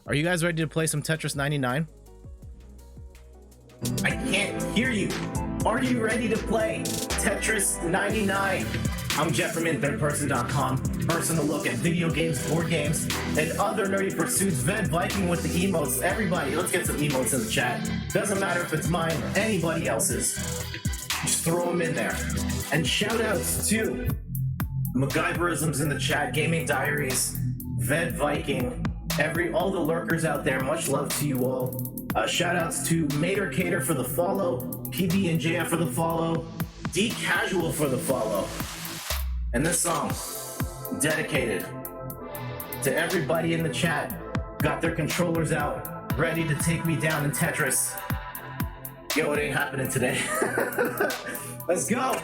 Are you guys ready to play some Tetris 99? I can't hear you. Are you ready to play Tetris 99? I'm Jeff from InThirdPerson.com, personal look at video games, board games, and other nerdy pursuits. Ved Viking with the emotes. Everybody, let's get some emotes in the chat. Doesn't matter if it's mine or anybody else's. Just throw them in there. And shout outs to MacGyverisms in the chat, Gaming Diaries, Ved Viking, all the lurkers out there. Much love to you all. Shout outs to Mater Cater for the follow, PB and JF for the follow, D Casual for the follow. And this song, dedicated to everybody in the chat, got their controllers out, ready to take me down in Tetris. Yo, it ain't happening today. Let's go.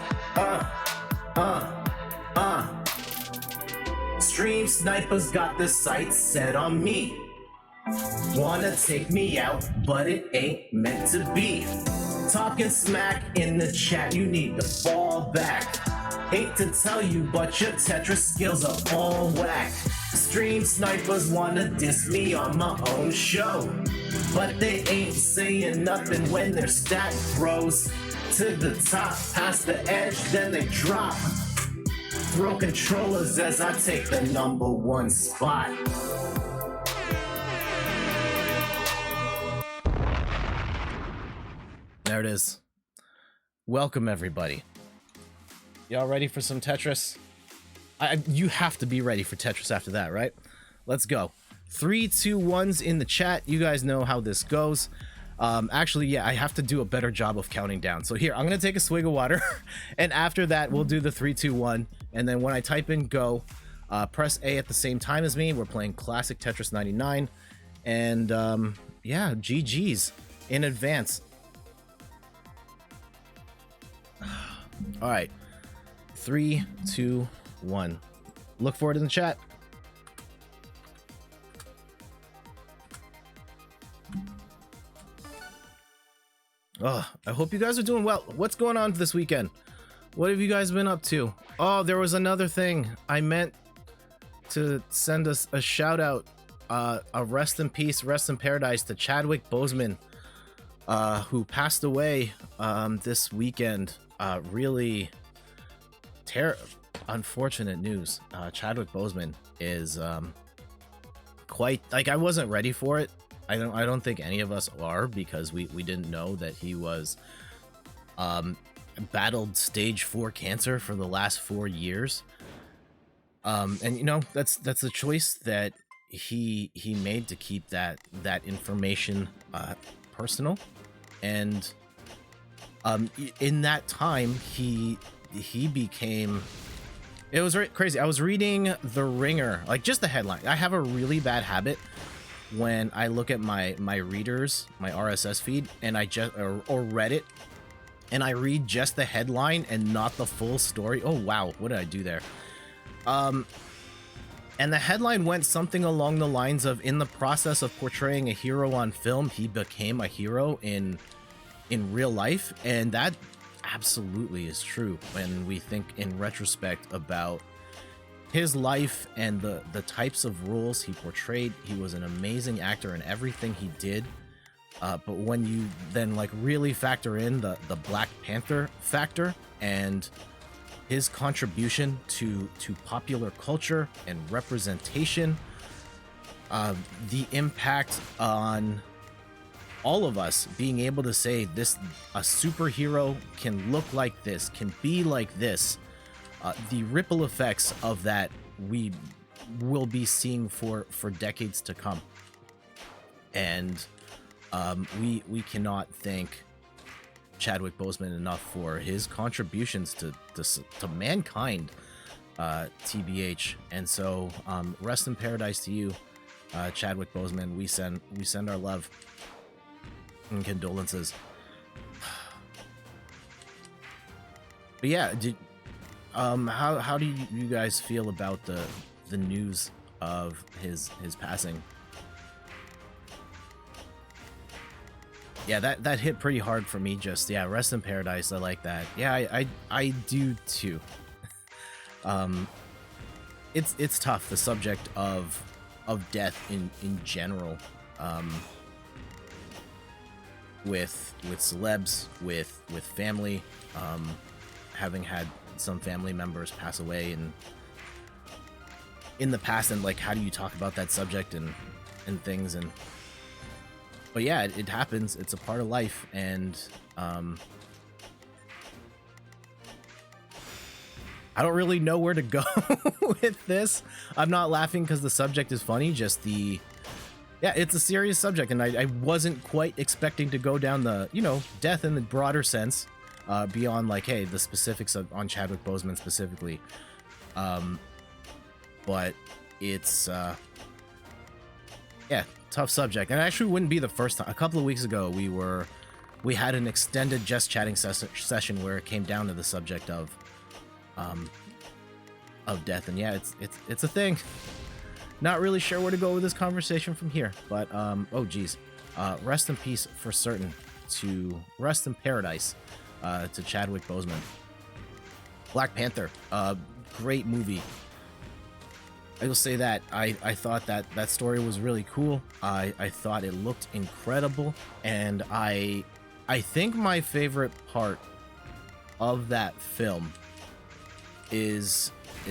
Stream snipers got the sights set on me. Wanna take me out, but it ain't meant to be. Talking smack in the chat, you need to fall back. Hate to tell you, but your Tetris skills are all whack. Stream snipers wanna diss me on my own show, but they ain't saying nothing when their stat grows to the top, past the edge, then they drop. Throw controllers as I take the #1 spot. There it is. Welcome, everybody. Y'all ready for some Tetris? You have to be ready for Tetris after that, right? Let's go. 3, 2, 1s in the chat. You guys know how this goes. Actually, yeah, I have to do a better job of counting down. So here, I'm gonna take a swig of water, and after that, we'll do the 3, 2, 1. And then when I type in go, press A at the same time as me. We're playing classic Tetris 99, and yeah, GG's in advance. All right. 3, 2, 1. Look for it in the chat. Oh, I hope you guys are doing well. What's going on this weekend? What have you guys been up to? Oh, there was another thing. I meant to send us a shout out, a rest in peace, rest in paradise to Chadwick Boseman, who passed away this weekend. Really unfortunate news. Chadwick Boseman is quite, like, I wasn't ready for it. I don't think any of us are, because we didn't know that he was battled stage 4 cancer for the last 4 years. And you know, that's a choice that he made to keep that information personal. And in that time he became, it was crazy. I was reading The Ringer, like just the headline. I have a really bad habit when I look at my readers, my RSS feed, and I just or Reddit, and I read just the headline and not the full story. Oh wow, what did I do there? And the headline went something along the lines of, in the process of portraying a hero on film, he became a hero in real life. And that absolutely is true when we think in retrospect about his life and the types of roles he portrayed. He was an amazing actor in everything he did. But when you then like really factor in the Black Panther factor and his contribution to popular culture and representation, the impact on all of us being able to say this, a superhero can look like this, can be like this, the ripple effects of that we will be seeing for decades to come. And we cannot thank Chadwick Boseman enough for his contributions to mankind, TBH. And so rest in paradise to you, Chadwick Boseman. We send our love and condolences. But yeah, how do you guys feel about the news of his passing? Yeah, that hit pretty hard for me. Just, yeah, rest in paradise. I like that. Yeah, I do too. It's tough, the subject of death in general, with celebs, with family, having had some family members pass away in the past, and like, how do you talk about that subject and things, and but yeah, it happens. It's a part of life, and I don't really know where to go with this. I'm not laughing because the subject is funny, just yeah, it's a serious subject, and I wasn't quite expecting to go down the, you know, death in the broader sense, beyond like, hey, the specifics on Chadwick Boseman specifically. But it's, yeah, tough subject. And it actually wouldn't be the first time. A couple of weeks ago, we had an extended just chatting session where it came down to the subject of death. And yeah, it's a thing. Not really sure where to go with this conversation from here, but oh geez, rest in peace for certain, to rest in paradise, to Chadwick Boseman. Black Panther, great movie. I will say that I thought that story was really cool. I thought it looked incredible, and I think my favorite part of that film is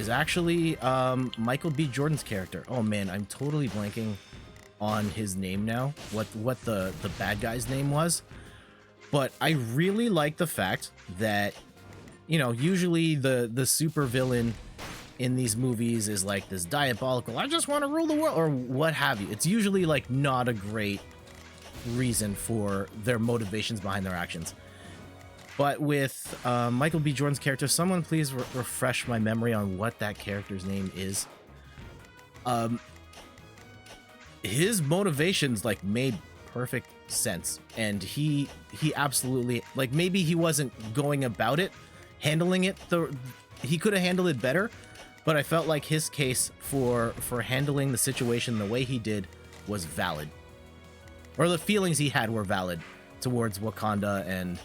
actually Michael B. Jordan's character. Oh man, I'm totally blanking on his name now. What the bad guy's name was. But I really like the fact that, you know, usually the super villain in these movies is like this diabolical, I just want to rule the world, or what have you. It's usually like not a great reason for their motivations behind their actions. But with Michael B. Jordan's character, someone please refresh my memory on what that character's name is. His motivations like made perfect sense, and he absolutely, like, maybe he wasn't going about it, handling it, he could have handled it better, but I felt like his case for handling the situation the way he did was valid, or the feelings he had were valid towards Wakanda and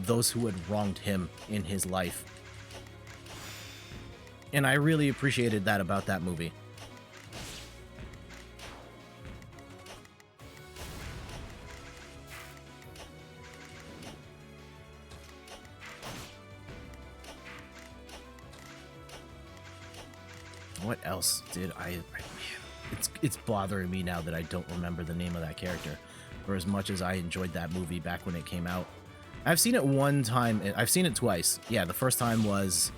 those who had wronged him in his life. And I really appreciated that about that movie. What else did I it's bothering me now that I don't remember the name of that character, for as much as I enjoyed that movie back when it came out. I've seen it one time. I've seen it twice. Yeah, the first time was,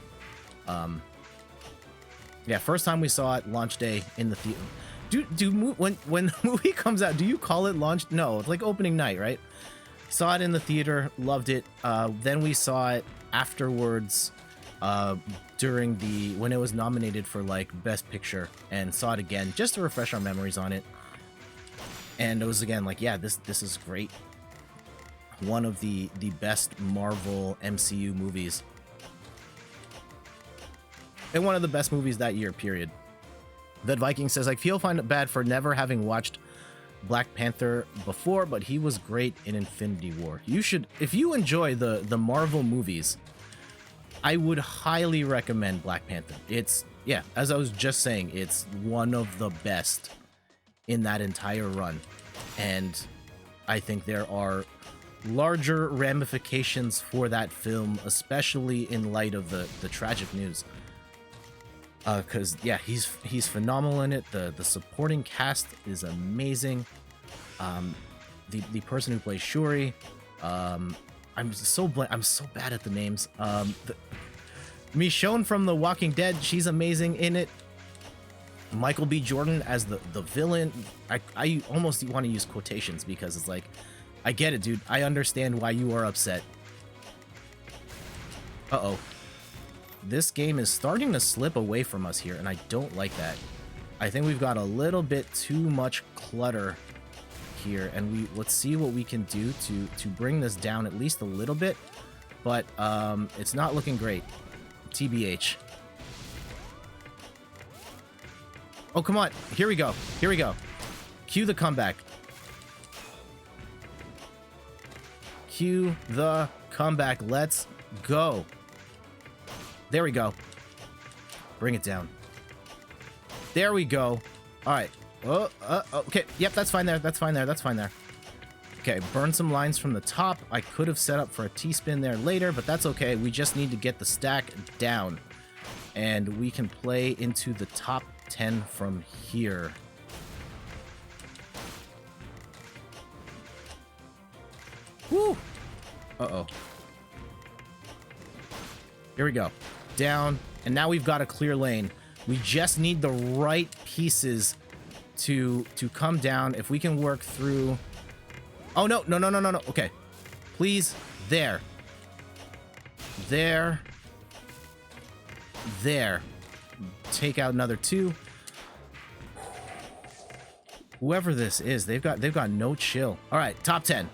first time we saw it launch day in the theater. When the movie comes out, do you call it launch? No, it's like opening night, right? Saw it in the theater, loved it. Then we saw it afterwards, during when it was nominated for like Best Picture, and saw it again just to refresh our memories on it. And it was again like, yeah, this is great. One of the best Marvel MCU movies, and one of the best movies that year, period. That Viking says, I find it bad for never having watched Black Panther before, but he was great in Infinity War. You should, if you enjoy the Marvel movies, I would highly recommend Black Panther. It's, yeah, as I was just saying, it's one of the best in that entire run, and I think there are larger ramifications for that film, especially in light of the tragic news. Because yeah, he's phenomenal in it. The supporting cast is amazing. The person who plays Shuri, I'm so bad at the names. Michonne from The Walking Dead, she's amazing in it. Michael B. Jordan as the villain. I almost want to use quotations because it's like, I get it, dude. I understand why you are upset. Uh-oh. This game is starting to slip away from us here, and I don't like that. I think we've got a little bit too much clutter here, and let's see what we can do to bring this down at least a little bit. But it's not looking great. TBH. Oh, come on. Here we go. Here we go. Cue the comeback. Cue the comeback. Let's go. There we go. Bring it down. There we go. All right. Okay. Yep, that's fine there. That's fine there. That's fine there. Okay, burn some lines from the top. I could have set up for a T-spin there later, but that's okay. We just need to get the stack down. And we can play into the top 10 from here. Woo! Uh-oh. Here we go. Down. And now we've got a clear lane. We just need the right pieces to come down. If we can work through... Oh, no. No. Okay. Please. There. There. There. Take out another 2. Whoever this is, they've got no chill. All right, top 10.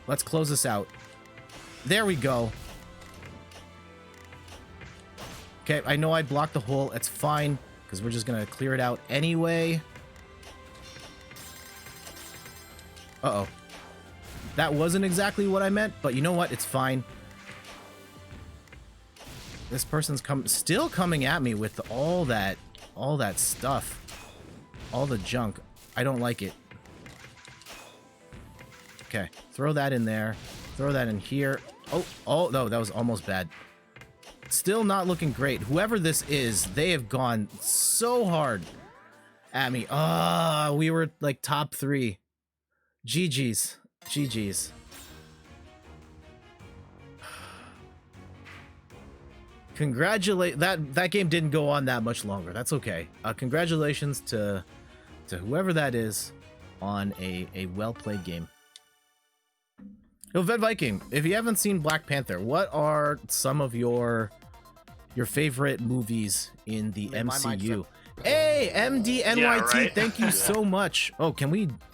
Let's close this out. There we go. Okay, I know I blocked the hole. It's fine, because we're just going to clear it out anyway. Uh-oh. That wasn't exactly what I meant, but you know what? It's fine. This person's still coming at me with all that stuff. All the junk. I don't like it. Okay, throw that in there. Throw that in here. Oh, no, that was almost bad. Still not looking great. Whoever this is, they have gone so hard at me. We were like top 3. GG's. GG's. That game didn't go on that much longer. That's okay. Congratulations to whoever that is on a well-played game. Yo, Vet Viking, if you haven't seen Black Panther, what are some of your favorite movies in the MCU? Hey, MDNYT, Yeah, right. thank you so much. Oh,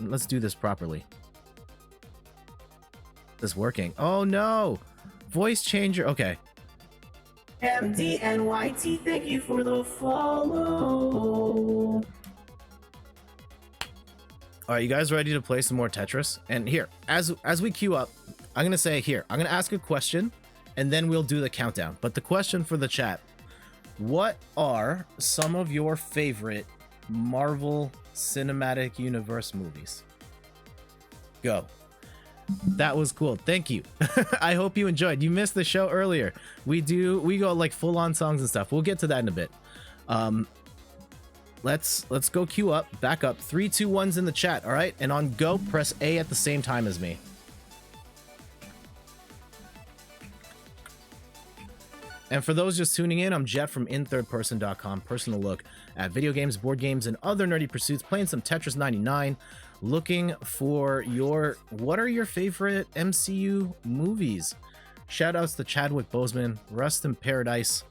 let's do this properly. Is this working? Oh no, voice changer. Okay. MDNYT, thank you for the follow. All right, you guys ready to play some more Tetris? And here, as we queue up, I'm gonna say here, I'm gonna ask a question, and then we'll do the countdown. But the question for the chat: what are some of your favorite Marvel Cinematic Universe movies? Go. That was cool. Thank you. I hope you enjoyed. You missed the show earlier. We go like full-on songs and stuff. We'll get to that in a bit. Let's go queue up, back up. 3, 2, 1's in the chat, all right? And on go, press A at the same time as me. And for those just tuning in, I'm Jet from inthirdperson.com, personal look at video games, board games, and other nerdy pursuits, playing some Tetris 99, looking for what are your favorite MCU movies? Shoutouts to Chadwick Boseman, rest in paradise.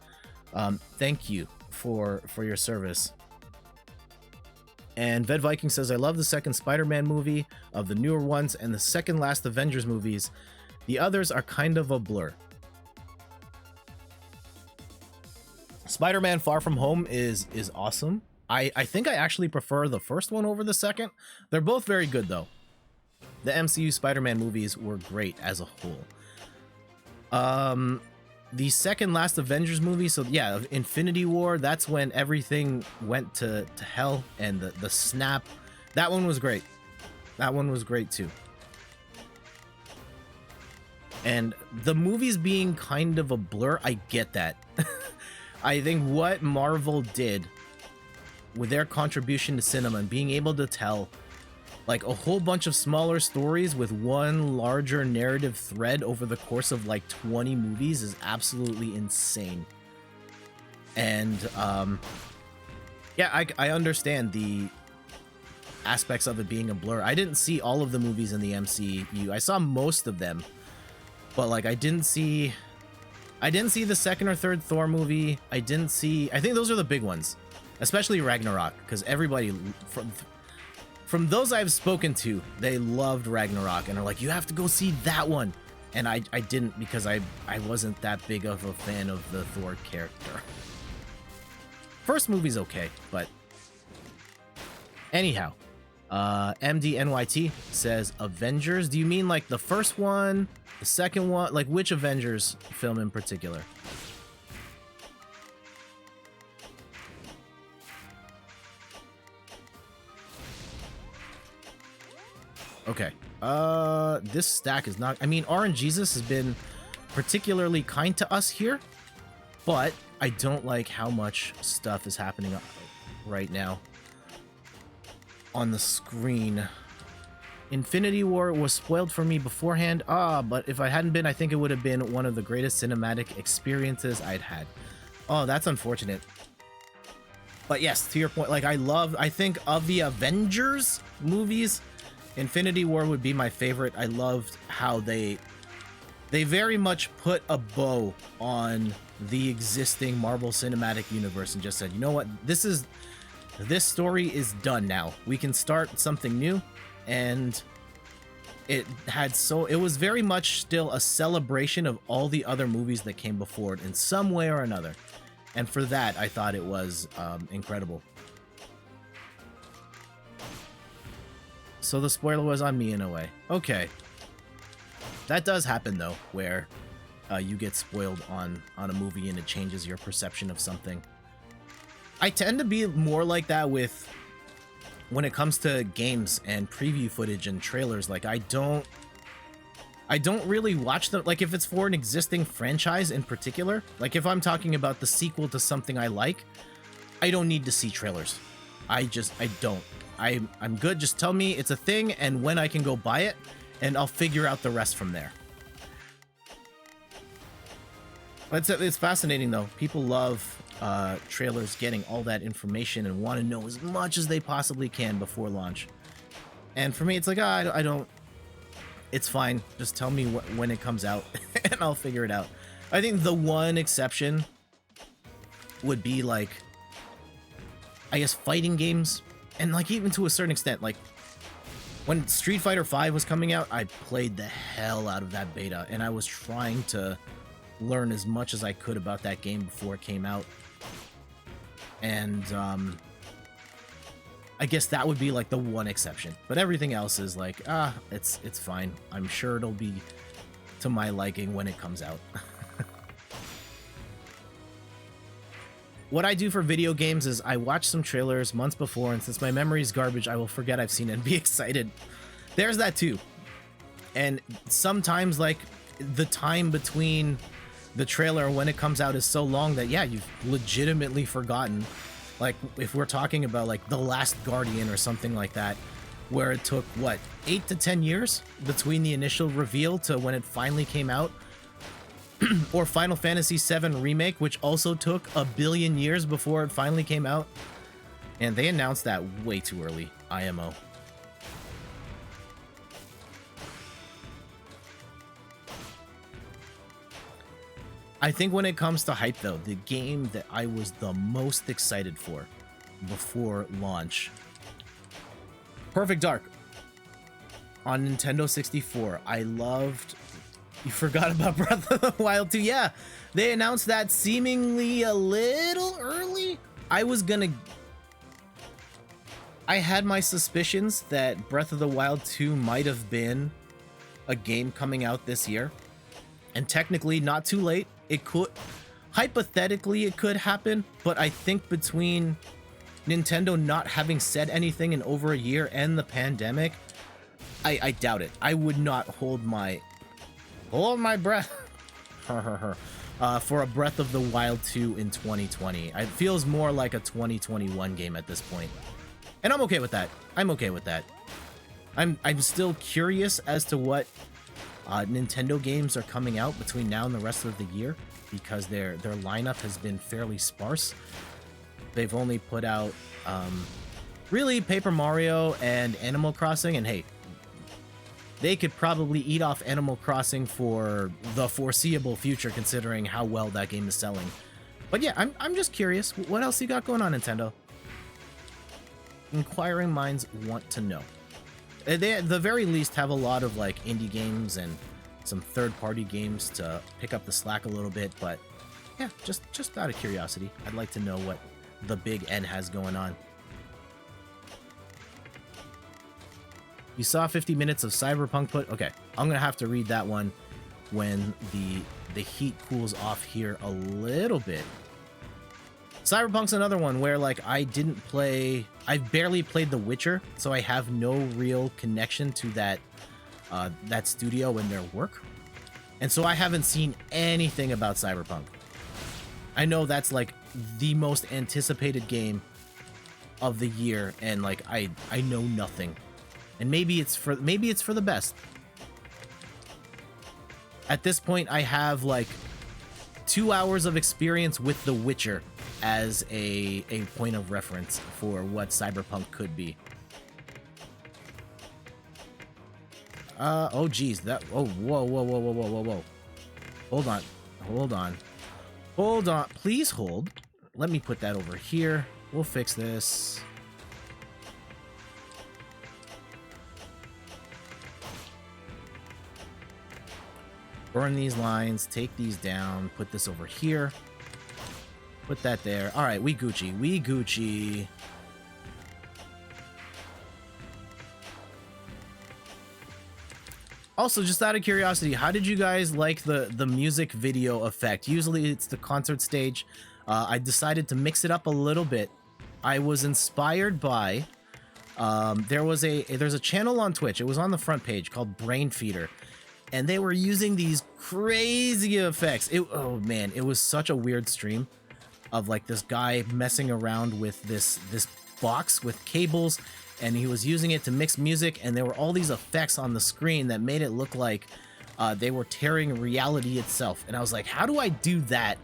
Thank you for your service. And Ved Viking says, I love the second Spider-Man movie of the newer ones and the second last Avengers movies. The others are kind of a blur. Spider-Man Far From Home is awesome. I think I actually prefer the first one over the second. They're both very good, though. The MCU Spider-Man movies were great as a whole. The second last Avengers movie, so yeah, Infinity War, that's when everything went to hell, and the snap. That one was great. That one was great, too. And the movies being kind of a blur, I get that. I think what Marvel did with their contribution to cinema and being able to tell like a whole bunch of smaller stories with one larger narrative thread over the course of like 20 movies is absolutely insane. And yeah, I understand the aspects of it being a blur. I didn't see all of the movies in the MCU. I saw most of them, but like I didn't see the second or third Thor movie. I think those are the big ones, especially Ragnarok, because everybody from those I've spoken to, they loved Ragnarok and are like, you have to go see that one. And I didn't, because I wasn't that big of a fan of the Thor character. First movie's okay, but anyhow, MDNYT says Avengers. Do you mean like the first one, the second one? Like which Avengers film in particular? Okay. This stack is not... I mean, RNGesus has been particularly kind to us here, but I don't like how much stuff is happening right now on the screen. Infinity War was spoiled for me beforehand. But if I hadn't been, I think it would have been one of the greatest cinematic experiences I'd had. Oh, that's unfortunate. But yes, to your point, like I think of the Avengers movies, Infinity War would be my favorite. I loved how they very much put a bow on the existing Marvel Cinematic Universe and just said, you know what, this story is done now. We can start something new. And it was very much still a celebration of all the other movies that came before it in some way or another. And for that, I thought it was incredible. So the spoiler was on me in a way. Okay. That does happen though, where you get spoiled on a movie and it changes your perception of something. I tend to be more like that when it comes to games and preview footage and trailers. Like I don't really watch them. Like if it's for an existing franchise in particular, like if I'm talking about the sequel to something I like, I don't need to see trailers. I don't. I'm good. Just tell me it's a thing and when I can go buy it, and I'll figure out the rest from there. It's fascinating though. People love trailers, getting all that information and want to know as much as they possibly can before launch. And for me, it's like, I don't, it's fine. Just tell me when it comes out and I'll figure it out. I think the one exception would be like, I guess, fighting games. And like, even to a certain extent, like when Street Fighter V was coming out, I played the hell out of that beta and I was trying to learn as much as I could about that game before it came out. And I guess that would be like the one exception, but everything else is like, it's fine. I'm sure it'll be to my liking when it comes out. What I do for video games is I watch some trailers months before, and since my memory is garbage, I will forget I've seen it and be excited. There's that too. And sometimes like the time between the trailer when it comes out is so long that, yeah, you've legitimately forgotten. Like if we're talking about like The Last Guardian or something like that, where it took what, 8 to 10 years between the initial reveal to when it finally came out. Or Final Fantasy VII Remake, which also took 1 billion years before it finally came out. And they announced that way too early. IMO. I think when it comes to hype though, the game that I was the most excited for before launch, Perfect Dark on Nintendo 64. I loved... You forgot about Breath of the Wild 2. Yeah, they announced that seemingly a little early. I had my suspicions that Breath of the Wild 2 might have been a game coming out this year. And technically not too late. It could, hypothetically it could happen, but I think between Nintendo not having said anything in over a year and the pandemic, I doubt it. I would not hold my breath for a Breath of the Wild 2 in 2020. It feels more like a 2021 game at this point. And I'm okay with that. I'm okay with that. I'm still curious as to what Nintendo games are coming out between now and the rest of the year, because their lineup has been fairly sparse. They've only put out really Paper Mario and Animal Crossing, and hey, they could probably eat off Animal Crossing for the foreseeable future, considering how well that game is selling. But yeah, I'm just curious. What else you got going on, Nintendo? Inquiring minds want to know. They, at the very least, have a lot of like indie games and some third-party games to pick up the slack a little bit. But yeah, just out of curiosity, I'd like to know what the big N has going on. You saw 50 minutes of Cyberpunk put... Okay, I'm gonna have to read that one when the heat cools off here a little bit. Cyberpunk's another one where like I've barely played The Witcher, so I have no real connection to that studio and their work. And so I haven't seen anything about Cyberpunk. I know that's like the most anticipated game of the year, and like I know nothing. And maybe it's for the best. At this point, I have like 2 hours of experience with The Witcher as a point of reference for what Cyberpunk could be. Oh geez, whoa. Hold on, please hold. Let me put that over here. We'll fix this. Burn these lines, take these down, put this over here. Put that there. All right, we Gucci. Also, just out of curiosity, how did you guys like the music video effect? Usually it's the concert stage. I decided to mix it up a little bit. I was inspired by there's a channel on Twitch. It was on the front page called Brain Feeder, and they were using these crazy effects. Oh man, it was such a weird stream of like this guy messing around with this box with cables, and he was using it to mix music, and there were all these effects on the screen that made it look like they were tearing reality itself. And I was like, how do I do that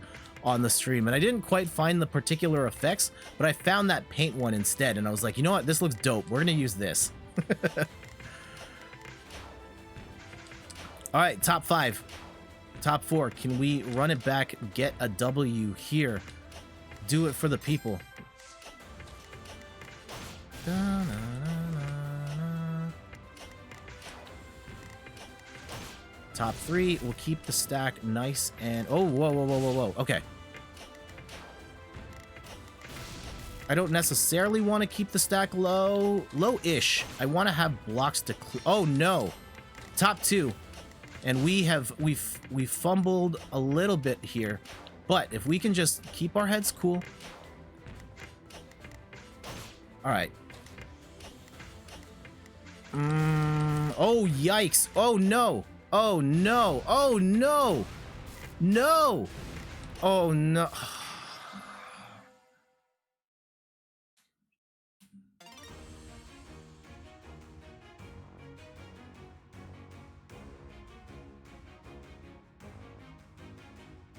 on the stream? And I didn't quite find the particular effects, but I found that paint one instead, and I was like, you know what, this looks dope, we're gonna use this. All right, top 5, top 4, can we run it back, get a W here, do it for the people? Top 3, we'll keep the stack nice and... Oh, whoa. Okay. I don't necessarily want to keep the stack low-ish. I want to have blocks to... Oh, no. Top 2. And we fumbled a little bit here. But if we can just keep our heads cool... All right. Oh, yikes. Oh, no. Oh, no. Oh, no. No. Oh, no.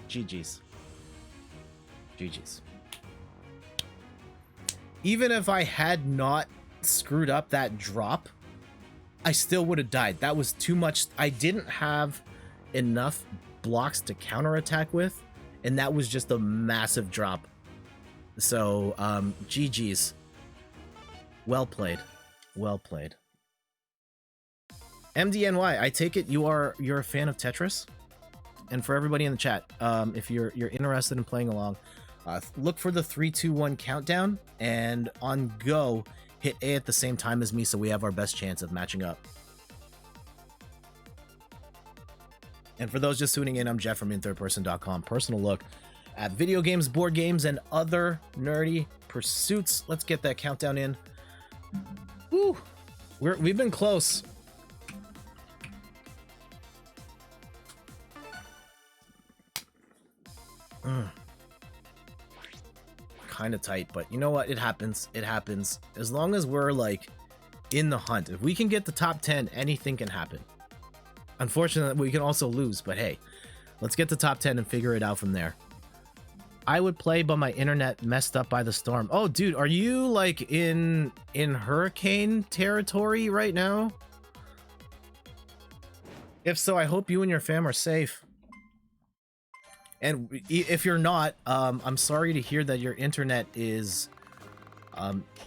GG's. GG's. Even if I had not screwed up that drop, I still would have died. That was too much. I didn't have enough blocks to counterattack with, and that was just a massive drop. So, GG's. Well played. Well played. MDNY, I take it you're a fan of Tetris? And for everybody in the chat, if you're interested in playing along, look for the 3, 2, 1 countdown, and on go, hit A at the same time as me so we have our best chance of matching up. And for those just tuning in, I'm Jeff from inthirdperson.com. Personal look at video games, board games, and other nerdy pursuits. Let's get that countdown in. Woo! We've been close. Kind of tight, but you know what? It happens. It happens. As long as we're like in the hunt, if we can get the top 10, anything can happen. Unfortunately, we can also lose, but hey, let's get the top 10 and figure it out from there. I would play, but my internet messed up by the storm. Oh, dude, are you like in hurricane territory right now? If so, I hope you and your fam are safe. And if you're not, I'm sorry to hear that your internet is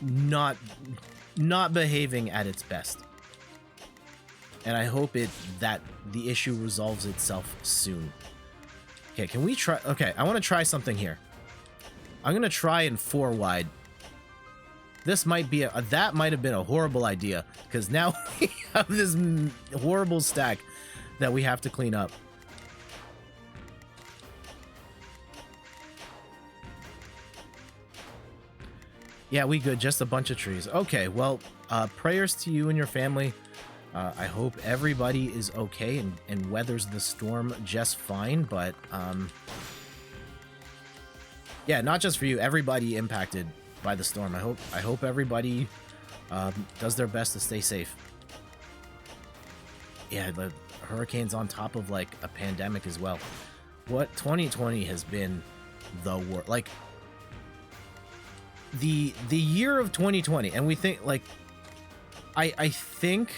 not behaving at its best. And I hope that the issue resolves itself soon. Okay, can we try? Okay, I want to try something here. I'm gonna try in 4 wide. This might be that might have been a horrible idea, because now we have this horrible stack that we have to clean up. Yeah, we good. Just a bunch of trees. Okay, well, prayers to you and your family. I hope everybody is okay and weathers the storm just fine. But yeah, not just for you. Everybody impacted by the storm. I hope everybody does their best to stay safe. Yeah, the hurricane's on top of like a pandemic as well. What 2020 has been the worst. Like the year of 2020, and we think like I think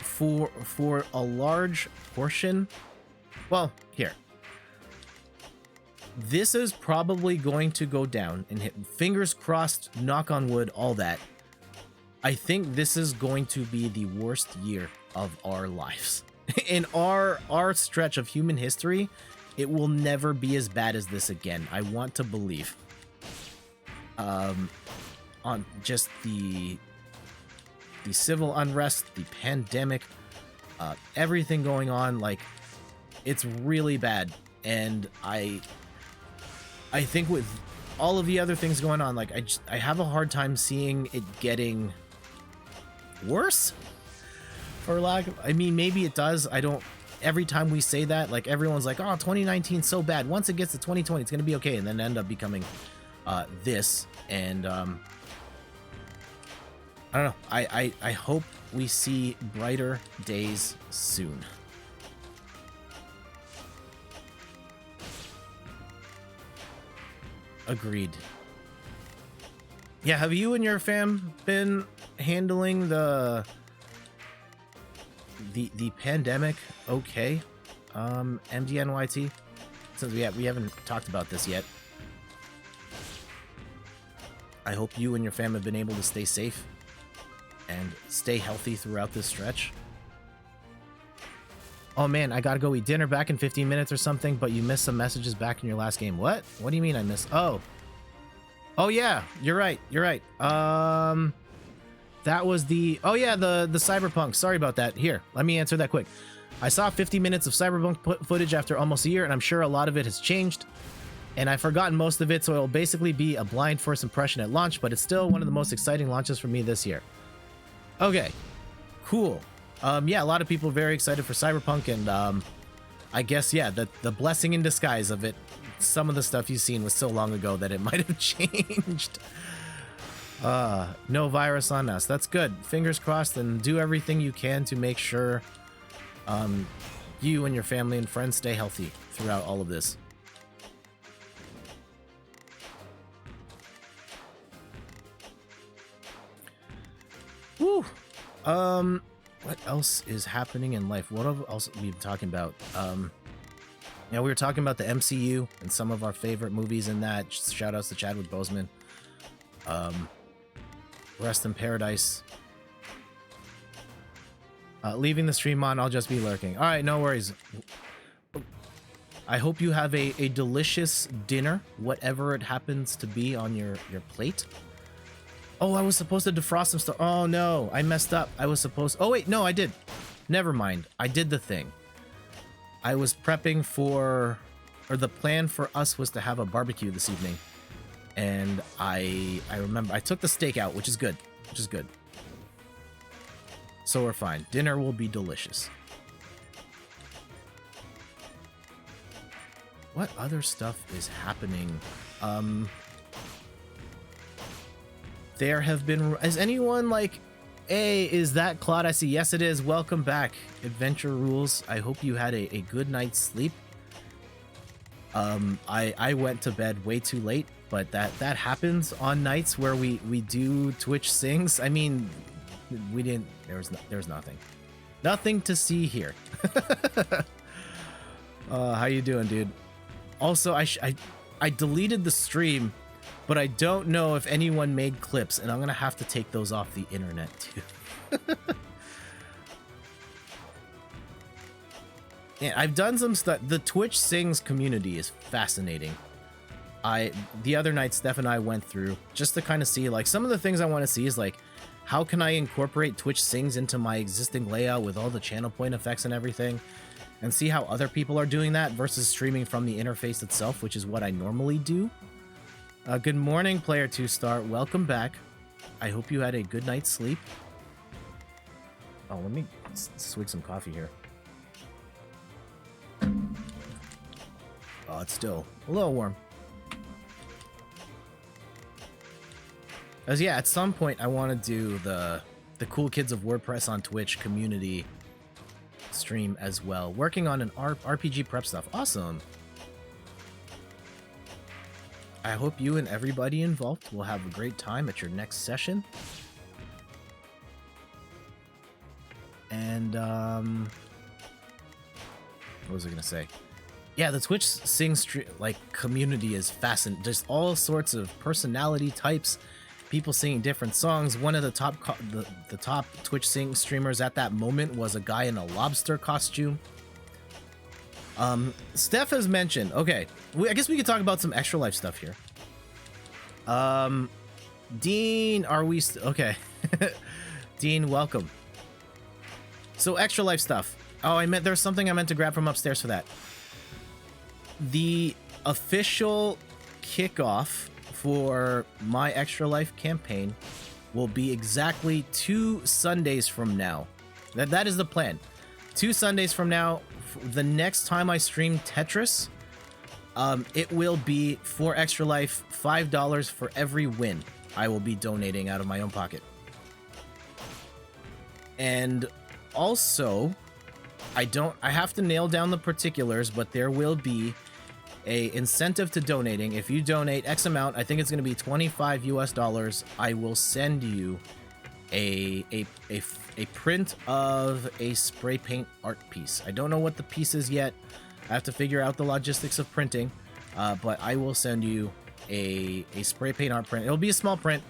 for a large portion, well, here, this is probably going to go down and hit, fingers crossed, knock on wood, all that. I think this is going to be the worst year of our lives. In our stretch of human history, it will never be as bad as this again. I want to believe. On just the civil unrest, the pandemic, everything going on, like, it's really bad. And I think with all of the other things going on, like, I have a hard time seeing it getting worse, for lack of, I mean, maybe it does. I don't, every time we say that, like, everyone's like, oh, 2019 so bad, once it gets to 2020 it's gonna be okay, and then end up becoming this. And I don't know, I hope we see brighter days soon. Agreed. Yeah, have you and your fam been handling the pandemic okay? MDNYT? Since we haven't talked about this yet. I hope you and your fam have been able to stay safe and stay healthy throughout this stretch. Oh man, I gotta go eat dinner back in 15 minutes or something, but you missed some messages back in your last game. What? What do you mean I missed? Oh yeah, you're right. That was the, oh yeah, the Cyberpunk. Sorry about that. Here, let me answer that quick. I saw 50 minutes of Cyberpunk footage after almost a year, and I'm sure a lot of it has changed. And I've forgotten most of it, so it'll basically be a blind first impression at launch, but it's still one of the most exciting launches for me this year. Okay, cool. Yeah, a lot of people are very excited for Cyberpunk, and I guess, yeah, the blessing in disguise of it, some of the stuff you've seen was so long ago that it might have changed. No virus on us. That's good. Fingers crossed, and do everything you can to make sure you and your family and friends stay healthy throughout all of this. Woo. What else is happening in life? What else have we been talking about? Yeah, we were talking about the MCU and some of our favorite movies in that. Just shout outs to Chadwick Boseman. Rest in paradise. Leaving the stream on, I'll just be lurking. All right, no worries. I hope you have a delicious dinner, whatever it happens to be on your plate. Oh, I was supposed to defrost some stuff. Oh no, I messed up. I was supposed, oh wait, no, I did. Never mind. I did the thing. I was prepping for, or the plan for us was to have a barbecue this evening. And I remember I took the steak out, which is good. So we're fine. Dinner will be delicious. What other stuff is happening? There have been, is anyone like, hey, is that Claude? I see. Yes, it is. Welcome back. Adventure Rules. I hope you had a good night's sleep. I went to bed way too late, but that happens on nights where we do Twitch sings. I mean, we didn't, there was nothing to see here. How you doing, dude? Also, I deleted the stream, but I don't know if anyone made clips, and I'm gonna have to take those off the internet too. Yeah, I've done some stuff. The Twitch Sings community is fascinating. The other night, Steph and I went through just to kind of see, like, some of the things I want to see is like, how can I incorporate Twitch Sings into my existing layout with all the channel point effects and everything, and see how other people are doing that versus streaming from the interface itself, which is what I normally do. Good morning, Player 2 Star. Welcome back. I hope you had a good night's sleep. Oh, let me swig some coffee here. Oh, it's still a little warm. As yeah, at some point I want to do the Cool Kids of WordPress on Twitch community stream as well. Working on an RPG prep stuff. Awesome. I hope you and everybody involved will have a great time at your next session. And what was I gonna say? Yeah, the Twitch sing like community is fascinating. Just all sorts of personality types, people singing different songs. One of the top the top Twitch sing streamers at that moment was a guy in a lobster costume. Steph has mentioned. Okay, I guess we could talk about some Extra Life stuff here. Dean, are we okay? Dean, welcome. So Extra Life stuff. Oh, there's something I meant to grab from upstairs for that. The official kickoff for my Extra Life campaign will be exactly 2 Sundays from now. That is the plan. 2 Sundays from now, the next time I stream Tetris, it will be for Extra Life $5 for every win I will be donating out of my own pocket. And also, I have to nail down the particulars, but there will be a incentive to donating. If you donate X amount, I think it's going to be $25 US, I will send you a print of a spray paint art piece. I don't know what the piece is yet. I have to figure out the logistics of printing, but I will send you a spray paint art print. It'll be a small print,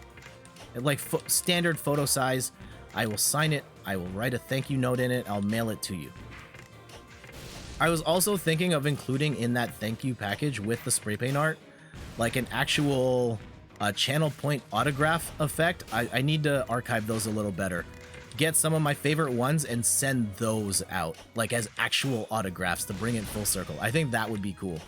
like standard photo size. I will sign it. I will write a thank you note in it. I'll mail it to you. I was also thinking of including in that thank you package with the spray paint art, like an actual channel point autograph effect. I need to archive those a little better. Get some of my favorite ones and send those out, like as actual autographs to bring it full circle. I think that would be cool.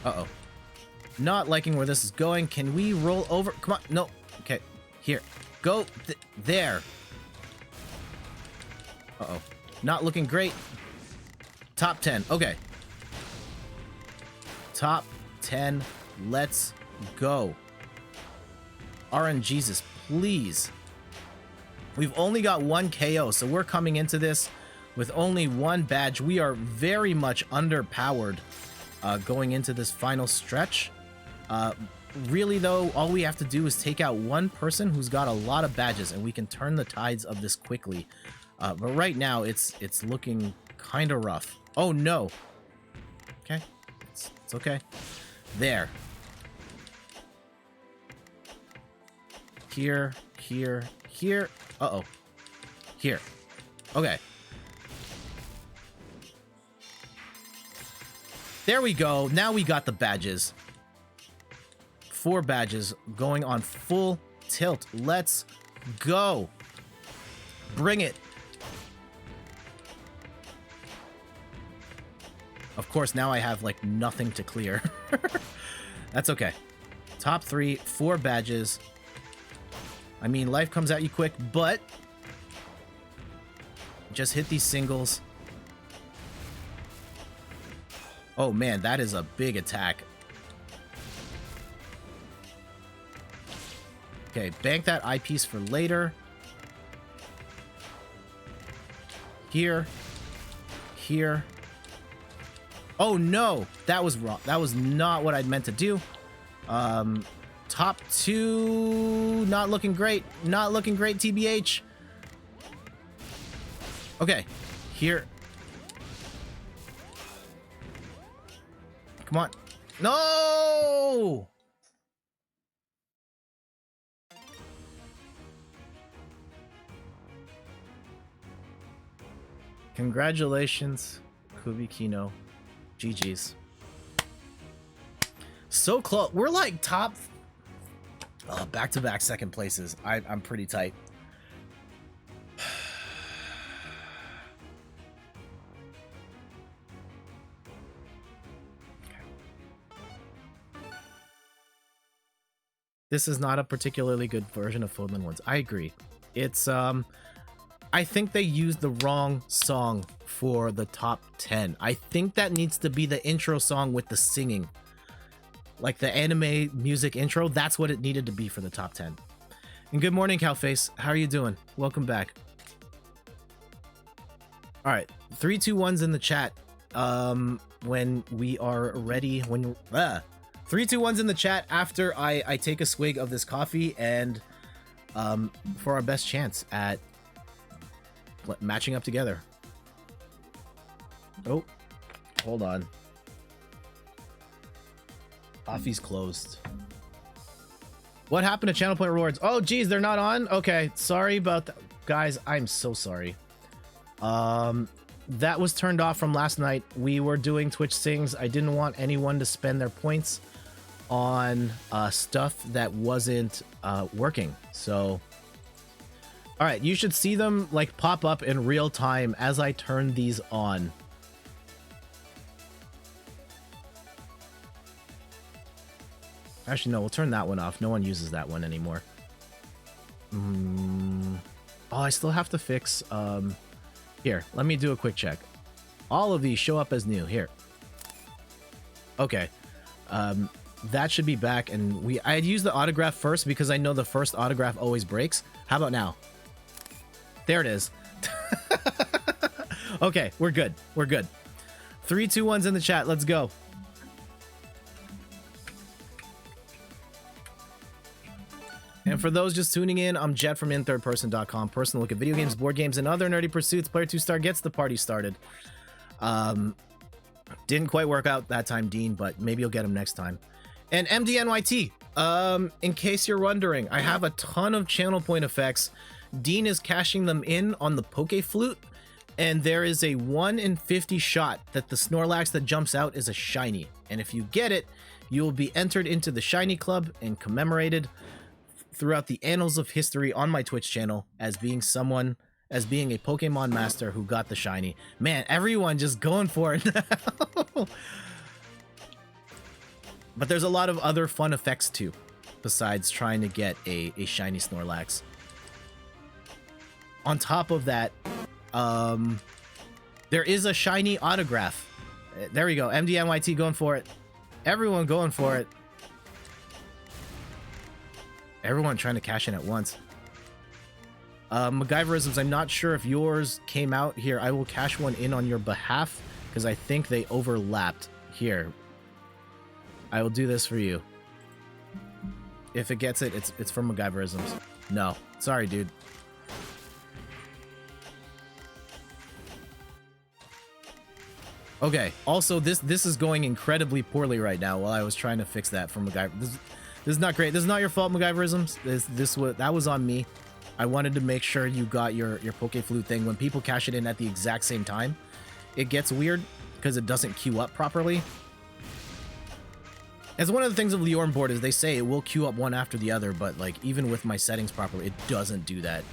Uh-oh. Not liking where this is going. Can we roll over? Come on. No. Okay. Here. Go. There. Uh-oh. Not looking great. Top 10. Okay. Top 10. Let's go. RNGesus, please. We've only got 1 KO, so we're coming into this with only 1 badge. We are very much underpowered going into this final stretch. Really, though, all we have to do is take out 1 person who's got a lot of badges, and we can turn the tides of this quickly. But right now, it's looking kind of rough. Oh, no. Okay. It's okay. There. Here, here, here. Uh-oh. Here. Okay. There we go. Now we got the badges. 4 badges going on full tilt. Let's go. Bring it. Of course, now I have, like, nothing to clear. That's okay. Top 3, 4 badges. I mean, life comes at you quick, but just hit these singles. Oh, man, that is a big attack. Okay, bank that eyepiece for later. Here. Here. Oh, no. That was wrong. That was not what I'd meant to do. Top 2. Not looking great. Not looking great, TBH. Okay. Here. Come on. No! Congratulations, Kubikino. GG's. So close. We're like top back-to-back second places. I'm pretty tight. Okay. This is not a particularly good version of Foodland Woods. I agree. It's I think they used the wrong song for the top 10. I think that needs to be the intro song with the singing. Like the anime music intro, that's what it needed to be for the top 10. And good morning, Cowface. How are you doing? Welcome back. All right, 3, 2, 1's in the chat. When we are ready, 3, 2, 1's in the chat after I take a swig of this coffee and for our best chance at matching up together. Oh, hold on. Coffee's closed. What happened to Channel Point Rewards? Oh, geez, they're not on? Okay, sorry about that. Guys, I'm so sorry. That was turned off from last night. We were doing Twitch Sings. I didn't want anyone to spend their points on stuff that wasn't working. So, all right, you should see them like pop up in real time as I turn these on. Actually, no, we'll turn that one off. No one uses that one anymore. Oh, I still have to fix... Here, let me do a quick check. All of these show up as new. Here. Okay. That should be back, and I'd use the autograph first because I know the first autograph always breaks. How about now? There it is. Okay, we're good. We're good. 3, 2, 1's in the chat. Let's go. And for those just tuning in, I'm Jet from inthirdperson.com. Personal look at video games, board games, and other nerdy pursuits. Player 2 Star gets the party started. Didn't quite work out that time, Dean, but maybe you'll get him next time. And MDNYT, in case you're wondering, I have a ton of channel point effects. Dean is cashing them in on the Poke Flute, and there is a 1 in 50 shot that the Snorlax that jumps out is a shiny. And if you get it, you will be entered into the Shiny Club and commemorated throughout the annals of history on my Twitch channel as being a Pokemon master who got the shiny. Man, everyone just going for it now. But there's a lot of other fun effects too, besides trying to get a shiny Snorlax. On top of that, there is a shiny autograph. There we go. MDNYT going for it. Everyone going for it. Everyone trying to cash in at once. MacGyverisms, I'm not sure if yours came out here. I will cash one in on your behalf because I think they overlapped. Here, I will do this for you. If it gets it, it's from MacGyverisms. No, sorry, dude. Okay. Also, this is going incredibly poorly right now. While I was trying to fix that from MacGyver. This is not great. This is not your fault, MacGyverisms. That was on me. I wanted to make sure you got your Poke Flute thing. When people cash it in at the exact same time, it gets weird because it doesn't queue up properly. As one of the things of the Orm board is they say it will queue up one after the other, but like even with my settings properly, it doesn't do that.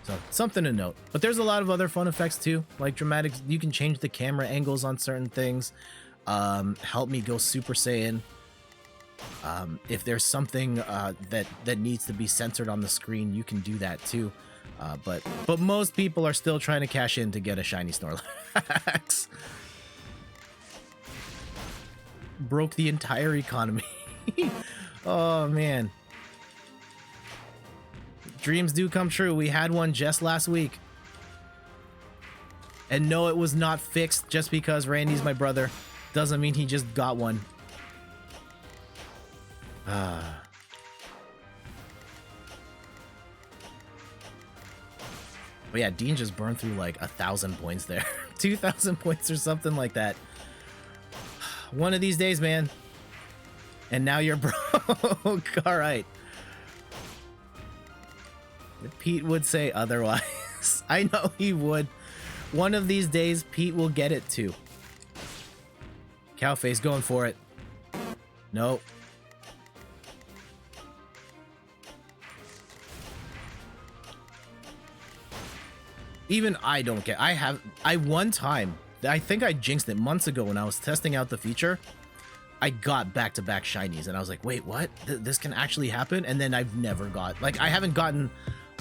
So something to note. But there's a lot of other fun effects too, like dramatics. You can change the camera angles on certain things. Help me go Super Saiyan. If there's something that needs to be censored on the screen, you can do that too. But most people are still trying to cash in to get a shiny Snorlax. Broke the entire economy. Oh man. Dreams do come true. We had one just last week. And no, it was not fixed just because Randy's my brother. Doesn't mean he just got one. But yeah, Dean just burned through like 1,000 points there. 2,000 points or something like that. One of these days, man. And now you're broke. All right. Pete would say otherwise. I know he would. One of these days, Pete will get it too. Cowface going for it. Nope. Even I don't get. I one time, I think I jinxed it months ago when I was testing out the feature. I got back-to-back shinies, and I was like, wait, what? This can actually happen? And then I've never got, like, I haven't gotten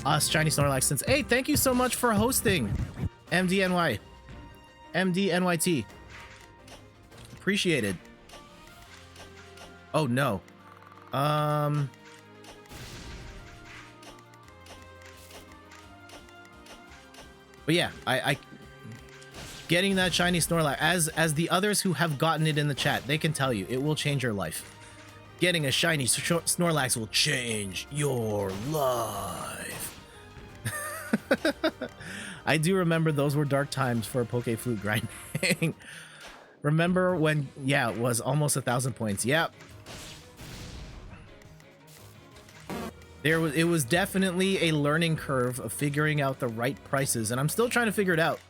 a shiny Snorlax since. Hey, thank you so much for hosting, MDNYT. Appreciated. Oh no. But yeah, I getting that shiny Snorlax, as the others who have gotten it in the chat, they can tell you it will change your life. Getting a shiny Snorlax will change your life. I do remember those were dark times for Poke Flute grinding. Remember when, yeah, it was almost 1,000 points. Yep. It was definitely a learning curve of figuring out the right prices, and I'm still trying to figure it out.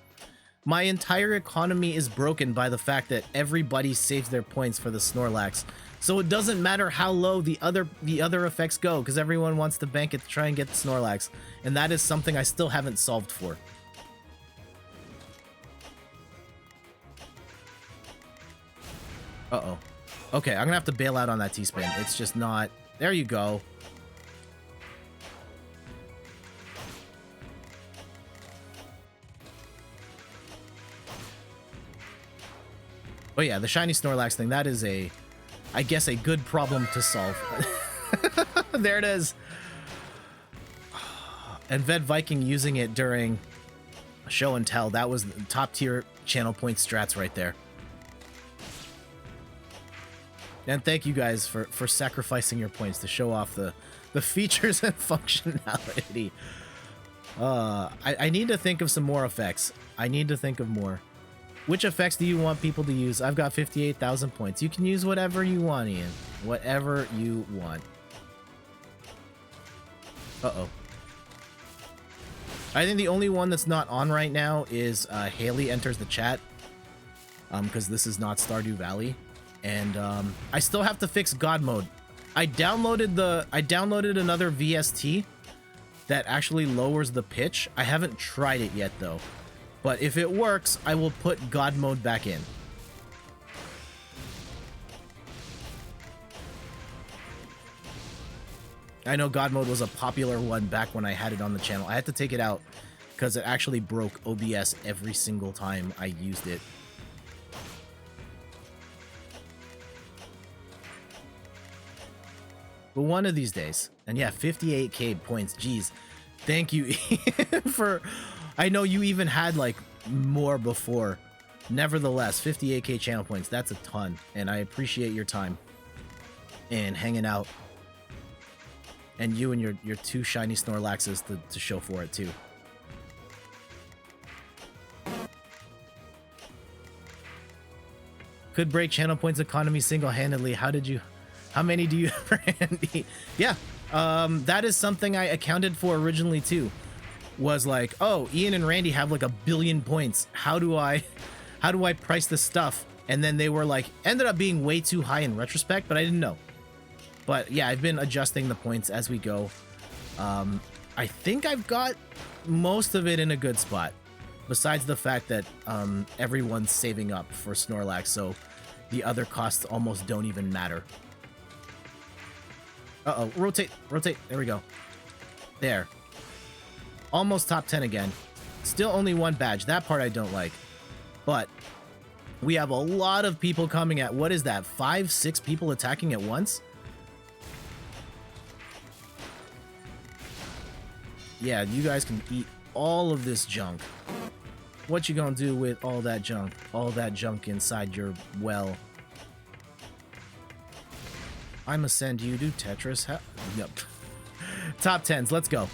My entire economy is broken by the fact that everybody saves their points for the Snorlax. So it doesn't matter how low the other effects go, because everyone wants to bank it to try and get the Snorlax. And that is something I still haven't solved for. Uh-oh. Okay, I'm gonna have to bail out on that T-spin. It's just not... There you go. Oh yeah, the shiny Snorlax thing, that is a... I guess a good problem to solve. There it is. And Ved Viking using it during show and tell. That was top tier channel point strats right there. And thank you guys for sacrificing your points to show off the features and functionality. I need to think of some more effects. I need to think of more. Which effects do you want people to use? I've got 58,000 points. You can use whatever you want, Ian. Whatever you want. Uh-oh. I think the only one that's not on right now is Haley enters the chat. Because this is not Stardew Valley. And I still have to fix God mode. I downloaded another VST that actually lowers the pitch. I haven't tried it yet though. But if it works, I will put God mode back in. I know God mode was a popular one back when I had it on the channel. I had to take it out because it actually broke OBS every single time I used it. But one of these days, and yeah, 58k points, geez. Thank you for... I know you even had like more before. Nevertheless, 58k channel points, that's a ton. And I appreciate your time and hanging out. And you and your two shiny Snorlaxes to show for it too. Could break channel points economy single-handedly. How many do you have, Randy? Yeah, that is something I accounted for originally too. Was like, oh, Ian and Randy have like 1 billion points. How do I price this stuff? And then they were like, ended up being way too high in retrospect, but I didn't know. But yeah, I've been adjusting the points as we go. I think I've got most of it in a good spot. Besides the fact that everyone's saving up for Snorlax, so the other costs almost don't even matter. Uh-oh, rotate, there we go. There. Almost top 10 again. Still only one badge. That part I don't like. But we have a lot of people coming at... What is that? 5, 6 people attacking at once? Yeah, you guys can eat all of this junk. What you gonna do with all that junk? All that junk inside your well. I'ma send you to Tetris. Yep. Top 10s. Let's go.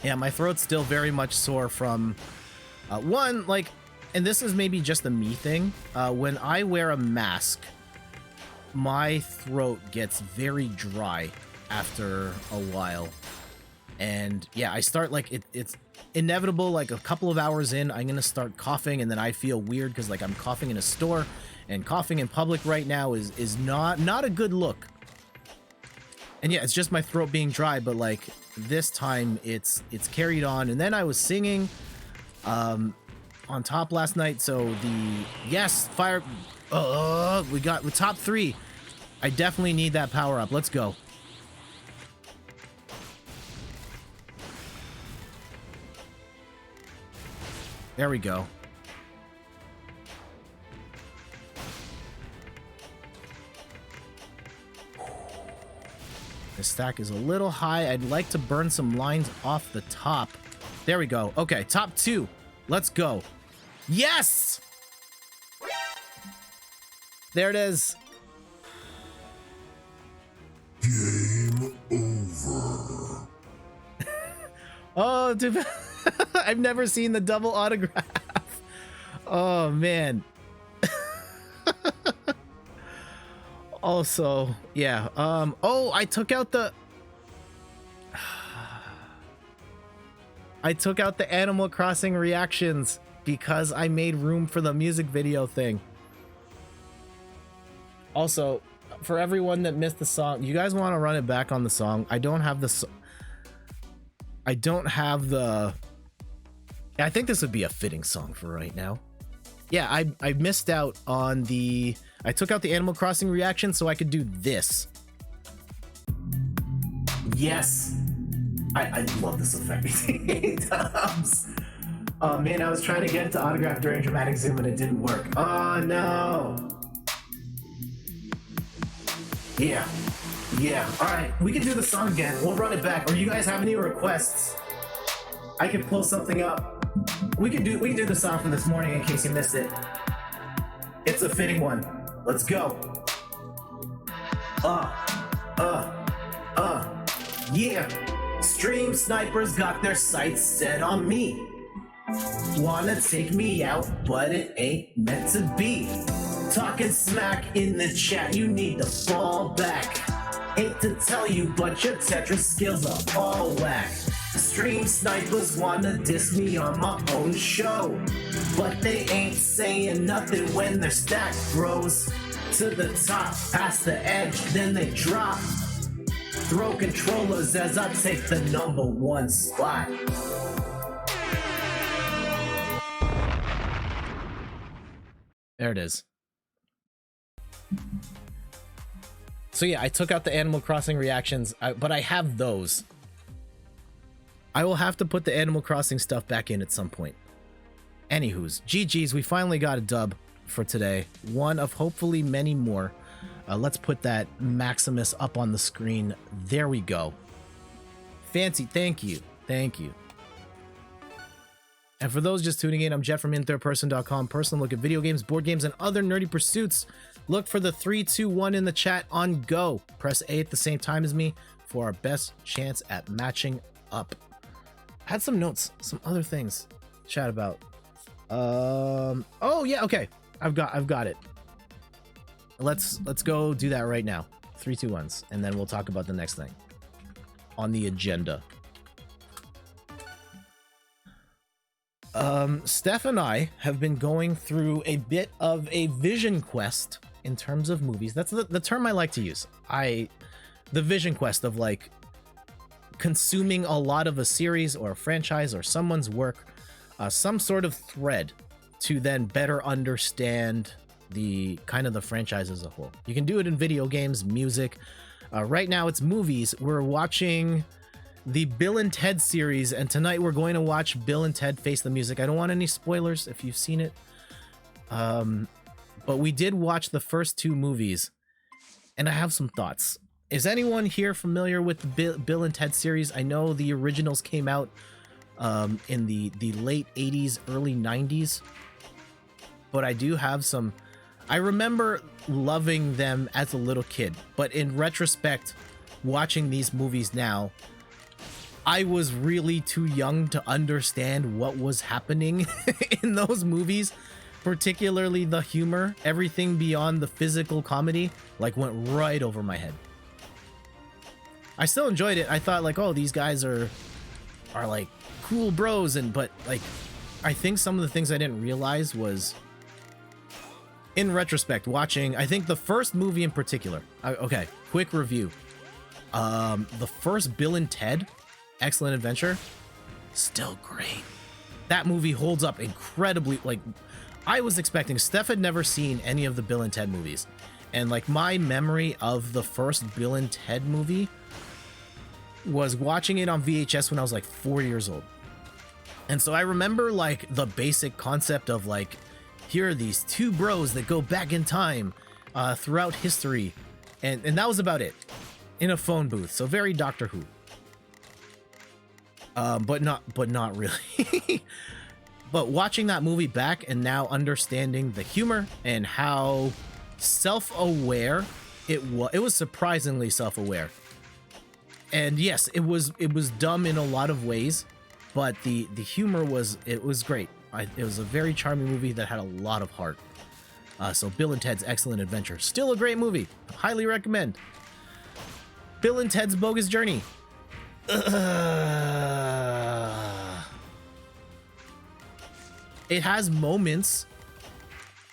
Yeah, my throat's still very much sore from one, like, and this is maybe just a me thing. When I wear a mask, my throat gets very dry after a while. And yeah, I start like it's inevitable, like a couple of hours in, I'm gonna start coughing, and then I feel weird because like I'm coughing in a store, and coughing in public right now is not a good look. And yeah, it's just my throat being dry, but like this time it's carried on. And then I was singing, on top last night, so yes, fire. We got the top 3. I definitely need that power up. Let's go. There we go. The stack is a little high. I'd like to burn some lines off the top. There we go. Okay, top 2. Let's go. Yes! There it is. Game over. Oh, dude. I've never seen the double autograph. Oh, man. Also, yeah. Oh, I took out the Animal Crossing reactions because I made room for the music video thing. Also, for everyone that missed the song, you guys want to run it back on the song? I don't have the I think this would be a fitting song for right now. Yeah, I missed out on I took out the Animal Crossing reaction so I could do this. Yes. I love this effect. Oh man, I was trying to get it to autograph during dramatic zoom and it didn't work. Oh no. Yeah. Alright, we can do the song again. We'll run it back. Or you guys have any requests? I can pull something up. We can do the song from this morning in case you missed it. It's a fitting one. Let's go. Yeah. Stream snipers got their sights set on me. Wanna take me out, but it ain't meant to be. Talking smack in the chat, you need to fall back. Hate to tell you, but your Tetris skills are all whack. Stream snipers wanna diss me on my own show, but they ain't saying nothing when their stack grows to the top, past the edge, then they drop. Throw controllers as I take the #1 spot. There it is. So yeah, I took out the Animal Crossing reactions, but I have those. I will have to put the Animal Crossing stuff back in at some point. Anywho's, GG's, we finally got a dub for today. One of hopefully many more. Let's put that Maximus up on the screen. There we go. Fancy, thank you. Thank you. And for those just tuning in, I'm Jeff from inthirdperson.com. Personal look at video games, board games, and other nerdy pursuits. Look for the 3, 2, 1 in the chat on go. Press A at the same time as me for our best chance at matching up. I had some notes, some other things to chat about. Oh yeah, okay. I've got it. Let's go do that right now. 3, 2, 1s, and then we'll talk about the next thing on the agenda. Steph and I have been going through a bit of a vision quest in terms of movies. That's the term I like to use. The vision quest of like consuming a lot of a series or a franchise or someone's work, some sort of thread to then better understand the kind of the franchise as a whole. You can do it in video games, music. Right now it's movies. We're watching the Bill and Ted series, and tonight we're going to watch Bill and Ted Face the Music. I don't want any spoilers if you've seen it. But we did watch the first 2 movies, and I have some thoughts. Is anyone here familiar with the Bill and Ted series? I know the originals came out in the late 80s, early 90s, but I do have some. I remember loving them as a little kid, but in retrospect, watching these movies now, I was really too young to understand what was happening in those movies, particularly the humor. Everything beyond the physical comedy like went right over my head. I still enjoyed it. I thought like, oh, these guys are like cool bros, but like I think some of the things I didn't realize was, in retrospect, watching, I think the first movie in particular. Okay, quick review. The first Bill and Ted Excellent Adventure, still great. that movie holds up incredibly. Like, I was expecting, Steph had never seen any of the Bill and Ted movies, and like my memory of the first Bill and Ted movie was watching it on VHS when I was like 4 years old. And so I remember like the basic concept of like, here are these two bros that go back in time throughout history, and that was about it, in a phone booth. So very Doctor Who, but not really. But watching that movie back and now understanding the humor and how self-aware it was surprisingly self-aware. And yes, it was dumb in a lot of ways, but the humor was great. It was a very charming movie that had a lot of heart. So Bill and Ted's Excellent Adventure, still a great movie. Highly recommend. Bill and Ted's Bogus Journey. It has moments.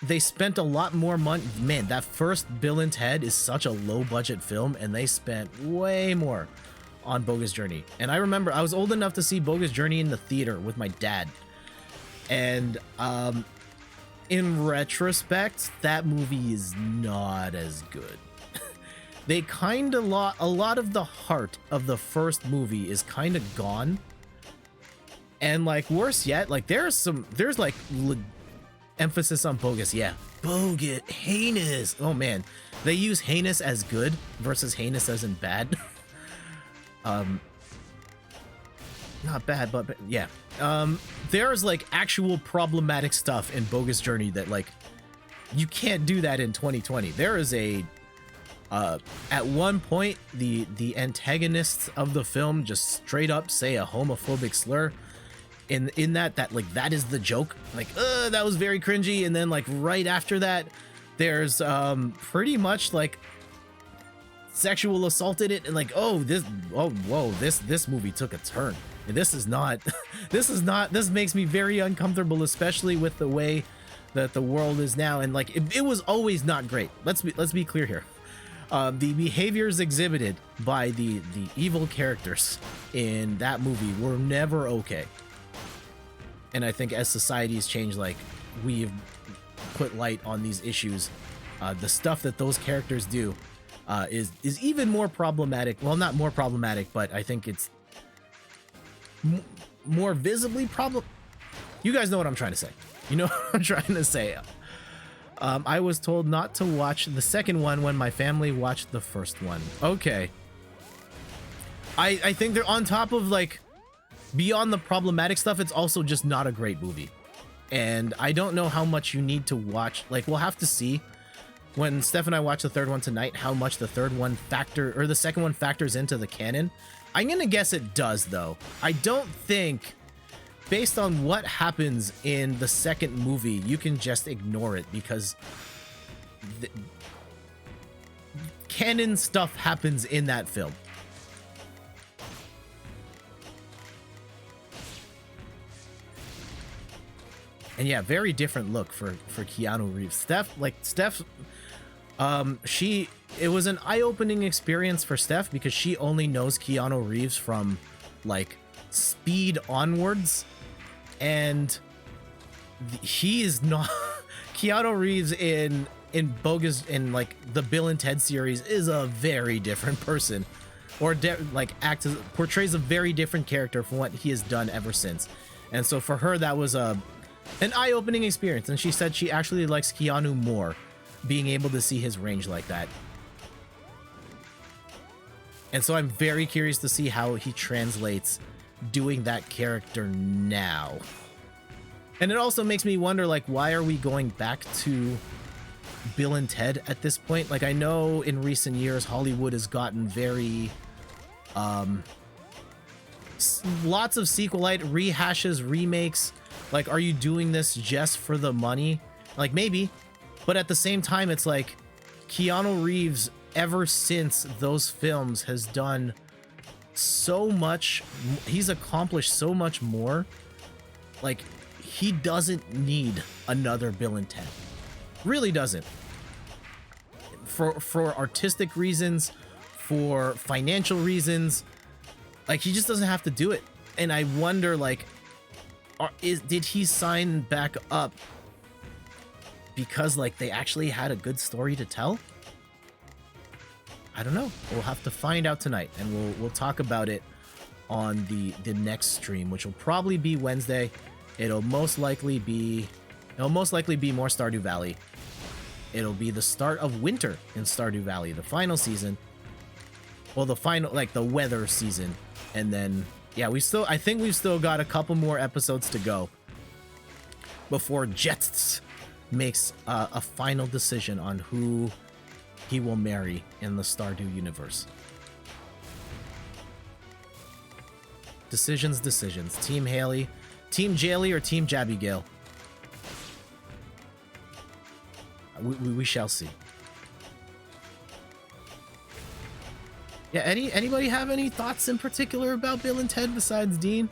They spent a lot more money. Man, that first Bill and Ted is such a low budget film, and they spent way more on Bogus Journey. And I remember I was old enough to see Bogus Journey in the theater with my dad. And in retrospect, that movie is not as good. They kind of a lot of the heart of the first movie is kind of gone. And like worse yet, like there's like emphasis on bogus. Yeah, bogus, heinous. Oh man, they use heinous as good versus heinous as in bad. Not bad, but yeah. There's like actual problematic stuff in Bogus Journey that like you can't do that in 2020. There is a at one point the antagonists of the film just straight up say a homophobic slur. In that like that is the joke. Like that was very cringy. And then like right after that, there's pretty much like sexual assault in it, and like this movie took a turn. And this makes me very uncomfortable, especially with the way that the world is now. And like it was always not great. Let's be clear here. The behaviors exhibited by the evil characters in that movie were never okay. And I think as society's changed, like we've put light on these issues, the stuff that those characters do is even more problematic. Well, not more problematic, but I think it's more visibly You guys know what I'm trying to say. You know what I'm trying to say. I was told not to watch the second one when my family watched the first one. Okay. I think they're on top of like beyond the problematic stuff. It's also just not a great movie. And I don't know how much you need to watch. Like we'll have to see when Steph and I watch the third one tonight, how much the third one the second one factors into the canon. I'm going to guess it does though. I don't think based on what happens in the second movie, you can just ignore it because the canon stuff happens in that film. And yeah, very different look for Keanu Reeves. Steph, it was an eye-opening experience for Steph because she only knows Keanu Reeves from like Speed onwards, and he is not Keanu Reeves in Bogus in like the Bill and Ted series is a very different person, or portrays a very different character from what he has done ever since. And so for her, that was an eye-opening experience, and she said she actually likes Keanu more, being able to see his range like that. And so I'm very curious to see how he translates doing that character now. And it also makes me wonder, like, why are we going back to Bill and Ted at this point? Like, I know in recent years Hollywood has gotten very lots of sequelite rehashes, remakes. Like, are you doing this just for the money? Like, maybe. But at the same time, it's like Keanu Reeves, ever since those films, has done so much. He's accomplished so much more. Like, he doesn't need another Bill and Ted. Really doesn't. For artistic reasons, for financial reasons, like, he just doesn't have to do it. And I wonder, like, did he sign back up because like they actually had a good story to tell? I don't know. We'll have to find out tonight, and we'll talk about it on the next stream, which will probably be Wednesday. It'll most likely be more Stardew Valley. It'll be the start of winter in Stardew Valley, the final season. Well, the final, like the weather season, and then yeah, I think we've still got a couple more episodes to go before Jets makes a final decision on who he will marry in the Stardew universe. Decisions. Team Haley, Team Jaylee, or Team Jabby we shall see. Yeah, anybody have any thoughts in particular about Bill and Ted besides Dean?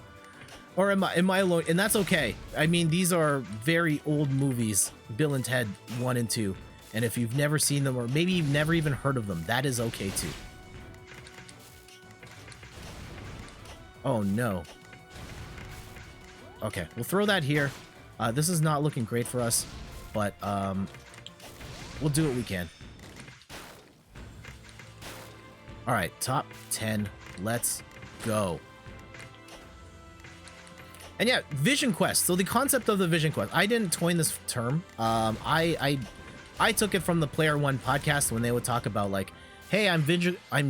Or am I alone? And that's okay. I mean, these are very old movies, Bill and Ted 1 and 2. And if you've never seen them, or maybe you've never even heard of them, that is okay too. Oh no. Okay, we'll throw that here. This is not looking great for us, but we'll do what we can. All right, top 10. Let's go. And yeah, Vision Quest. So the concept of the Vision Quest, I didn't coin this term. I took it from the Player One podcast when they would talk about like, hey, I'm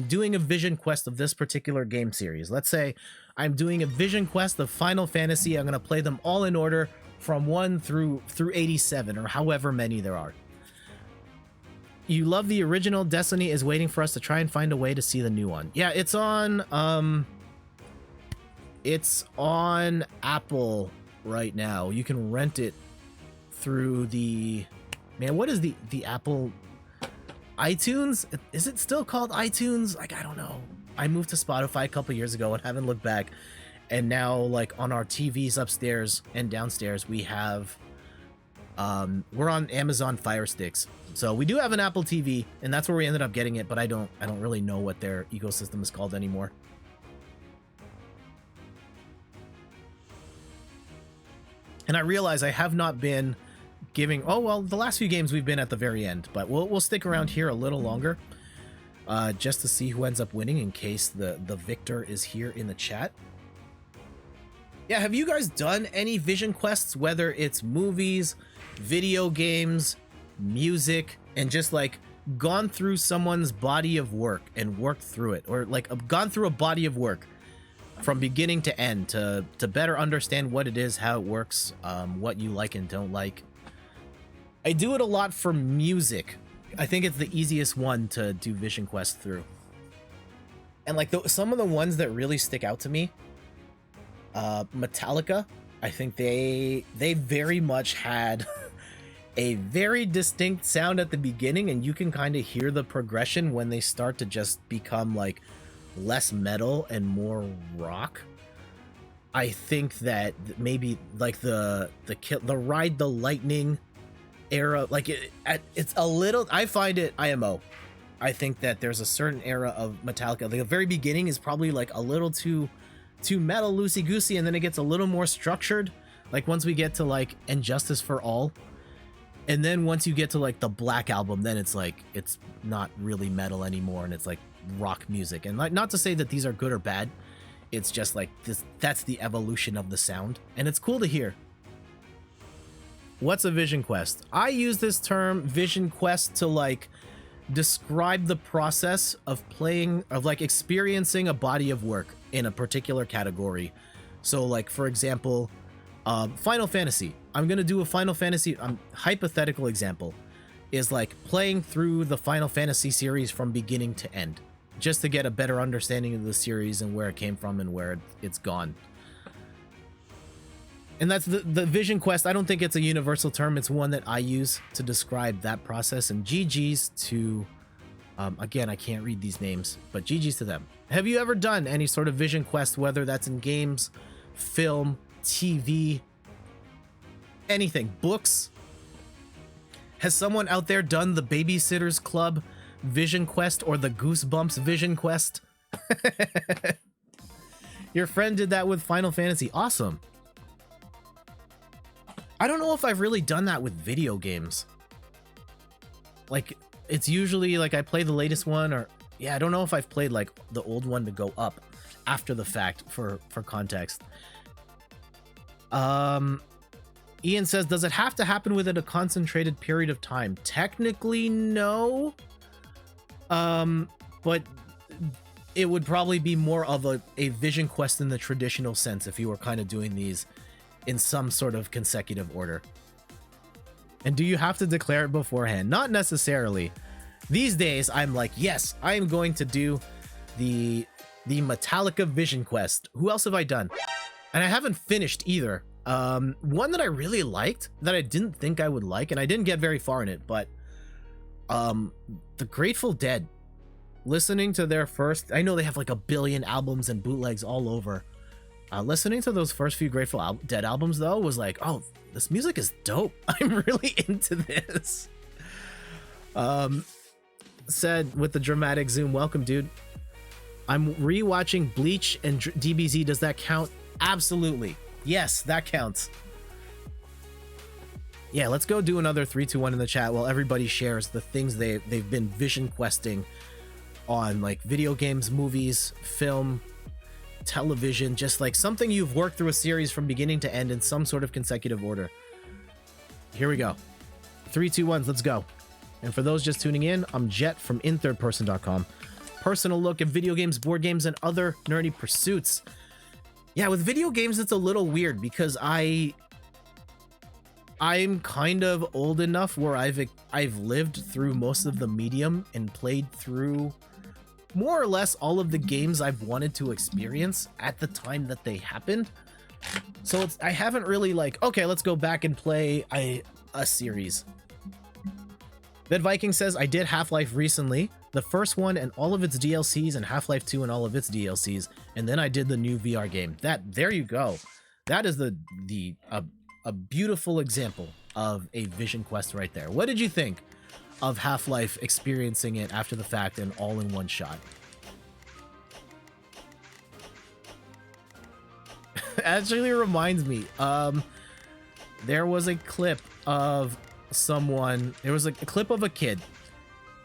doing a Vision Quest of this particular game series. Let's say I'm doing a Vision Quest of Final Fantasy. I'm gonna play them all in order from 1 through 87 or however many there are. You love the original. Destiny is waiting for us to try and find a way to see the new one. Yeah, it's on Apple right now. You can rent it through the, man, what is the Apple iTunes? Is it still called iTunes? Like, I don't know. I moved to Spotify a couple years ago and haven't looked back. And now, like, on our TVs upstairs and downstairs, we have we're on Amazon Fire Sticks. So we do have an Apple TV, and that's where we ended up getting it, but I don't really know what their ecosystem is called anymore. And I realize I have not been giving, oh well, the last few games we've been at the very end, but we'll stick around here a little longer just to see who ends up winning in case the victor is here in the chat. Yeah, have you guys done any Vision Quests, whether it's movies, video games, music, and just like gone through someone's body of work and worked through it, or like gone through a body of work from beginning to end to better understand what it is, how it works, what you like and don't like? I do it a lot for music. I think it's the easiest one to do Vision Quest through. And like some of the ones that really stick out to me, Metallica, I think they very much had a very distinct sound at the beginning, and you can kind of hear the progression when they start to just become like less metal and more rock. I think that maybe like the Ride the Lightning era, like it's a little, I find it IMO. I think that there's a certain era of Metallica, like the very beginning is probably like a little too metal, loosey-goosey, and then it gets a little more structured, like once we get to like And Justice for All. And then once you get to like the Black Album, then it's like it's not really metal anymore, and it's like rock music. And like, not to say that these are good or bad, it's just like this, that's the evolution of the sound, and it's cool to hear. What's a Vision Quest? I use this term Vision Quest to like describe the process of playing, of like experiencing a body of work in a particular category. So like, for example, Final Fantasy. I'm gonna do a Final Fantasy hypothetical example is like playing through the Final Fantasy series from beginning to end, just to get a better understanding of the series and where it came from and where it's gone. And that's the Vision Quest. I don't think it's a universal term. It's one that I use to describe that process. And GG's to, again, I can't read these names, but GG's to them. Have you ever done any sort of Vision Quest, whether that's in games, film, TV, anything, books? Has someone out there done the Babysitter's Club Vision Quest or the Goosebumps Vision Quest? Your friend did that with Final Fantasy. Awesome. I don't know if I've really done that with video games. Like, it's usually like I play the latest one, or yeah, I don't know if I've played like the old one to go up after the fact for context. Ian says, does it have to happen within a concentrated period of time? Technically, no. But it would probably be more of a vision quest in the traditional sense if you were kind of doing these in some sort of consecutive order. And do you have to declare it beforehand? Not necessarily. These days, I'm like, yes, I am going to do the Metallica vision quest. Who else have I done? And I haven't finished either. One that I really liked that I didn't think I would like, and I didn't get very far in it, but the Grateful Dead. Listening to their first, I know they have like a billion albums and bootlegs all over. Listening to those first few Grateful Dead albums though was like, oh, this music is dope. I'm really into this. Said with the dramatic zoom, welcome, dude. I'm rewatching Bleach and DBZ. Does that count? Absolutely. Yes, that counts. Yeah, let's go do another 3, 2, 1 in the chat while everybody shares the things they've been vision questing on, like video games, movies, film, television, just like something you've worked through a series from beginning to end in some sort of consecutive order. Here we go. 3, 2, 1, let's go. And for those just tuning in, I'm Jet from inthirdperson.com. Personal look at video games, board games, and other nerdy pursuits. Yeah, with video games, it's a little weird because I'm kind of old enough where I've lived through most of the medium and played through more or less all of the games I've wanted to experience at the time that they happened. So I haven't really like, okay, let's go back and play a series. Vet Viking says, I did Half-Life recently, the first one and all of its DLCs, and Half-Life 2 and all of its DLCs, and then I did the new VR game. There you go. That is a beautiful example of a vision quest right there. What did you think of Half-Life, experiencing it after the fact and all in one shot? Actually reminds me, there was a clip of someone, there was a clip of a kid,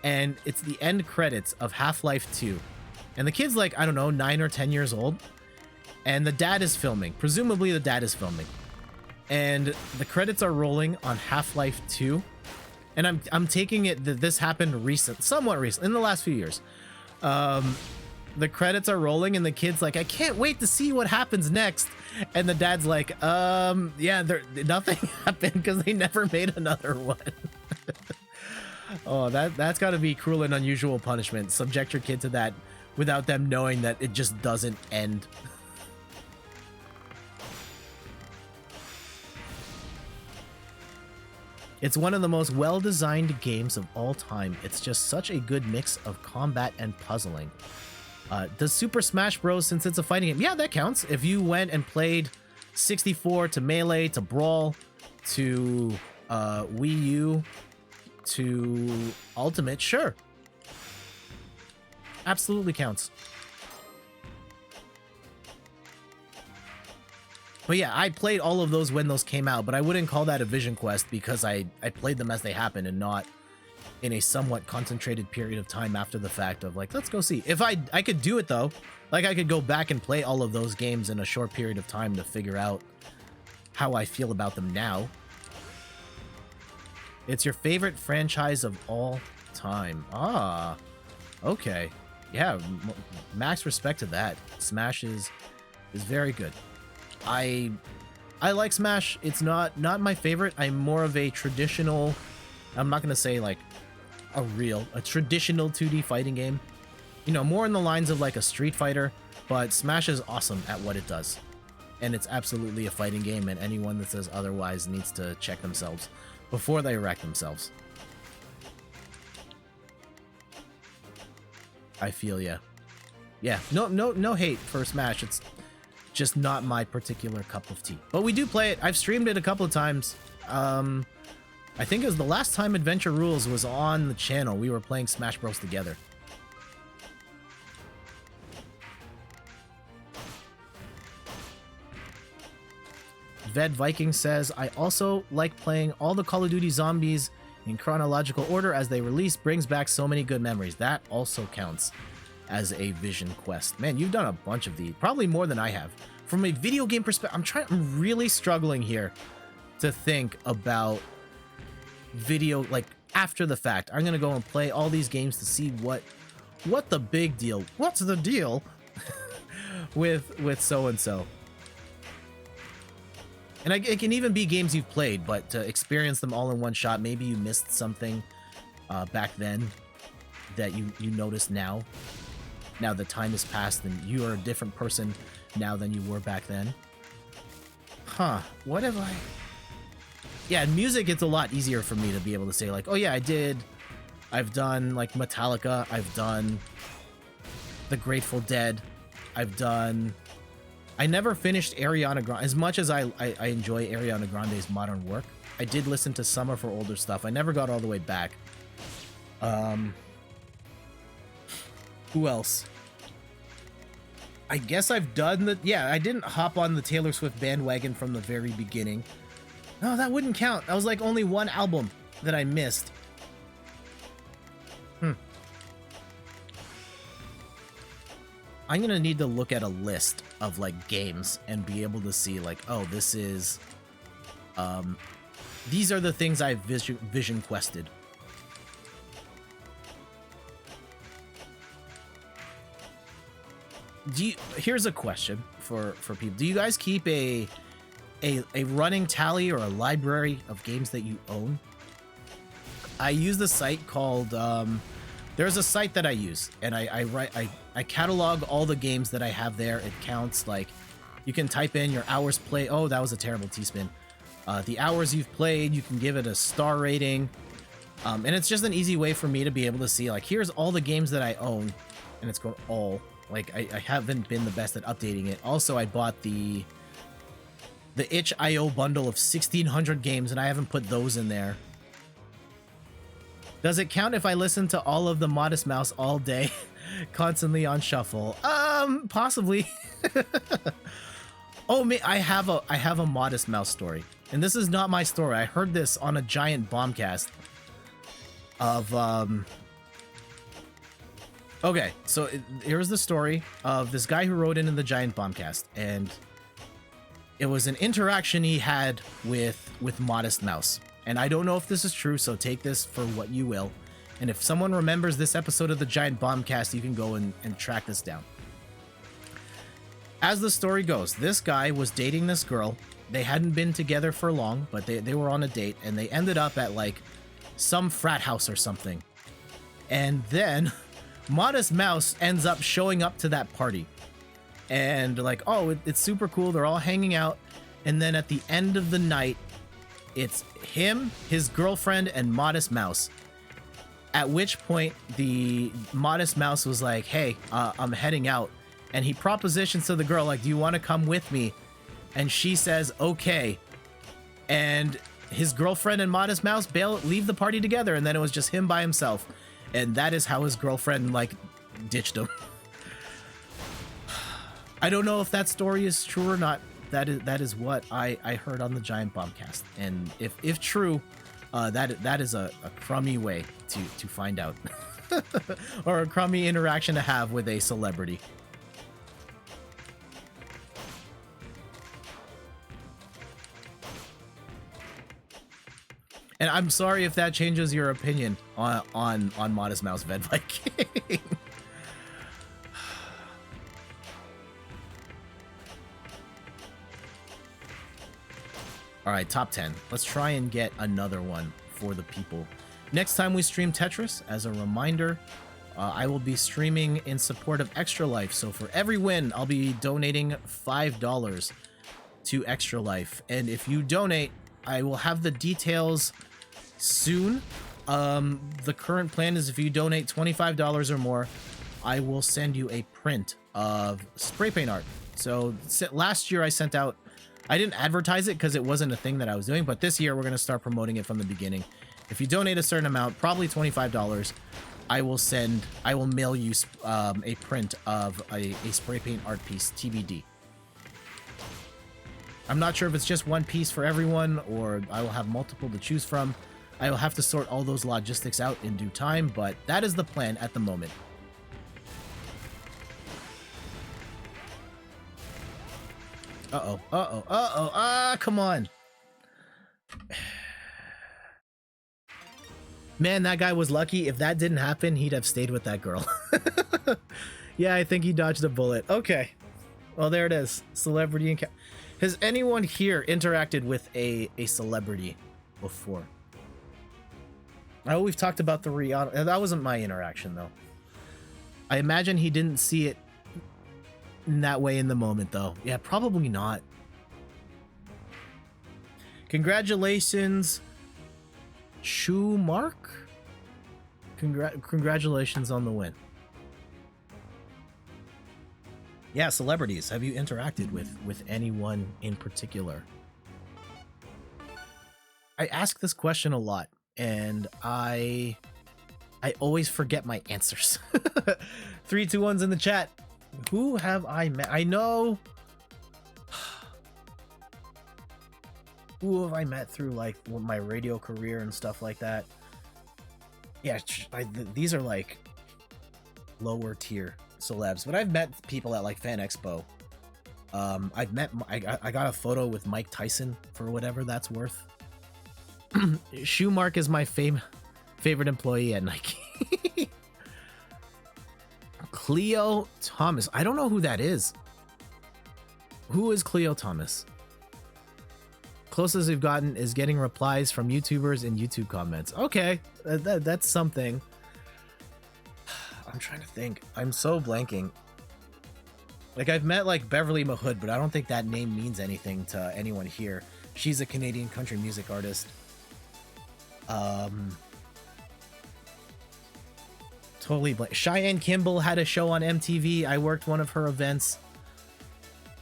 and it's the end credits of Half-Life 2. And the kid's like, I don't know, 9 or 10 years old, and the dad is filming. Presumably the dad is filming. And the credits are rolling on Half-Life 2. And I'm taking it that this happened somewhat recent, in the last few years. The credits are rolling and the kid's like, I can't wait to see what happens next. And the dad's like, yeah, nothing happened because they never made another one. Oh, that's got to be cruel and unusual punishment. Subject your kid to that without them knowing that it just doesn't end. It's one of the most well-designed games of all time. It's just such a good mix of combat and puzzling. Does Super Smash Bros., since it's a fighting game? Yeah, that counts. If you went and played 64 to Melee to Brawl to Wii U to Ultimate, sure. Absolutely counts. But yeah, I played all of those when those came out, but I wouldn't call that a vision quest because I played them as they happened and not in a somewhat concentrated period of time after the fact of like, let's go see. If I could do it though, like I could go back and play all of those games in a short period of time to figure out how I feel about them now. It's your favorite franchise of all time. Ah, okay. Yeah, max respect to that. Smash is very good. I like Smash. It's not my favorite. I'm more of a traditional, I'm not going to say like a traditional 2D fighting game. You know, more in the lines of like a Street Fighter, but Smash is awesome at what it does. And it's absolutely a fighting game, and anyone that says otherwise needs to check themselves before they wreck themselves. I feel ya. Yeah, no hate for Smash. It's just not my particular cup of tea. But we do play it. I've streamed it a couple of times. I think it was the last time Adventure Rules was on the channel. We were playing Smash Bros. Together. Ved Viking says, I also like playing all the Call of Duty zombies in chronological order as they release, brings back so many good memories. That also counts as a vision quest. Man, you've done a bunch of these, probably more than I have. From a video game perspective, I'm really struggling here to think about video, like after the fact. I'm gonna go and play all these games to see what the big deal, what's the deal with so-and-so. And it can even be games you've played, but to experience them all in one shot, maybe you missed something back then that you notice now. Now the time has passed and you are a different person now than you were back then. Huh, what have I... Yeah, in music, it's a lot easier for me to be able to say like, oh yeah, I've done like Metallica, I've done the Grateful Dead, I never finished Ariana Grande. As much as I enjoy Ariana Grande's modern work, I did listen to some of her older stuff. I never got all the way back. Who else? I guess I've done the... Yeah, I didn't hop on the Taylor Swift bandwagon from the very beginning. No, that wouldn't count. That was like only one album that I missed. I'm gonna need to look at a list of like games and be able to see like, oh, this is these are the things I've vision quested. Here's a question for people. Do you guys keep a running tally or a library of games that you own? I use the site called there's a site that I use, and I catalog all the games that I have there. It counts, like, you can type in your hours play. Oh, that was a terrible T-spin. The hours you've played, you can give it a star rating. And it's just an easy way for me to be able to see, like, here's all the games that I own, and it's going all. Like, I haven't been the best at updating it. Also, I bought the itch.io bundle of 1,600 games, and I haven't put those in there. Does it count if I listen to all of the Modest Mouse all day, constantly on shuffle? Possibly. Oh, I have a Modest Mouse story, and this is not my story. I heard this on a giant bombcast of Okay, so here's the story of this guy who wrote in the giant bombcast, and it was an interaction he had with Modest Mouse. And I don't know if this is true, so take this for what you will. And if someone remembers this episode of the Giant Bombcast, you can go and track this down. As the story goes, this guy was dating this girl. They hadn't been together for long, but they were on a date, and they ended up at, like, some frat house or something. And then Modest Mouse ends up showing up to that party. And, like, oh, it's super cool. They're all hanging out. And then at the end of the night, it's him, his girlfriend, and Modest Mouse. At which point, the Modest Mouse was like, hey, I'm heading out. And he propositions to the girl, like, do you want to come with me? And she says, okay. And his girlfriend and Modest Mouse leave the party together. And then it was just him by himself. And that is how his girlfriend, like, ditched him. I don't know if that story is true or not. That is what I heard on the Giant Bombcast, and if true, that is a crummy way to find out, or a crummy interaction to have with a celebrity. And I'm sorry if that changes your opinion on Modest Mouse Ved Viking. All right, top 10. Let's try and get another one for the people. Next time we stream Tetris, as a reminder, I will be streaming in support of Extra Life. So for every win, I'll be donating $5 to Extra Life. And if you donate, I will have the details soon. The current plan is if you donate $25 or more, I will send you a print of spray paint art. So last year I sent out, I didn't advertise it because it wasn't a thing that I was doing, but this year we're going to start promoting it from the beginning. If you donate a certain amount, probably $25, I will mail you a print of a spray paint art piece, TBD. I'm not sure if it's just one piece for everyone or I will have multiple to choose from. I will have to sort all those logistics out in due time, but that is the plan at the moment. Uh-oh, uh-oh, uh-oh, come on. Man, that guy was lucky. If that didn't happen, he'd have stayed with that girl. Yeah, I think he dodged a bullet. Okay. Well, there it is. Celebrity encounter. Has anyone here interacted with a celebrity before? Oh, we've talked about the Rihanna. That wasn't my interaction, though. I imagine he didn't see it in that way in the moment, though. Yeah, probably not. Congratulations, Shoemark. Congratulations on the win. Yeah, celebrities. Have you interacted with anyone in particular? I ask this question a lot, and I always forget my answers. 3, 2, 1's in the chat. Who have I met? I know. Who have I met through like my radio career and stuff like that? Yeah, these are like lower tier celebs, but I've met people at like Fan Expo. I got a photo with Mike Tyson for whatever that's worth. Shoemark is my favorite employee at Nike. Cleo Thomas. I don't know who that is. Who is Cleo Thomas? Closest we've gotten is getting replies from YouTubers in YouTube comments. Okay, that's something. I'm trying to think. I'm so blanking. Like, I've met like Beverly Mahood, but I don't think that name means anything to anyone here. She's a Canadian country music artist. Totally blank. Cheyenne Kimball had a show on MTV. I worked one of her events.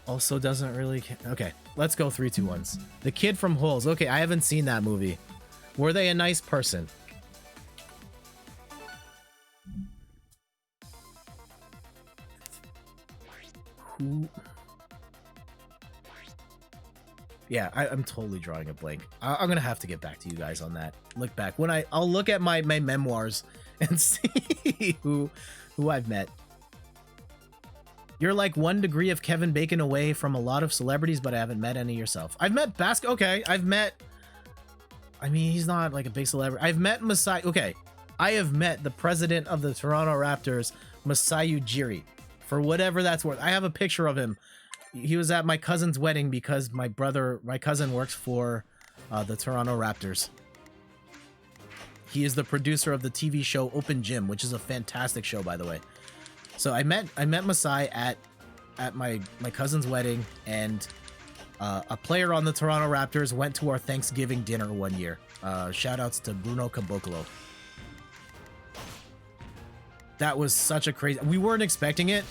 Also doesn't really... Okay, let's go 3, 2, 1's. The Kid from Holes. Okay, I haven't seen that movie. Were they a nice person? Who? Yeah, I'm totally drawing a blank. I'm gonna have to get back to you guys on that. Look back when I'll look at my memoirs and see who I've met. You're like 1 degree of Kevin Bacon away from a lot of celebrities, but I haven't met any yourself. I've met Okay, I've met... I mean, he's not like a big celebrity. I've met Masai... Okay, I have met the president of the Toronto Raptors, Masai Ujiri. For whatever that's worth. I have a picture of him. He was at my cousin's wedding because my cousin works for the Toronto Raptors. He is the producer of the TV show Open Gym, which is a fantastic show, by the way. So I met Masai at my cousin's wedding, and a player on the Toronto Raptors went to our Thanksgiving dinner one year. Shout outs to Bruno Caboclo. That was such a crazy... We weren't expecting it.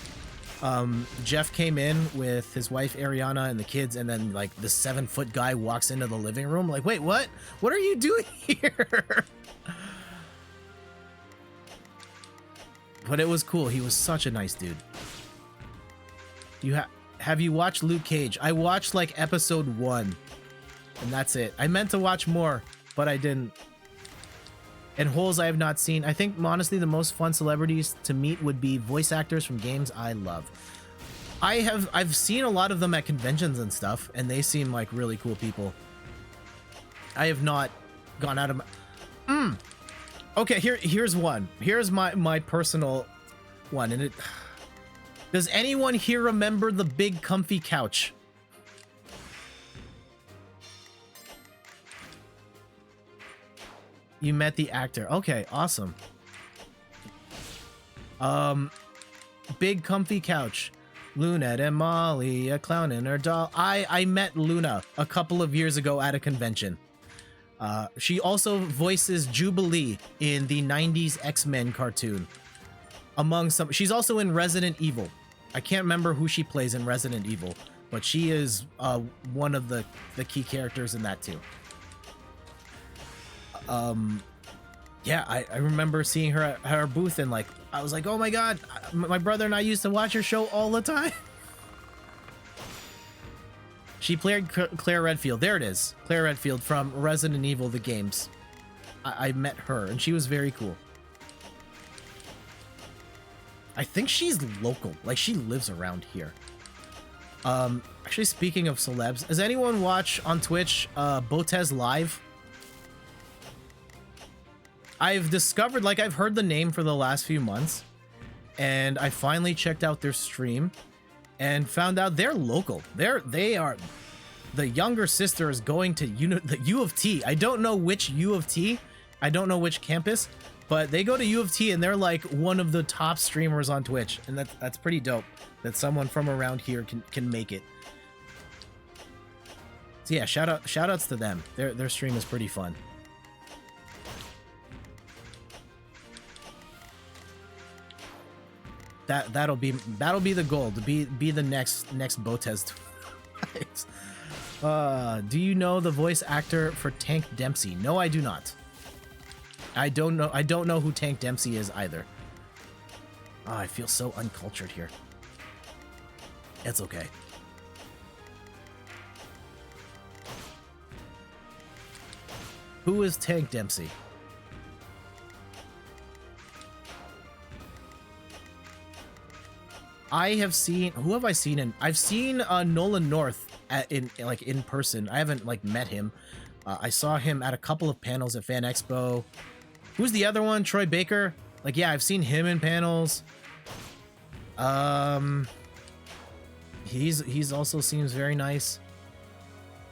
Jeff came in with his wife Ariana and the kids, and then like the 7-foot guy walks into the living room like, wait, what are you doing here? But it was cool. He was such a nice dude. Have you watched Luke Cage? I watched like episode 1, and that's it. I meant to watch more, but I didn't. And Holes I have not seen. I think honestly the most fun celebrities to meet would be voice actors from games I love. I've seen a lot of them at conventions and stuff, and they seem like really cool people. I have not gone out of my... Okay, here's one. Here's my personal one, and it... Does anyone here remember the big comfy couch? You met the actor. Okay, awesome. Big comfy couch. Lunette and Molly, a clown and her doll. I met Luna a couple of years ago at a convention. She also voices Jubilee in the 90s X-Men cartoon. She's also in Resident Evil. I can't remember who she plays in Resident Evil, but she is one of the key characters in that too. Yeah, I remember seeing her at her booth, and like I was like, oh my god, my brother and I used to watch her show all the time. She played Claire Redfield. There it is. Claire Redfield from Resident Evil, the games. I met her, and she was very cool. I think she's local. Like, she lives around here. Actually, speaking of celebs, does anyone watch on Twitch Botez Live? I've discovered, like, I've heard the name for the last few months, and I finally checked out their stream and found out they're local. They are, the younger sister is going to the U of T. I don't know which U of T. I don't know which campus, but they go to U of T, and they're like one of the top streamers on Twitch, and that's pretty dope that someone from around here can make it. So yeah, shout outs to them. Their stream is pretty fun. That'll be the goal, to be the next Botez. Do you know the voice actor for Tank Dempsey? No, I do not. I don't know who Tank Dempsey is either. Oh, I feel so uncultured here. It's okay. Who is Tank Dempsey? I have seen, who have I seen I've seen Nolan North in person. I haven't like met him. I saw him at a couple of panels at Fan Expo. Who's the other one? Troy Baker. Like, yeah, I've seen him in panels. He's also seems very nice.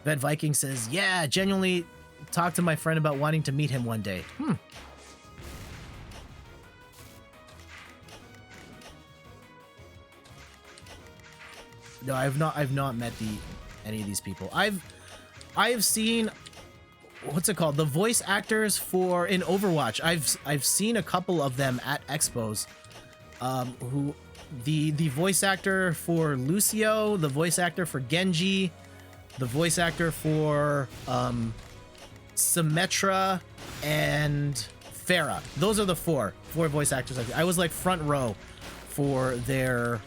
Vet Viking says, yeah, genuinely talked to my friend about wanting to meet him one day. No, I've not met any of these people. I've seen, what's it called? The voice actors for in Overwatch. I've seen a couple of them at expos. Who the voice actor for Lucio, the voice actor for Genji, the voice actor for Symmetra and Pharah. Those are the four voice actors. I was like front row for their.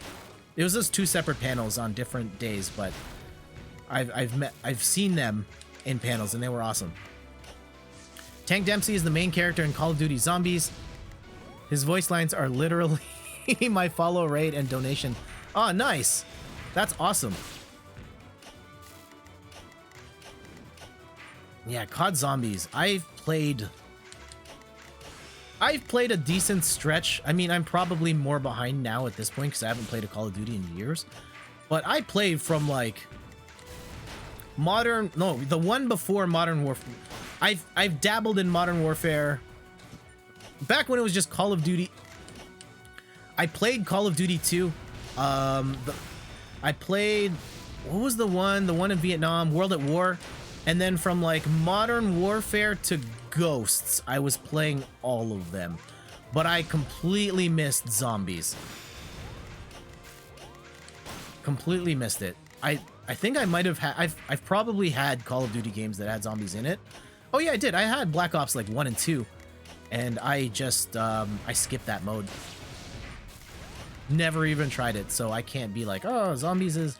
It was just two separate panels on different days, but I've seen them in panels and they were awesome. Tank Dempsey is the main character in Call of Duty Zombies. His voice lines are literally my follow rate and donation. Oh, nice. That's awesome. Yeah, COD Zombies. I've played a decent stretch. I mean, I'm probably more behind now at this point because I haven't played a Call of Duty in years. But I played from like the one before Modern Warfare. I've dabbled in Modern Warfare back when it was just Call of Duty. I played Call of Duty 2. I played, what was the one in Vietnam, World at War. And then from like Modern Warfare to Ghosts, I was playing all of them, but I completely missed Zombies. Completely missed it. I think I might have had, I've probably had Call of Duty games that had zombies in it. Oh yeah, I did. I had Black Ops like 1 and 2, and I just I skipped that mode. Never even tried it, so I can't be like, oh, Zombies is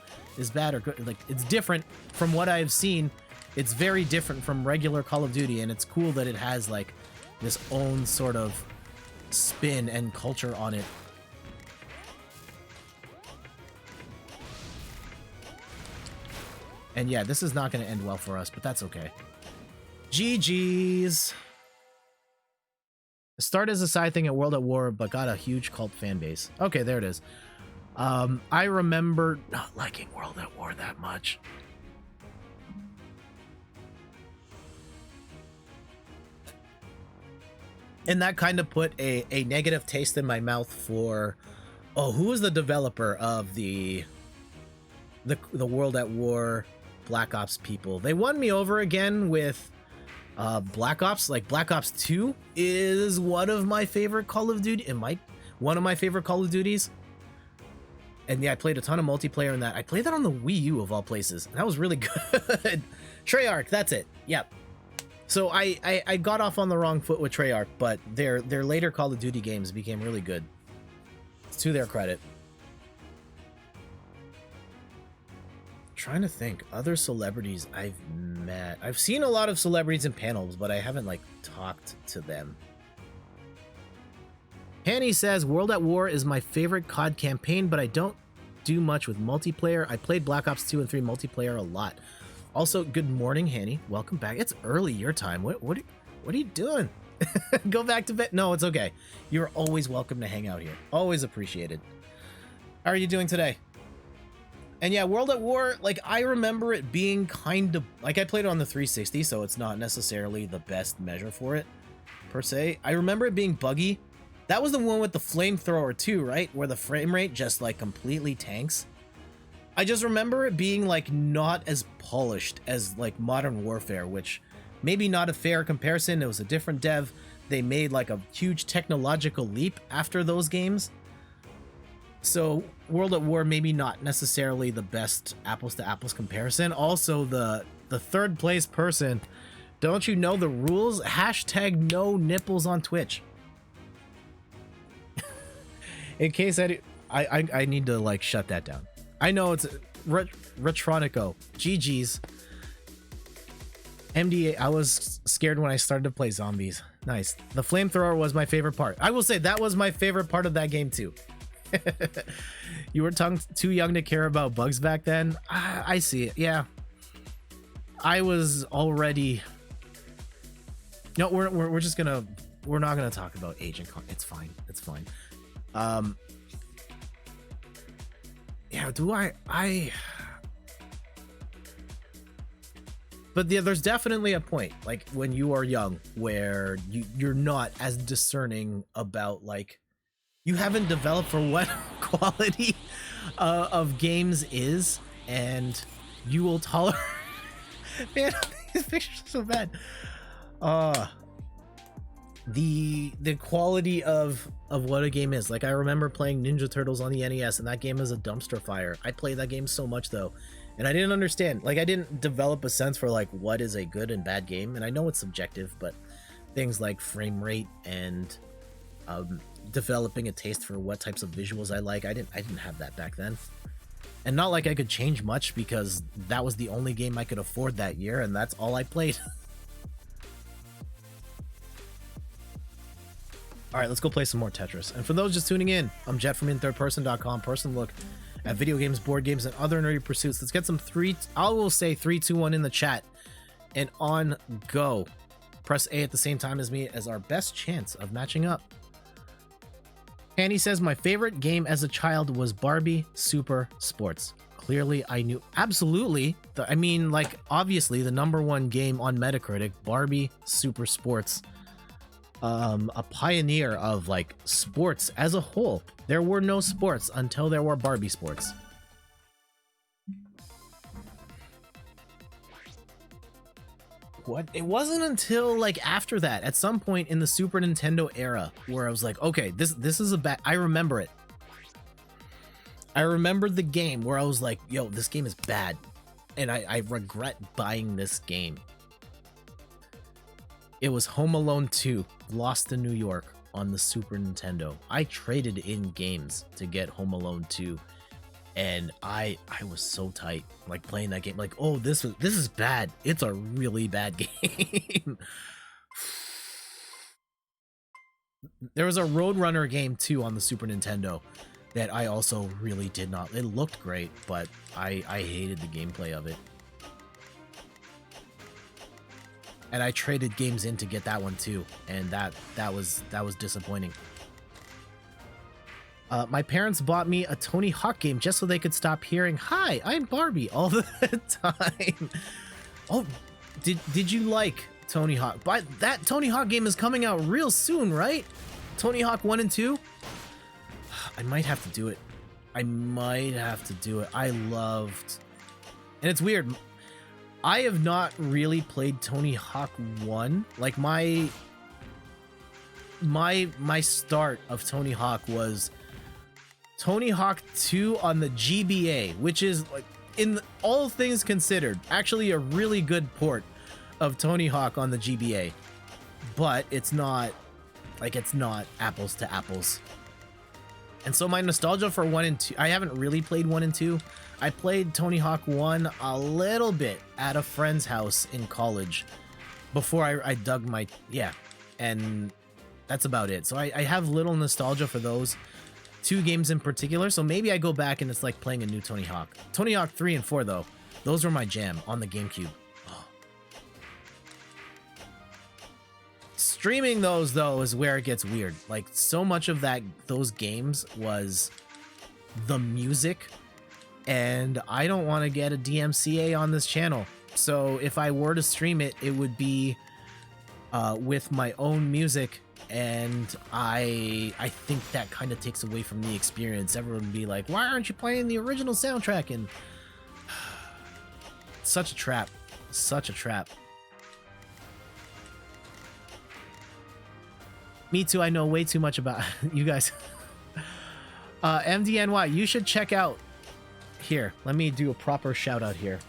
bad or good. Like, it's different from what I've seen. It's very different from regular Call of Duty, and it's cool that it has like this own sort of spin and culture on it. And yeah, this is not going to end well for us, but that's okay. GG's. Started as a side thing at World at War, but got a huge cult fan base. Okay, there it is. I remember not liking World at War that much. And that kind of put a negative taste in my mouth for, oh, who was the developer of the World at War Black Ops people? They won me over again with Black Ops. Like, Black Ops 2 is one of my favorite Call of Duty. One of my favorite Call of Duties. And yeah, I played a ton of multiplayer in that. I played that on the Wii U of all places. And that was really good. Treyarch, that's it. Yep. So I got off on the wrong foot with Treyarch, but their later Call of Duty games became really good. It's to their credit. trying to think. Other celebrities I've met. I've seen a lot of celebrities in panels, but I haven't like talked to them. Hanny says, World at War is my favorite COD campaign, but I don't do much with multiplayer. I played Black Ops 2 and 3 multiplayer a lot. Also, good morning, Hanny. Welcome back. It's early your time. What are you doing? Go back to bed. No, it's okay. You're always welcome to hang out here. Always appreciated. How are you doing today? And yeah, World at War, like, I remember it being kind of... Like, I played it on the 360, so it's not necessarily the best measure for it, per se. I remember it being buggy. That was the one with the flamethrower too, right? Where the frame rate just like completely tanks. I just remember it being like not as polished as like Modern Warfare, which maybe not a fair comparison. It was a different dev. They made like a huge technological leap after those games. So World at War maybe not necessarily the best apples to apples comparison. Also the third place person, don't you know the rules? Hashtag no nipples on Twitch. In case I need to like shut that down. I know it's Retronico. GG's. MDA, I was scared when I started to play zombies. Nice. The flamethrower was my favorite part. I will say that was my favorite part of that game too. You were too young to care about bugs back then. I see it. Yeah. I was already... No, we're just gonna... We're not gonna talk about Agent Con. It's fine. It's fine. Yeah, do I but yeah, there's definitely a point like when you are young where you're not as discerning about like you haven't developed for what quality of games is, and you will tolerate man, these pictures are so bad. The quality of what a game is. Like, I remember playing Ninja Turtles on the NES, and that game is a dumpster fire. I played that game so much though, and I didn't understand. Like, I didn't develop a sense for like what is a good and bad game. And I know it's subjective, but things like frame rate and developing a taste for what types of visuals I like, I didn't have that back then. And not like I could change much because that was the only game I could afford that year, and that's all I played. All right, let's go play some more Tetris. And for those just tuning in, I'm Jet from inthirdperson.com. Personal look at video games, board games, and other nerdy pursuits. Let's get some I will say 3, 2, 1 in the chat and on go. Press A at the same time as me as our best chance of matching up. Annie says, my favorite game as a child was Barbie Super Sports. Clearly, I knew. Absolutely. I mean, like, obviously, the #1 game on Metacritic, Barbie Super Sports. A pioneer of like sports as a whole. There were no sports until there were Barbie sports. What? It wasn't until like after that, at some point in the Super Nintendo era, where I was like, okay, this is a bad. I remember it. I remembered the game where I was like, yo, this game is bad, and I regret buying this game. It was Home Alone 2, Lost in New York on the Super Nintendo. I traded in games to get Home Alone 2, and I was so tight, like playing that game. Like, oh, this is bad. It's a really bad game. There was a Roadrunner game too on the Super Nintendo that I also really did not. It looked great, but I hated the gameplay of it. And I traded games in to get that one too, and that was disappointing. My parents bought me a Tony Hawk game just so they could stop hearing "Hi, I'm Barbie" all the time. Oh, did you like Tony Hawk? But that Tony Hawk game is coming out real soon, right? Tony Hawk 1 and 2. I might have to do it. I loved, and it's weird. I have not really played Tony Hawk 1. Like my start of Tony Hawk was Tony Hawk 2 on the GBA, which is, like, in all things considered, actually a really good port of Tony Hawk on the GBA. But it's not apples to apples. And so my nostalgia for 1 and 2, I haven't really played 1 and 2. I played Tony Hawk 1 a little bit at a friend's house in college before I dug my, yeah, and that's about it. So I have little nostalgia for those 2 games in particular, so maybe I go back and it's like playing a new Tony Hawk. Tony Hawk 3 and 4 though, those were my jam on the GameCube. Streaming those though is where it gets weird. Like so much of those games was the music, and I don't want to get a DMCA on this channel. So if I were to stream it, it would be with my own music, and I think that kind of takes away from the experience. Everyone would be like, why aren't you playing the original soundtrack? And such a trap, such a trap. Me too, I know way too much about you guys. MDNY, you should check out here. Let me do a proper shout out here.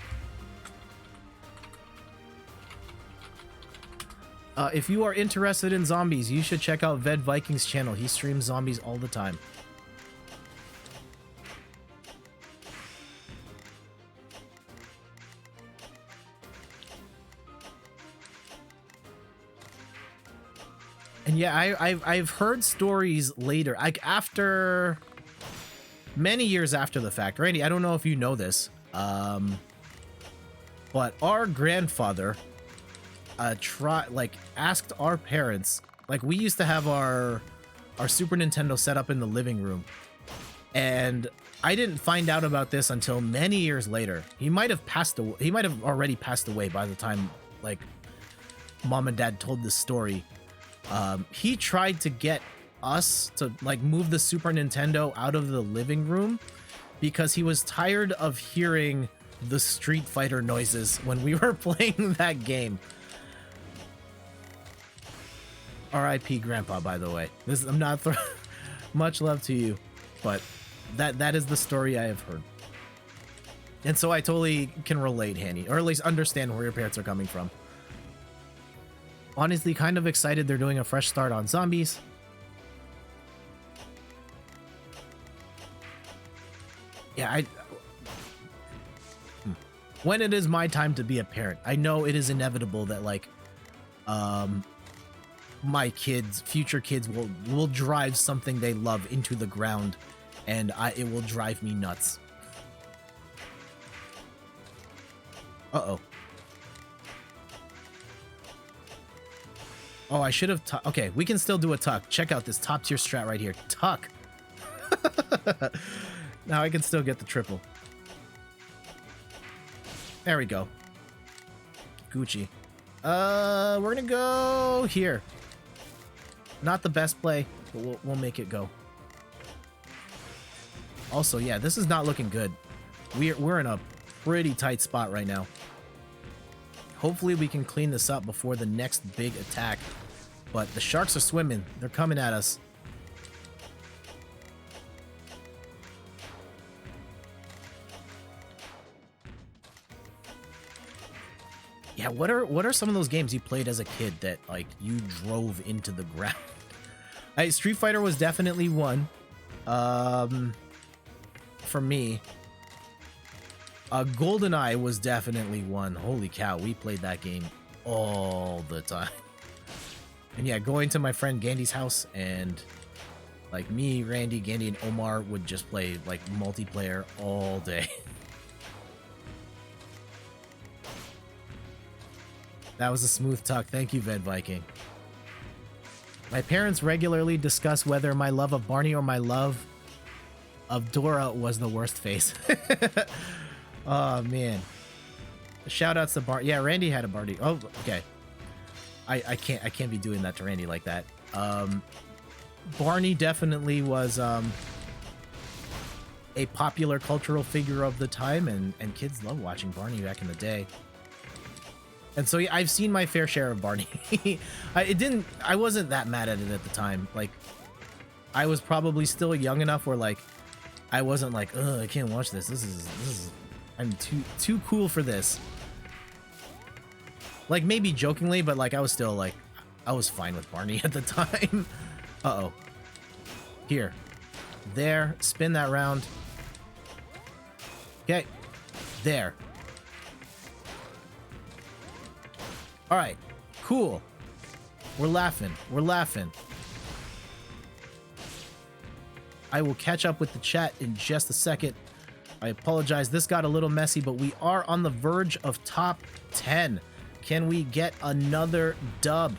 If you are interested in zombies, you should check out Ved Viking's channel. He streams zombies all the time. And yeah, I've heard stories later, like after many years after the fact. Randy, I don't know if you know this, but our grandfather asked our parents, like we used to have our Super Nintendo set up in the living room, and I didn't find out about this until many years later. He might have passed away. He might have already passed away by the time like mom and dad told this story. He tried to get us to like move the Super Nintendo out of the living room because he was tired of hearing the Street Fighter noises when we were playing that game. R.I.P. Grandpa, by the way. I'm not much love to you, but that is the story I have heard. And so I totally can relate, Hanny, or at least understand where your parents are coming from. Honestly, kind of excited they're doing a fresh start on zombies. Yeah, when it is my time to be a parent, I know it is inevitable that like my kids, future kids will drive something they love into the ground, and it will drive me nuts. Uh-oh. Oh, I should have... Okay, we can still do a tuck. Check out this top tier strat right here. Tuck. Now I can still get the triple. There we go. Gucci. We're gonna go here. Not the best play, but we'll make it go. Also, yeah, this is not looking good. We're in a pretty tight spot right now. Hopefully we can clean this up before the next big attack. But the sharks are swimming. They're coming at us. Yeah, what are some of those games you played as a kid that like you drove into the ground? Street Fighter was definitely one. For me. GoldenEye was definitely one. Holy cow, we played that game all the time. And yeah, going to my friend Gandy's house, and like me, Randy, Gandy, and Omar would just play like multiplayer all day. That was a smooth tuck. Thank you, Ved Viking. My parents regularly discuss whether my love of Barney or my love of Dora was the worst face. Oh man. Shout outs to Barney. Yeah, Randy had a Barney. Oh, okay. I can't be doing that to Randy like that. Barney definitely was a popular cultural figure of the time, and kids loved watching Barney back in the day. And so yeah, I've seen my fair share of Barney. I wasn't that mad at it at the time. Like, I was probably still young enough where like I wasn't like, ugh, I can't watch this. This is I'm too cool for this. Like, maybe jokingly, but like I was still like, I was fine with Barney at the time. Uh-oh. Here. There. Spin that round. Okay. There. All right. Cool. We're laughing. We're laughing. I will catch up with the chat in just a second. I apologize. This got a little messy, but we are on the verge of top 10. Can we get another dub?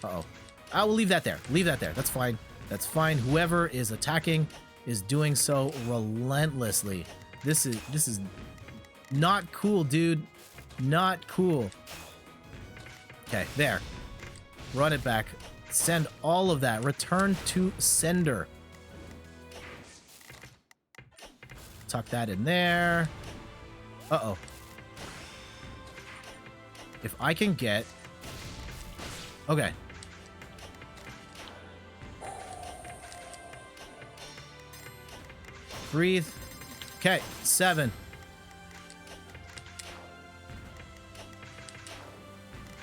Uh-oh. I will leave that there. Leave that there. That's fine. That's fine. Whoever is attacking is doing so relentlessly. This is not cool, dude. Not cool. Okay, there. Run it back. Send all of that. Return to sender. Tuck that in there. Uh-oh. If I can get... Okay. Breathe. Okay, 7.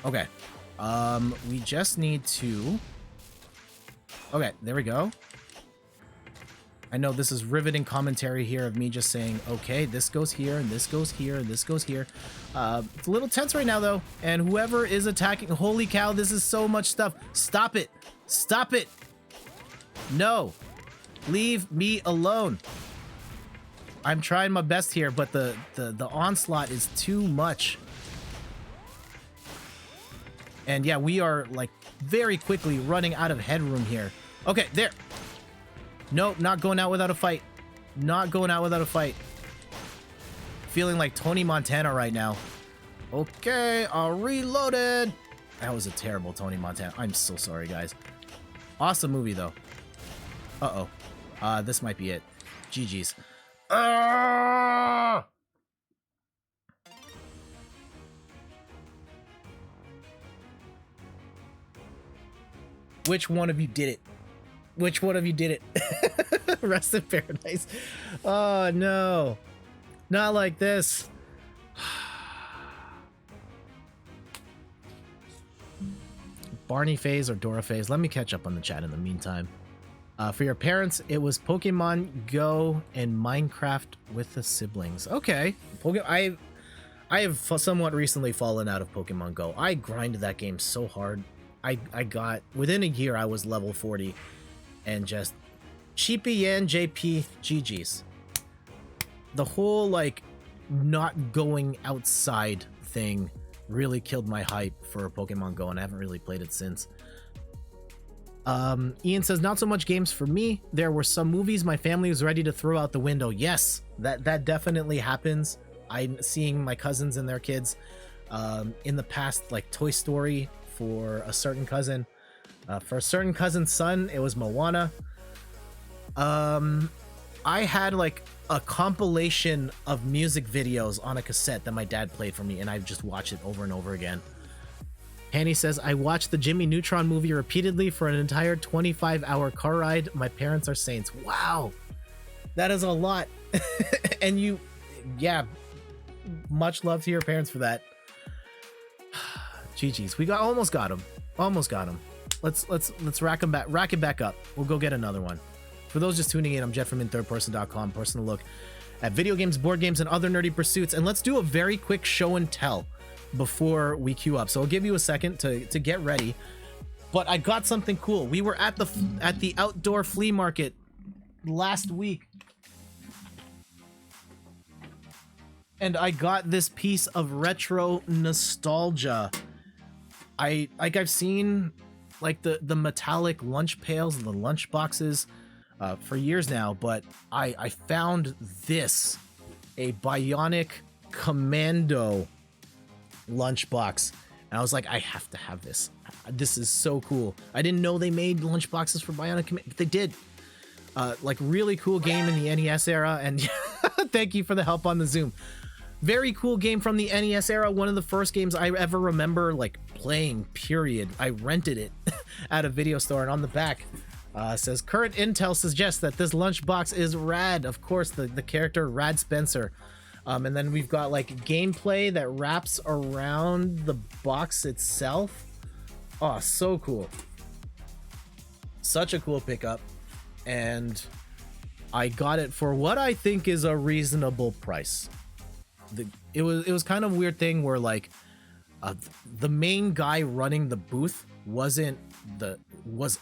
Okay. We just need to... Okay, there we go. I know this is riveting commentary here of me just saying, okay, this goes here, and this goes here, and this goes here. It's a little tense right now, though. And whoever is attacking... Holy cow, this is so much stuff. Stop it. Stop it. No. Leave me alone. I'm trying my best here, but the onslaught is too much. And yeah, we are, like, very quickly running out of headroom here. Okay, there. Nope, not going out without a fight. Not going out without a fight. Feeling like Tony Montana right now. Okay, reloaded. That was a terrible Tony Montana. I'm so sorry, guys. Awesome movie, though. Uh-oh. This might be it. GG's. Which one of you did it? Which one of you did it? Rest in paradise. Oh, no. Not like this. Barney phase or Dora phase? Let me catch up on the chat in the meantime. For your parents, it was Pokemon Go and Minecraft with the siblings. Okay. I have somewhat recently fallen out of Pokemon Go. I grinded that game so hard. I got... Within a year, I was level 40. And just... Cheapy Yan JP GG's. The whole, like, not going outside thing really killed my hype for Pokemon Go, and I haven't really played it since. Ian says, not so much games for me. There were some movies my family was ready to throw out the window. Yes, that definitely happens. I'm seeing my cousins and their kids in the past, like Toy Story for a certain cousin. For a certain cousin's son, it was Moana. I had like a compilation of music videos on a cassette that my dad played for me, and I've just watched it over and over again. Hanny says, I watched the Jimmy Neutron movie repeatedly for an entire 25-hour car ride. My parents are saints. Wow. That is a lot. And you, yeah, much love to your parents for that. GG's. We almost got him. Almost got him. Let's rack it back up. We'll go get another one. For those just tuning in, I'm Jeff from inthirdperson.com. Personal look at video games, board games, and other nerdy pursuits. And let's do a very quick show and tell before we queue up. So I'll give you a second to get ready. But I got something cool. We were at the outdoor flea market last week, and I got this piece of retro nostalgia. I've seen like the metallic lunch pails and the lunch boxes for years now, but I found this, a Bionic Commando lunchbox, and I was like, I have to have this. This is so cool. I didn't know they made lunchboxes for Bionic Commando, but they did. Like, really cool game in the NES era, and thank you for the help on the Zoom. Very cool game from the NES era. One of the first games I ever remember like playing, period. I rented it at a video store, and on the back says, current intel suggests that this lunchbox is rad. Of course, the character Rad Spencer. And then we've got like gameplay that wraps around the box itself. Oh, so cool. Such a cool pickup. And I got it for what I think is a reasonable price. It was kind of a weird thing where like the main guy running the booth was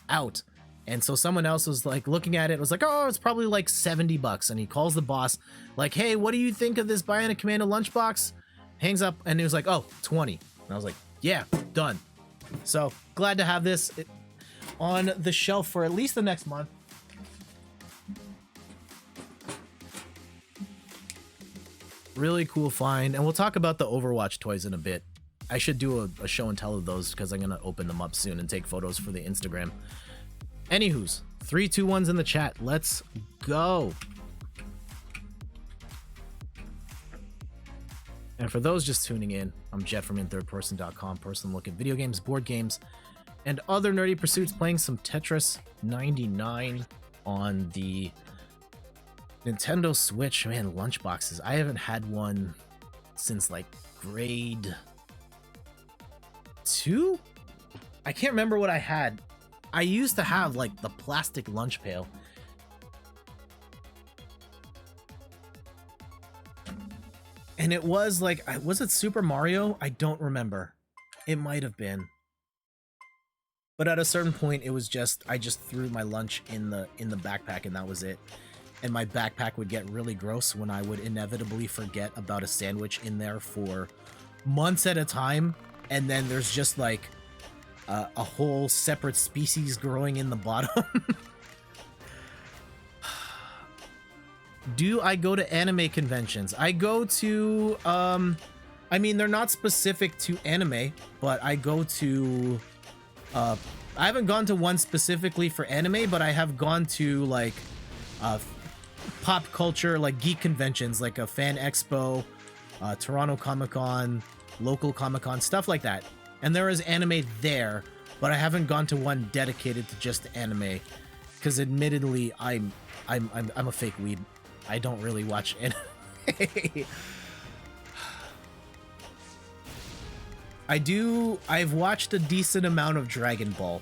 out, and so someone else was like looking at it, was like, oh, it's probably like $70, and he calls the boss like, hey, what do you think of this Bionic Commando lunchbox? Hangs up, and he was like, oh, 20. And I was like, yeah, done. So glad to have this on the shelf for at least the next month. Really cool find, and we'll talk about the Overwatch toys in a bit. I should do a show and tell of those because I'm gonna open them up soon and take photos for the Instagram. Anywho's, 3, 2, 1's in the chat. Let's go. And for those just tuning in, I'm Jeff from inthirdperson.com, personal look at video games, board games, and other nerdy pursuits, playing some Tetris 99 on the Nintendo Switch. Man, lunchboxes. I haven't had one since like grade 2? I can't remember what I had. I used to have like the plastic lunch pail. And it was like, was it Super Mario? I don't remember. It might have been. But at a certain point, it was just, I just threw my lunch in the backpack and that was it. And my backpack would get really gross when I would inevitably forget about a sandwich in there for months at a time. And then there's just like a whole separate species growing in the bottom. Do I go to anime conventions? I go to, I mean, they're not specific to anime, but I go to, I haven't gone to one specifically for anime, but I have gone to like, pop culture, like geek conventions, like a Fan Expo, Toronto Comic-Con, local Comic-Con, stuff like that. And there is anime there, but I haven't gone to one dedicated to just anime, because admittedly, I'm a fake weeb. I don't really watch anime. I've watched a decent amount of Dragon Ball.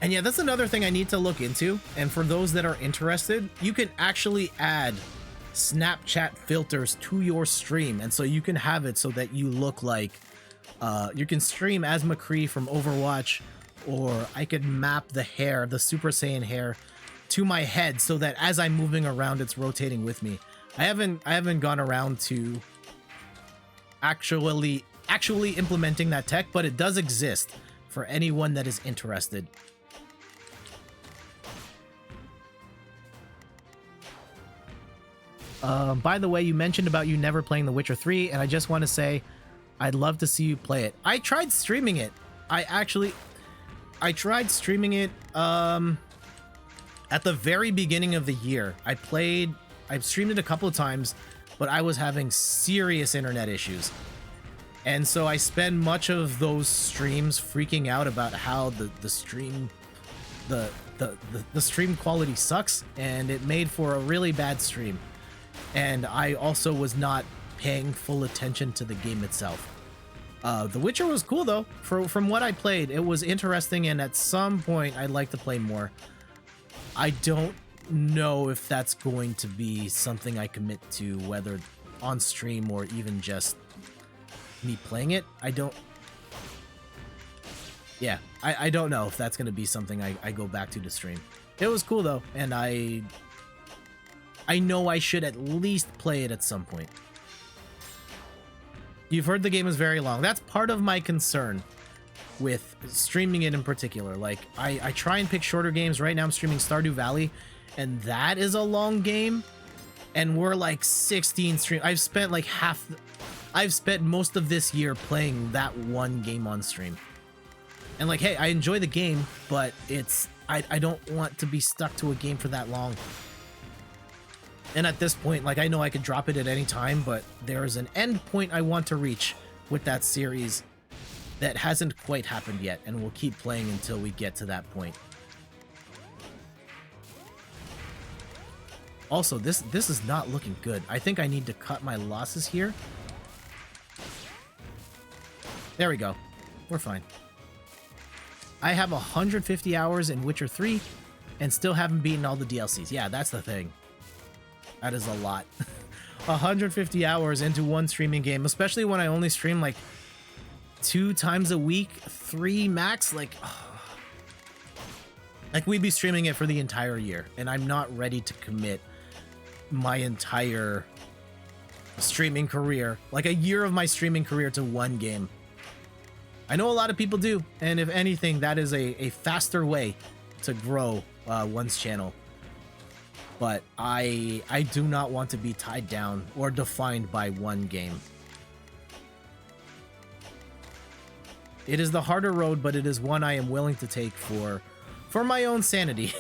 And yeah, that's another thing I need to look into. And for those that are interested, you can actually add Snapchat filters to your stream. And so you can have it so that you look like, you can stream as McCree from Overwatch, or I could map the hair, the Super Saiyan hair, to my head so that as I'm moving around, it's rotating with me. I haven't gone around to actually implementing that tech, but it does exist for anyone that is interested. By the way, you mentioned about you never playing The Witcher 3, and I just want to say I'd love to see you play it. I tried streaming it. I tried streaming it at the very beginning of the year. I've streamed it a couple of times, but I was having serious internet issues. And so I spend much of those streams freaking out about how the stream quality sucks, and it made for a really bad stream. And I also was not paying full attention to the game itself. The Witcher was cool though. From what I played, it was interesting, and at some point I'd like to play more. I don't know if that's going to be something I commit to, whether on stream or even just me playing it. I don't know if that's going to be something I go back to stream. It was cool though, and I know I should at least play it at some point. You've heard the game is very long. That's part of my concern with streaming it in particular. Like, I try and pick shorter games. Right now I'm streaming Stardew Valley, and that is a long game. And we're like 16 stream. I've spent most of this year playing that one game on stream. And like, hey, I enjoy the game, but I don't want to be stuck to a game for that long. And at this point, like, I know I could drop it at any time, but there's an end point I want to reach with that series that hasn't quite happened yet, and we'll keep playing until we get to that point. Also, this is not looking good. I think I need to cut my losses here. There we go. We're fine. I have 150 hours in Witcher 3 and still haven't beaten all the DLCs. Yeah, that's the thing. That is a lot. 150 hours into one streaming game, especially when I only stream like 2 times a week, 3 max. Like we'd be streaming it for the entire year, and I'm not ready to commit my entire streaming career, like a year of my streaming career, to one game. I know a lot of people do, and if anything, that is a faster way to grow one's channel. But I do not want to be tied down or defined by one game. It is the harder road, but it is one I am willing to take for my own sanity.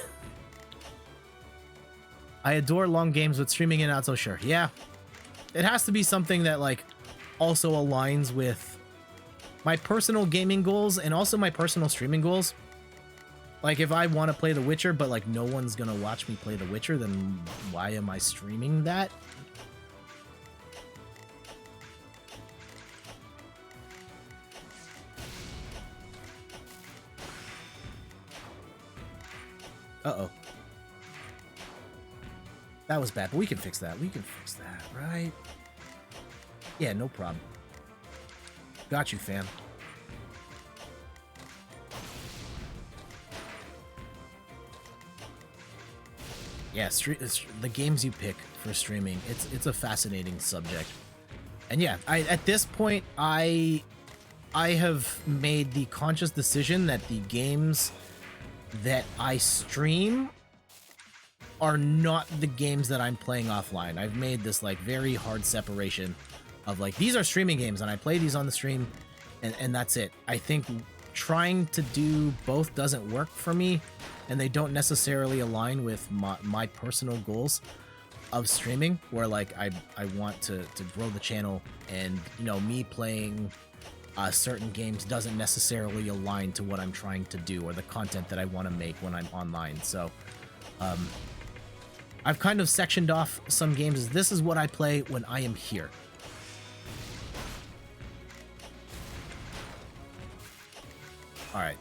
I adore long games, but streaming it, not so sure. Yeah, it has to be something that like also aligns with my personal gaming goals and also my personal streaming goals. Like if I want to play The Witcher, but like no one's gonna watch me play The Witcher, then why am I streaming that? Uh-oh. That was bad, but we can fix that. We can fix that, right? Yeah, no problem. Got you, fam. Yeah, the games you pick for streaming, it's a fascinating subject. And yeah, at this point, I have made the conscious decision that the games that I stream are not the games that I'm playing offline. I've made this like very hard separation of like, these are streaming games and I play these on the stream, and that's it. I think trying to do both doesn't work for me, and they don't necessarily align with my personal goals of streaming, where like I want to grow the channel, and you know, me playing certain games doesn't necessarily align to what I'm trying to do or the content that I want to make when I'm online. So I've kind of sectioned off some games as this is what I play when I am here. All right,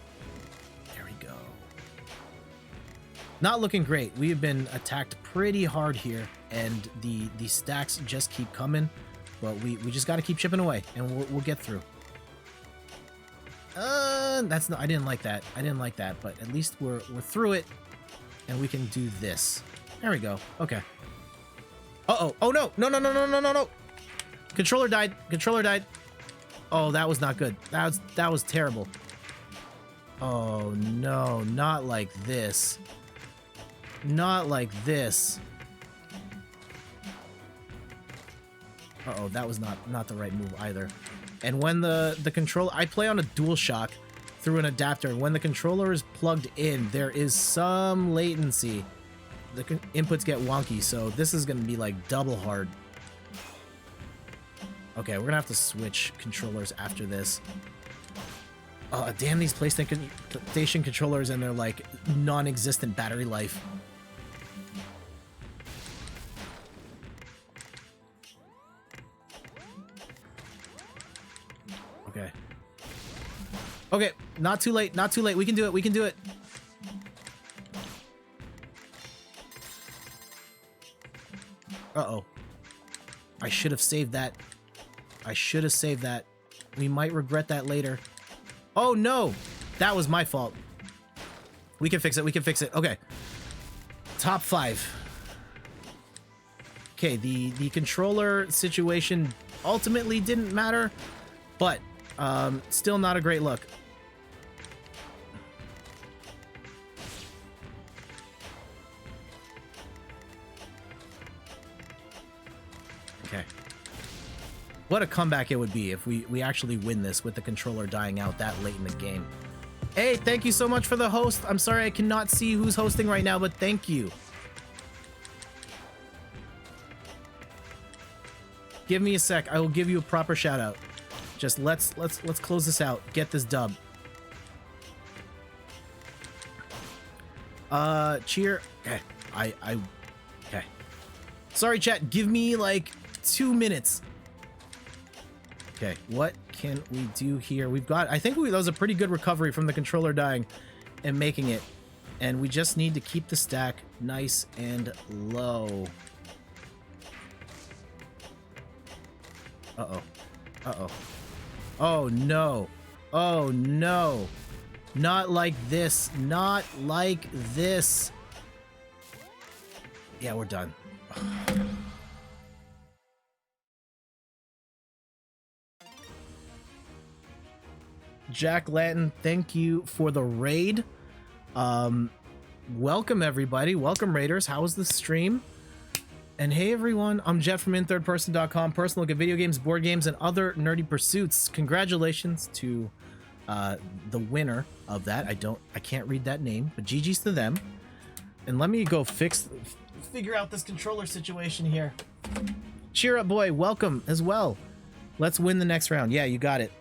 there we go. Not looking great. We have been attacked pretty hard here, and the stacks just keep coming, but we just got to keep chipping away, and we'll get through. That's not. I didn't like that. I didn't like that, but at least we're through it, and we can do this. There we go. Okay. Uh-oh. Oh no! No! No! No! No! No! No! No! Controller died. Controller died. Oh, that was not good. That was terrible. Oh no, not like this. Not like this. Uh-oh, that was not the right move either. And when the controller, I play on a DualShock through an adapter, and when the controller is plugged in, there is some latency. The inputs get wonky, so this is gonna be like double hard. Okay, we're gonna have to switch controllers after this. Oh, damn these PlayStation controllers and their like non-existent battery life. Okay. Okay, not too late, not too late. We can do it, we can do it. Uh-oh. I should have saved that. I should have saved that. We might regret that later. Oh no! That was my fault. We can fix it, we can fix it. Okay. Top 5. Okay, the controller situation ultimately didn't matter, but still not a great look. Okay. What a comeback it would be if we actually win this with the controller dying out that late in the game. Hey, thank you so much for the host. I'm sorry I cannot see who's hosting right now, but thank you. Give me a sec. I will give you a proper shout out. Just let's close this out. Get this dub. Cheer. Okay. Okay. Sorry, chat. Give me like 2 minutes. Okay, what can we do here? We've got, I think that was a pretty good recovery from the controller dying and making it. And we just need to keep the stack nice and low. Uh-oh. Uh-oh. Oh, no. Oh, no. Not like this. Not like this. Yeah, we're done. Jack Lanton, thank you for the raid. Welcome everybody. Welcome raiders. How was the stream? And hey everyone, I'm Jeff from inthirdperson.com. Personal look at video games, board games, and other nerdy pursuits. Congratulations to the winner of that. I can't read that name, but GG's to them. And let me go figure out this controller situation here. Cheer up, boy. Welcome as well. Let's win the next round. Yeah, you got it.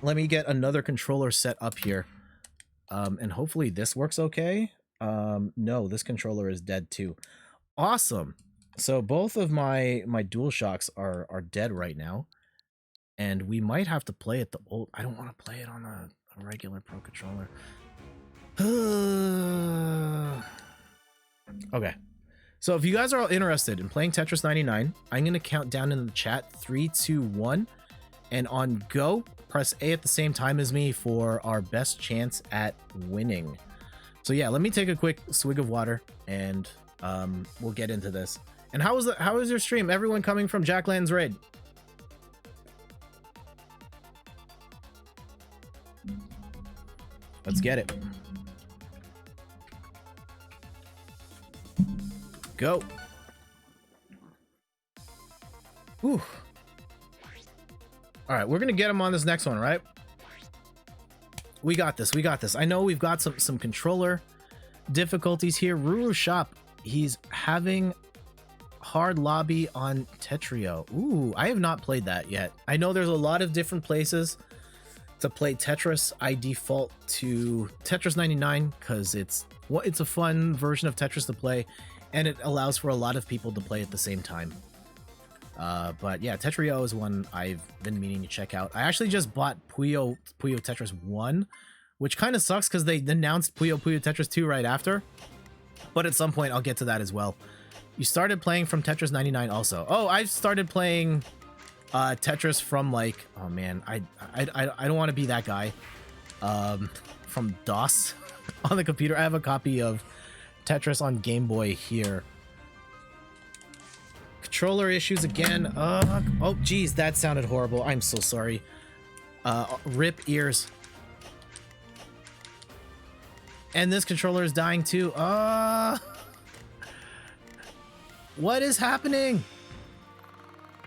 Let me get another controller set up here. And hopefully this works okay. No, this controller is dead too. Awesome. So both of my DualShocks are dead right now. And we might have to play it the old... I don't want to play it on a regular Pro Controller. Okay. So if you guys are all interested in playing Tetris 99, I'm going to count down in the chat 3, 2, 1. And on go, press A at the same time as me for our best chance at winning. So yeah, let me take a quick swig of water and we'll get into this. And how was your stream? Everyone coming from Jack Land's raid? Let's get it. Go. Whew. All right, we're gonna get him on this next one, right? We got this. We got this. I know we've got some controller difficulties here. Ruru Shop, he's having hard lobby on Tetrio. Ooh, I have not played that yet. I know there's a lot of different places to play Tetris. I default to Tetris 99 because it's a fun version of Tetris to play, and it allows for a lot of people to play at the same time. But yeah, Tetrio is one I've been meaning to check out. I actually just bought Puyo Tetris 1, which kind of sucks because they announced Puyo Tetris 2 right after. But at some point, I'll get to that as well. You started playing from Tetris 99 also. Oh, I've started playing Tetris from like, oh man, I don't want to be that guy. From DOS on the computer. I have a copy of Tetris on Game Boy here. Controller issues again. Oh geez, that sounded horrible. I'm so sorry. Rip ears. And this controller is dying too. What is happening?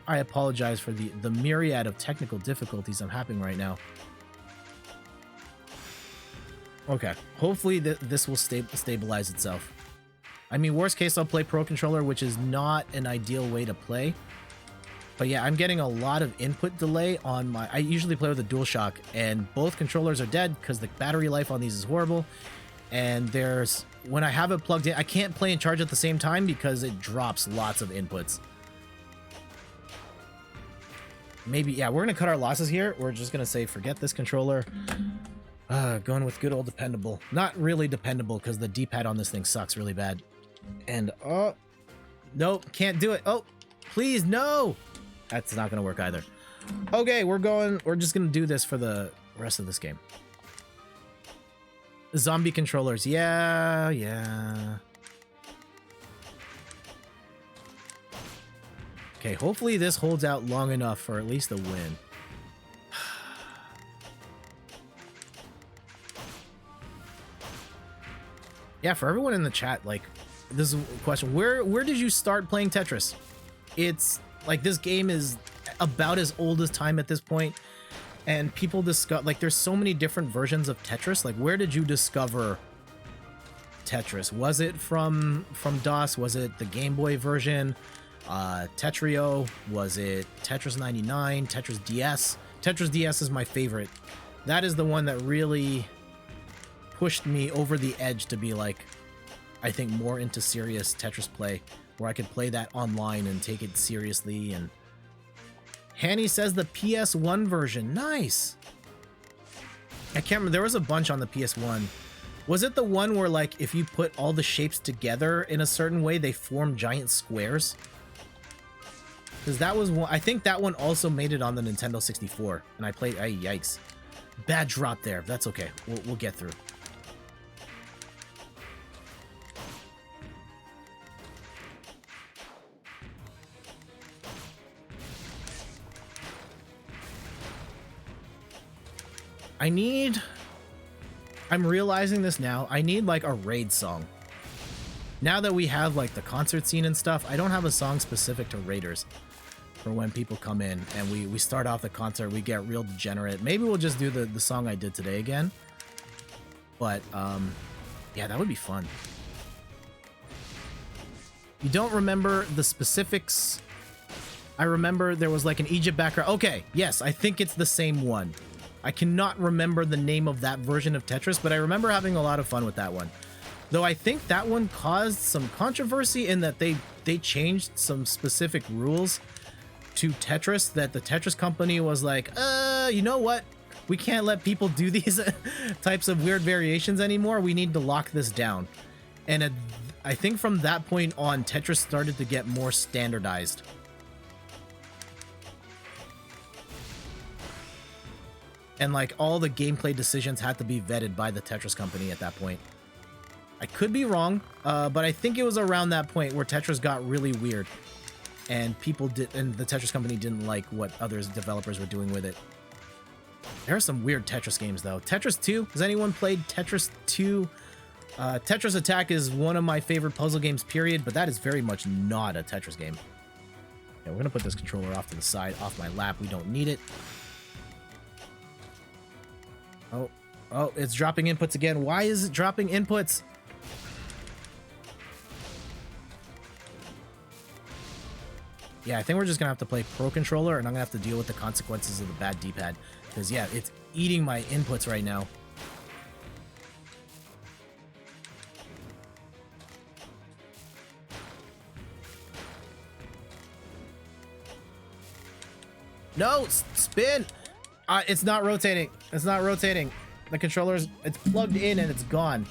I apologize for the myriad of technical difficulties I'm having right now. Okay, hopefully this will stabilize itself. I mean, worst case, I'll play Pro Controller, which is not an ideal way to play. But yeah, I'm getting a lot of input delay on my... I usually play with a DualShock, and both controllers are dead because the battery life on these is horrible. And there's... When I have it plugged in, I can't play and charge at the same time because it drops lots of inputs. Maybe, yeah, we're going to cut our losses here. We're just going to say, forget this controller. Going with good old dependable. Not really dependable because the D-pad on this thing sucks really bad. And, oh, nope, can't do it. Oh, please, no. That's not going to work either. Okay, we're just going to do this for the rest of this game. Zombie controllers. Yeah. Okay, hopefully this holds out long enough for at least a win. Yeah, for everyone in the chat, like, this is a question. Where did you start playing Tetris? It's like this game is about as old as time at this point, and people discuss, like, there's so many different versions of Tetris. Like, where did you discover Tetris? Was it from DOS? Was it the Game Boy version? Tetrio? Was it Tetris 99? Tetris DS? Tetris DS is my favorite. That is the one that really pushed me over the edge to be like, I think, more into serious Tetris play, where I could play that online and take it seriously. And Hanny says the PS1 version. Nice. I can't remember. There was a bunch on the PS1. Was it the one where, like, if you put all the shapes together in a certain way, they form giant squares? Because that was one. I think that one also made it on the Nintendo 64. And I played. Yikes. Bad drop there. That's okay. We'll get through. I'm realizing this now. I need like a raid song. Now that we have like the concert scene and stuff, I don't have a song specific to raiders for when people come in and we start off the concert, we get real degenerate. Maybe we'll just do the song I did today again. But yeah, that would be fun. You don't remember the specifics? I remember there was like an Egypt background. Okay, yes, I think it's the same one. I cannot remember the name of that version of Tetris, but I remember having a lot of fun with that one. Though I think that one caused some controversy in that they changed some specific rules to Tetris, that the Tetris company was like, you know what? We can't let people do these types of weird variations anymore. We need to lock this down. And I think from that point on, Tetris started to get more standardized. And like all the gameplay decisions had to be vetted by the Tetris company at that point. I could be wrong, but I think it was around that point where Tetris got really weird, and the Tetris company didn't like what other developers were doing with it. There are some weird Tetris games though. Tetris 2. Has anyone played Tetris 2? Tetris Attack is one of my favorite puzzle games, period, but that is very much not a Tetris game. Yeah, we're gonna put this controller off to the side, off my lap. We don't need it. Oh, it's dropping inputs again. Why is it dropping inputs? Yeah, I think we're just gonna have to play Pro Controller, and I'm gonna have to deal with the consequences of the bad D-pad. Because, yeah, it's eating my inputs right now. No! Spin! It's not rotating. It's not rotating. The controller's... It's plugged in and it's gone.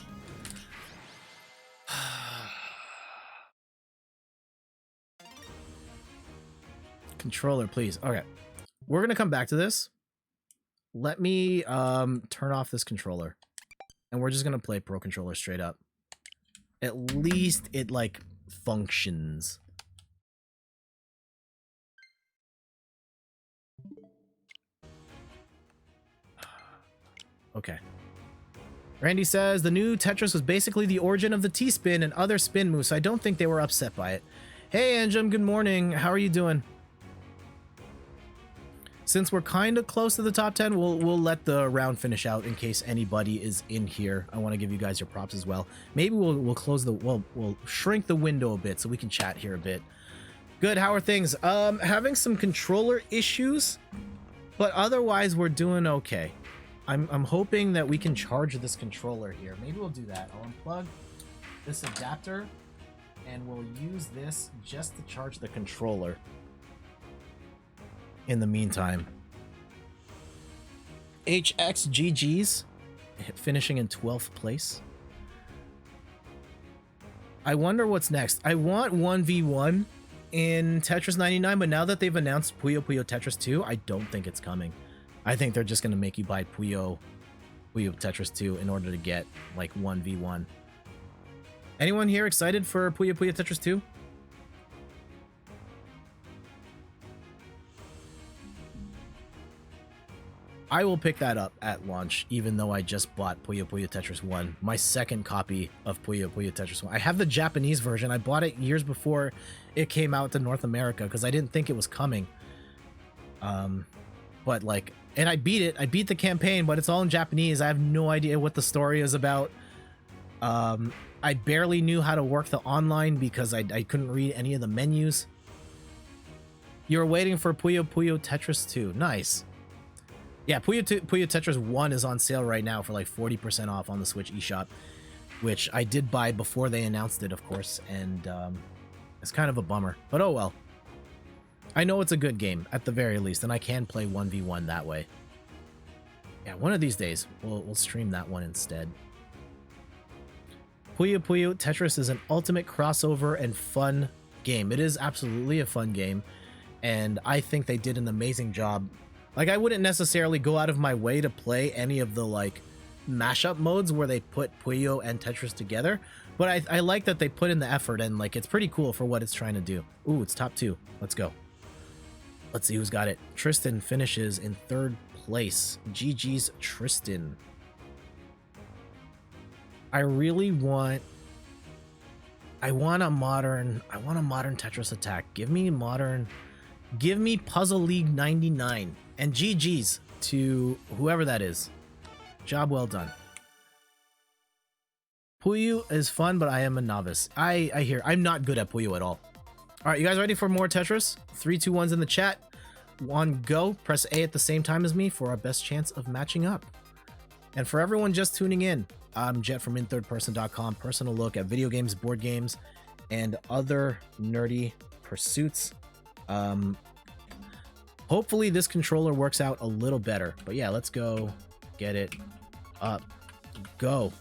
Controller, please. Okay. We're gonna come back to this. Let me turn off this controller. And we're just gonna play Pro Controller straight up. At least it, like, functions. Okay. Randy says, the new Tetris was basically the origin of the T-spin and other spin moves, so I don't think they were upset by it. Hey, Anjum, good morning. How are you doing? Since we're kind of close to the top 10, we'll let the round finish out in case anybody is in here. I want to give you guys your props as well. Maybe we'll close the... We'll shrink the window a bit so we can chat here a bit. Good, how are things? Having some controller issues, but otherwise we're doing okay. I'm hoping that we can charge this controller here. Maybe we'll do that. I'll unplug this adapter and we'll use this just to charge the controller in the meantime. HXGG's finishing in 12th place. I wonder what's next. I want 1v1 in Tetris 99, but now that they've announced Puyo Puyo Tetris 2, I don't think it's coming. I think they're just going to make you buy Puyo Tetris 2 in order to get, like, 1v1. Anyone here excited for Puyo Puyo Tetris 2? I will pick that up at launch, even though I just bought Puyo Puyo Tetris 1, my second copy of Puyo Puyo Tetris 1. I have the Japanese version. I bought it years before it came out to North America because I didn't think it was coming. But, like... And I beat it. I beat the campaign, but it's all in Japanese. I have no idea what the story is about. I barely knew how to work the online because I couldn't read any of the menus. You're waiting for Puyo Puyo Tetris 2. Nice. Yeah, Puyo Tetris 1 is on sale right now for like 40% off on the Switch eShop. which I did buy before they announced it, of course, and it's kind of a bummer. But oh well. I know it's a good game, at the very least, and I can play 1v1 that way. Yeah, one of these days, we'll stream that one instead. Puyo Puyo Tetris is an ultimate crossover and fun game. It is absolutely a fun game, and I think they did an amazing job. Like, I wouldn't necessarily go out of my way to play any of the, like, mashup modes where they put Puyo and Tetris together, but I like that they put in the effort, and, like, it's pretty cool for what it's trying to do. Ooh, it's top 2. Let's go. Let's see who's got it. Tristan finishes in 3rd place. GG's Tristan. I really want a modern Tetris attack. Give me Puzzle League 99 and GG's to whoever that is. Job well done. Puyo is fun, but I am a novice. I hear. I'm not good at Puyo at all. All right, you guys ready for more Tetris? 3, 2, 1's in the chat. One, go. Press A at the same time as me for our best chance of matching up. And for everyone just tuning in, I'm Jet from inthirdperson.com. Personal look at video games, board games, and other nerdy pursuits. Hopefully this controller works out a little better. But yeah, let's go get it up. Go.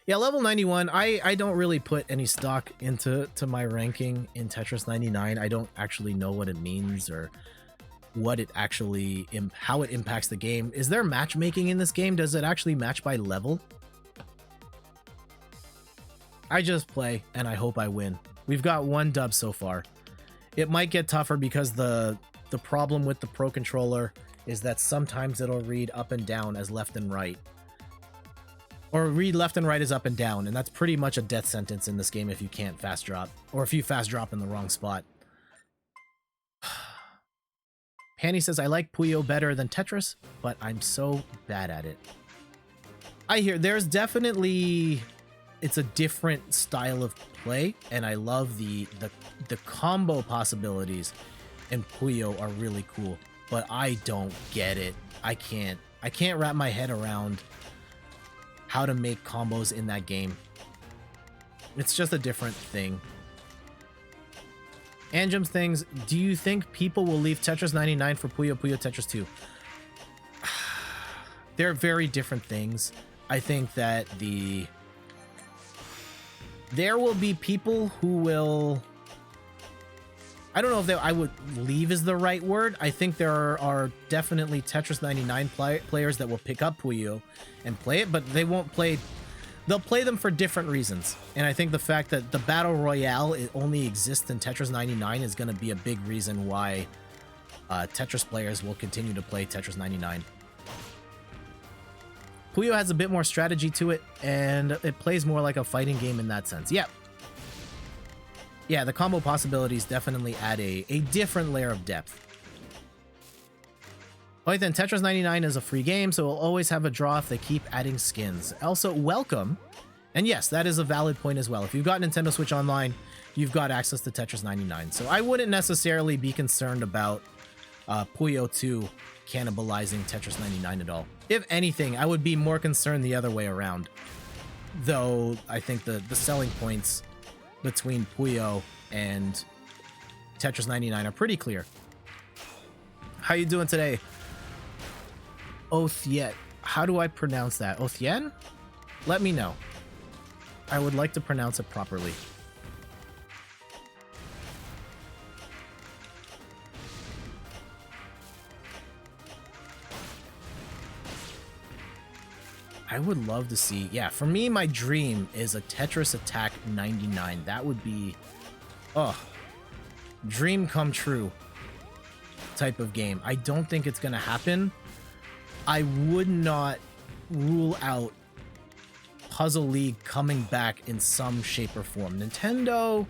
Yeah, level 91, I don't really put any stock into my ranking in Tetris 99. I don't actually know what it means or what it actually, how it impacts the game. Is there matchmaking in this game? Does it actually match by level? I just play and I hope I win. We've got 1 dub so far. It might get tougher because the problem with the Pro Controller is that sometimes it'll read up and down as left and right. Or read left and right as up and down, and that's pretty much a death sentence in this game if you can't fast drop, or if you fast drop in the wrong spot. Hanny says, I like Puyo better than Tetris, but I'm so bad at it. I hear there's definitely, it's a different style of play, and I love the combo possibilities in Puyo are really cool, but I don't get it. I can't wrap my head around how to make combos in that game. It's just a different thing. Anjum's things, do you think people will leave Tetris 99 for Puyo Puyo Tetris 2? They're very different things. I think that there will be people who will, I don't know if I would leave is the right word. I think there are definitely Tetris 99 players that will pick up Puyo and play it, but they won't play. They'll play them for different reasons. And I think the fact that the Battle Royale only exists in Tetris 99 is going to be a big reason why Tetris players will continue to play Tetris 99. Puyo has a bit more strategy to it, and it plays more like a fighting game in that sense. Yeah. Yeah, the combo possibilities definitely add a different layer of depth. Alright then, Tetris 99 is a free game, so we'll always have a draw if they keep adding skins. Also, welcome. And yes, that is a valid point as well. If you've got Nintendo Switch Online, you've got access to Tetris 99. So I wouldn't necessarily be concerned about Puyo 2 cannibalizing Tetris 99 at all. If anything, I would be more concerned the other way around. Though, I think the selling points between Puyo and Tetris 99 are pretty clear. How you doing today? Othien. How do I pronounce that? Othien? Let me know. I would like to pronounce it properly. I would love to see, yeah, for me, my dream is a Tetris Attack 99. That would be, oh, dream come true type of game. I don't think it's going to happen. I would not rule out Puzzle League coming back in some shape or form. Nintendo,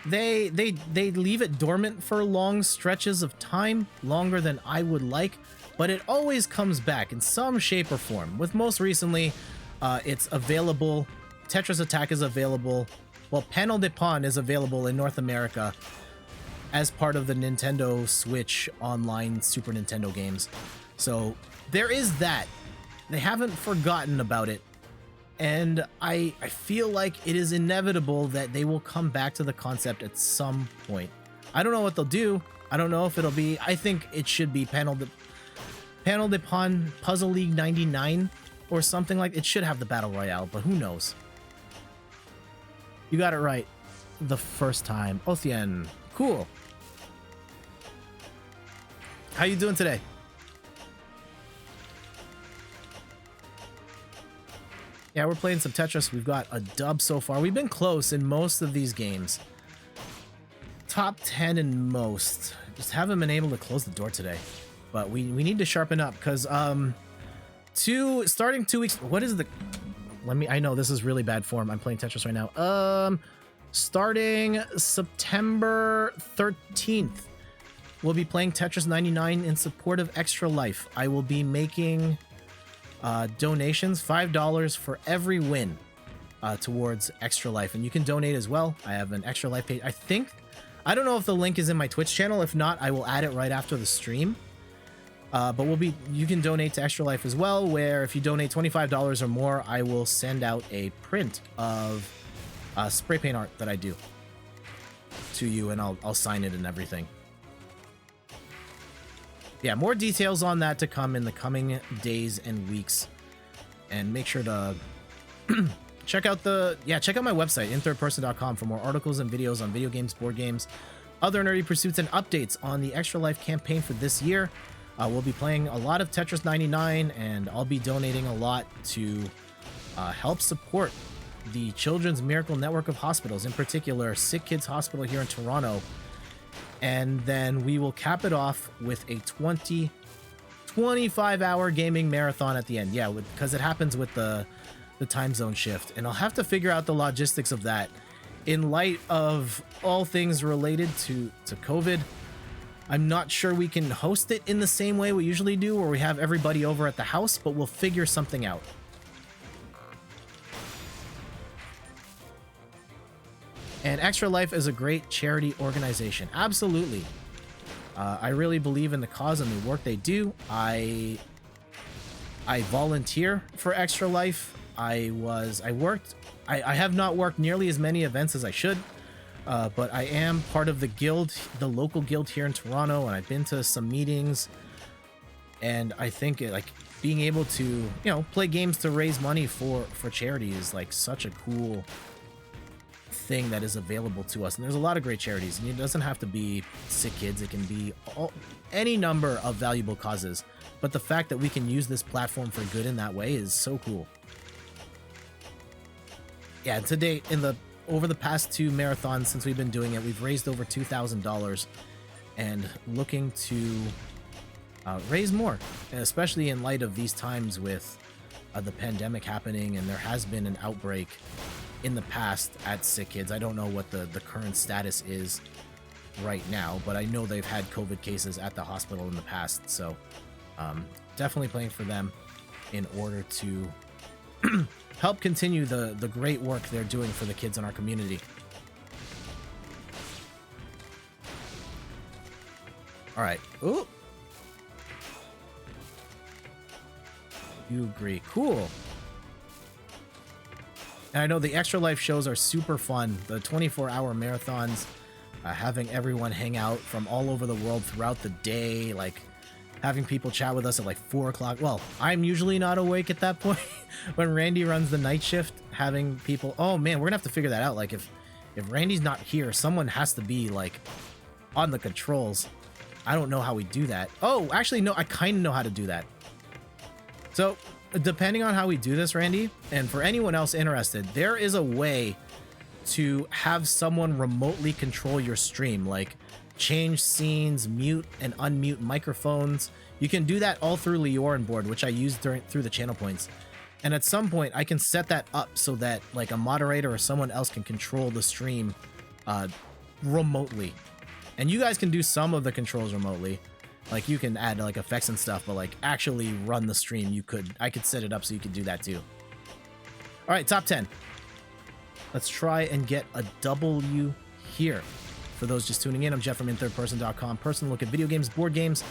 they leave it dormant for long stretches of time, longer than I would like, but it always comes back in some shape or form. With most recently, it's available. Tetris Attack is available. Well, Panel de Pon is available in North America as part of the Nintendo Switch Online Super Nintendo games. So there is that. They haven't forgotten about it. And I feel like it is inevitable that they will come back to the concept at some point. I don't know what they'll do. I don't know if it'll be, I think it should be paneled upon Puzzle League 99 or something like, it should have the Battle Royale, but who knows? You got it right the first time. Othien, cool. How you doing today? Yeah, we're playing some Tetris. We've got a dub so far. We've been close in most of these games. Top 10 in most. Just haven't been able to close the door today. But we need to sharpen up because starting 2 weeks. What is the I know this is really bad form. I'm playing Tetris right now. Starting September 13th, we'll be playing Tetris 99 in support of Extra Life. I will be making donations, $5 for every win towards Extra Life, and you can donate as well. I have an Extra Life page. I don't know if the link is in my Twitch channel. If not, I will add it right after the stream. But you can donate to Extra Life as well, where if you donate $25 or more, I will send out a print of spray paint art that I do to you, and I'll sign it and everything. Yeah, more details on that to come in the coming days and weeks. And make sure to check out my website, inthirdperson.com, for more articles and videos on video games, board games, other nerdy pursuits, and updates on the Extra Life campaign for this year. We'll be playing a lot of Tetris 99, and I'll be donating a lot to help support the Children's Miracle Network of Hospitals, in particular Sick Kids Hospital here in Toronto. And then we will cap it off with a 25-hour gaming marathon at the end. Yeah, because it happens with the time zone shift. And I'll have to figure out the logistics of that in light of all things related to COVID. I'm not sure we can host it in the same way we usually do, where we have everybody over at the house, but we'll figure something out. And Extra Life is a great charity organization. Absolutely. I really believe in the cause and the work they do. I volunteer for Extra Life. I have not worked nearly as many events as I should, but I am part of the guild, the local guild here in Toronto, and I've been to some meetings. And I think being able to, play games to raise money for charity is like such a cool thing that is available to us. And there's a lot of great charities, and it doesn't have to be Sick Kids. It can be any number of valuable causes, but the fact that we can use this platform for good in that way is so cool. Yeah, to date, over the past 2 marathons since we've been doing it, we've raised over $2,000 and looking to raise more, especially in light of these times with the pandemic happening, and there has been an outbreak in the past at Sick Kids. I don't know what the current status is right now, but I know they've had COVID cases at the hospital in the past, so definitely playing for them in order to help continue the great work they're doing for the kids in our community. All right. Ooh. You agree. Cool. And I know the Extra Life shows are super fun. The 24-hour marathons, having everyone hang out from all over the world throughout the day, like having people chat with us at like 4 o'clock. Well, I'm usually not awake at that point when Randy runs the night shift, having people, oh man, we're gonna have to figure that out. Like if Randy's not here, someone has to be like on the controls. I don't know how we do that. Oh, actually, no, I kind of know how to do that. So depending on how we do this, Randy, and for anyone else interested, there is a way to have someone remotely control your stream, like change scenes, mute and unmute microphones. You can do that all through Leorin board, which I use through the channel points. And at some point, I can set that up so that like a moderator or someone else can control the stream remotely. And you guys can do some of the controls remotely. Like you can add like effects and stuff, but like actually run the stream, I could set it up so you could do that too. All right, top 10. Let's try and get a W here. For those just tuning in, I'm Jeff from inthirdperson.com. Personal look at video games, board games,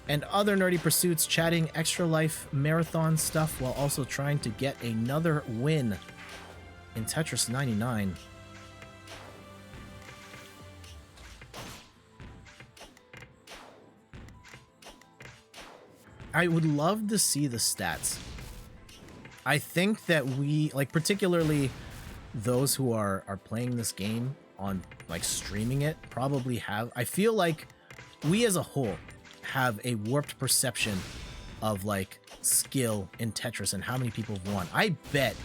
and other nerdy pursuits, chatting extra life marathon stuff while also trying to get another win in Tetris 99. I would love to see the stats. I think that we, like, particularly those who are playing this game on, like, streaming it, probably have, I feel like we as a whole have a warped perception of, like, skill in Tetris and how many people have won. I bet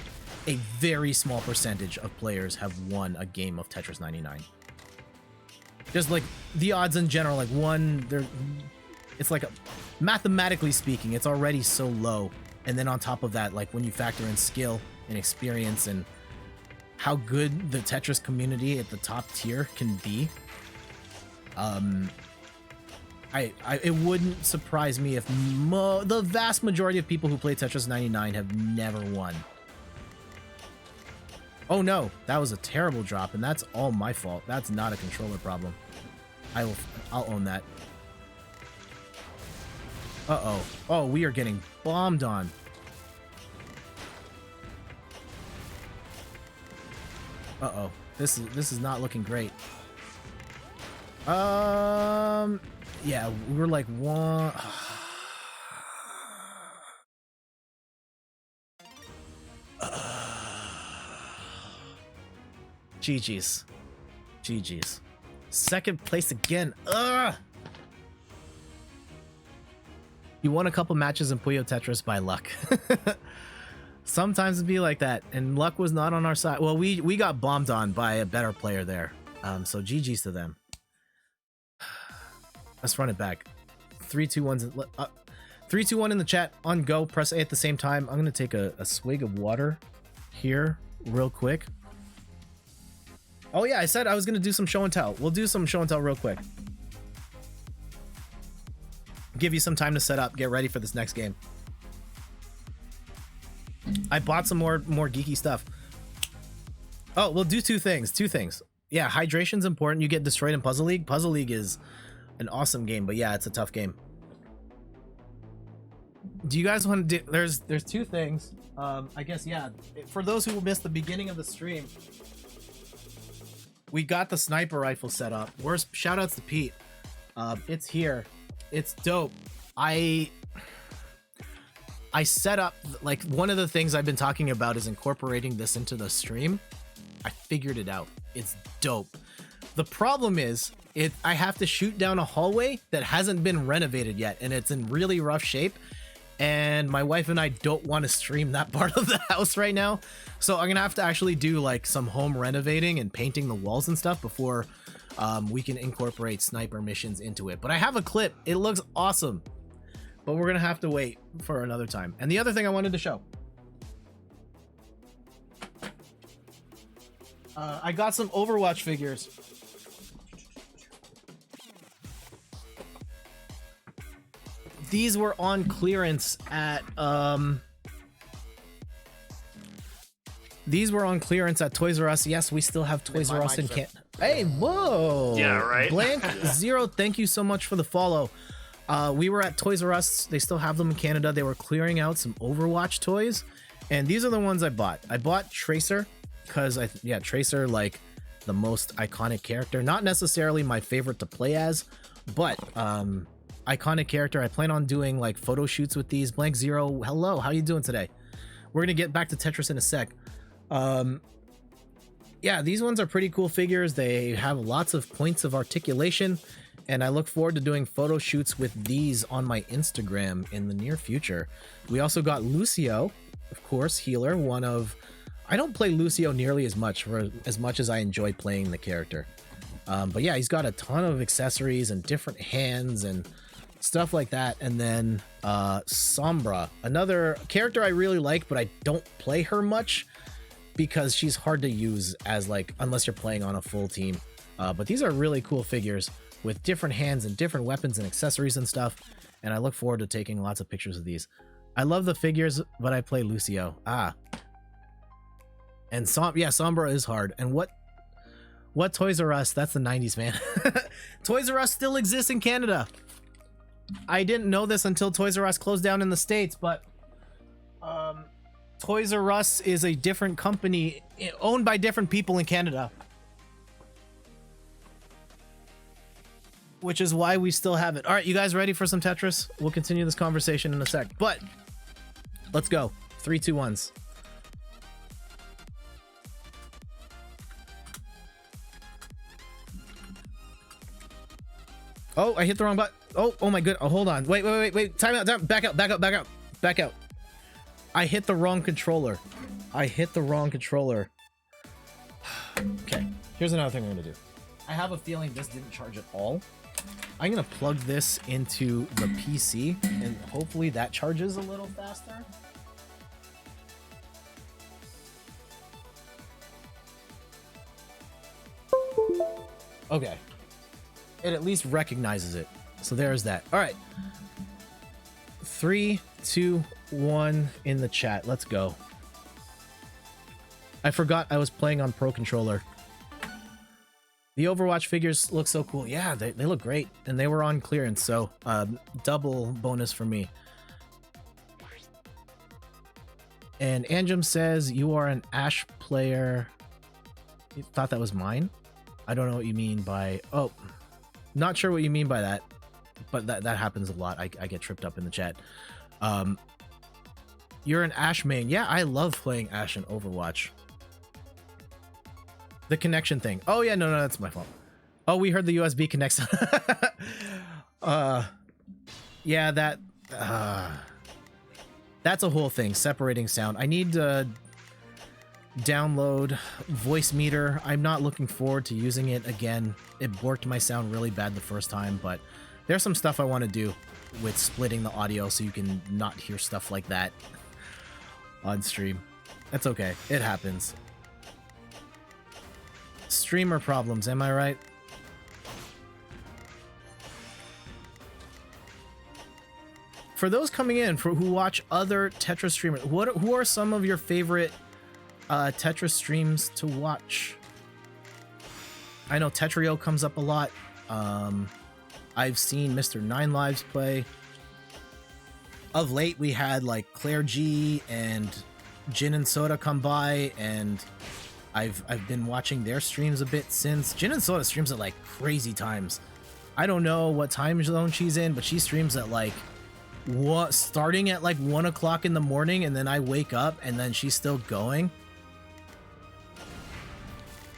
a very small percentage of players have won a game of Tetris 99. Just, like, the odds in general, like, it's like, mathematically speaking, it's already so low. And then on top of that, like, when you factor in skill and experience and how good the Tetris community at the top tier can be, it wouldn't surprise me if the vast majority of people who play Tetris 99 have never won. Oh no, that was a terrible drop, and that's all my fault. That's not a controller problem. I'll own that. Uh-oh. Oh, we are getting bombed on. Uh-oh. This is not looking great. Yeah, we're like one. GG's. GG's. Second place again. Ugh! You won a couple matches in Puyo Tetris by luck. Sometimes it'd be like that, and luck was not on our side. Well, we got bombed on by a better player there. So GG's to them. Let's run it back. 3, 2, 1. 3, 2, 1 in the chat. On go. Press A at the same time. I'm gonna take a swig of water here real quick. Oh yeah, I said I was gonna do some show and tell. We'll do some show and tell real quick. Give you some time to set up, get ready for this next game. I bought some more geeky stuff. Oh, we'll do two things. Yeah, hydration's important. You get destroyed in Puzzle League. Puzzle League is an awesome game, but yeah, it's a tough game. Do you guys want to do, there's two things. I guess, yeah, for those who missed the beginning of the stream, we got the sniper rifle set up. Shout outs to Pete. It's here. It's dope. I set up, like, one of the things I've been talking about is incorporating this into the stream. I figured it out. It's dope. The problem is, I have to shoot down a hallway that hasn't been renovated yet, and it's in really rough shape. And my wife and I don't want to stream that part of the house right now. So I'm gonna have to actually do, like, some home renovating and painting the walls and stuff before we can incorporate sniper missions into it. But I have a clip. It looks awesome. But we're gonna have to wait for another time. And the other thing I wanted to show. I got some Overwatch figures. These were on clearance at Toys R Us. Yes, we still have Toys R Us in Canada. Hey, whoa! Yeah, right. Blank Zero, thank you so much for the follow. We were at Toys R Us. They still have them in Canada. They were clearing out some Overwatch toys, and these are the ones I bought. I bought Tracer because Tracer, like, the most iconic character. Not necessarily my favorite to play as, but iconic character. I plan on doing, like, photo shoots with these. Blank Zero, hello, how you doing today? We're gonna get back to Tetris in a sec. Yeah, these ones are pretty cool figures. They have lots of points of articulation, and I look forward to doing photo shoots with these on my Instagram in the near future. We also got Lucio, of course, healer, I don't play Lucio nearly as much as I enjoy playing the character. But yeah, he's got a ton of accessories and different hands and stuff like that. And then Sombra, another character I really like, but I don't play her much because she's hard to use as, like, unless you're playing on a full team. But these are really cool figures with different hands and different weapons and accessories and stuff. And I look forward to taking lots of pictures of these. I love the figures, but I play Lucio. And Sombra is hard. And what Toys R Us? That's the 90s, man. Toys R Us still exists in Canada. I didn't know this until Toys R Us closed down in the States, but Toys R Us is a different company owned by different people in Canada. Which is why we still have it. All right, you guys ready for some Tetris? We'll continue this conversation in a sec, but let's go. 3, 2, 1s. Oh, I hit the wrong button. Oh my good. Oh, hold on. Wait. Time out. Back out. I hit the wrong controller. Okay. Here's another thing I'm gonna do. I have a feeling this didn't charge at all. I'm gonna plug this into the PC and hopefully that charges a little faster. Okay. It at least recognizes it. So there's that. All right. 3, 2, 1 in the chat. Let's go. I forgot I was playing on Pro Controller. The Overwatch figures look so cool. Yeah, they look great. And they were on clearance, so double bonus for me. And Anjum says, you are an Ash player. You thought that was mine? I don't know what you mean by... Oh, not sure what you mean by that. But that happens a lot. I get tripped up in the chat. You're an Ash main. Yeah, I love playing Ash in Overwatch. The connection thing. Oh yeah, no, that's my fault. Oh, we heard the USB connects. Yeah, that's a whole thing. Separating sound. I need to download voice meter. I'm not looking forward to using it again. It borked my sound really bad the first time, but there's some stuff I want to do with splitting the audio so you can not hear stuff like that on stream. That's okay. It happens. Streamer problems, am I right? For those coming in who watch other Tetris streamers, who are some of your favorite Tetris streams to watch? I know Tetrio comes up a lot. I've seen Mr. Nine Lives play. Of late, we had like Claire G and Gin and Soda come by, and I've been watching their streams a bit since. Gin and Soda streams at like crazy times. I don't know what time zone she's in, but she streams at like starting at like 1 o'clock in the morning, and then I wake up and then she's still going.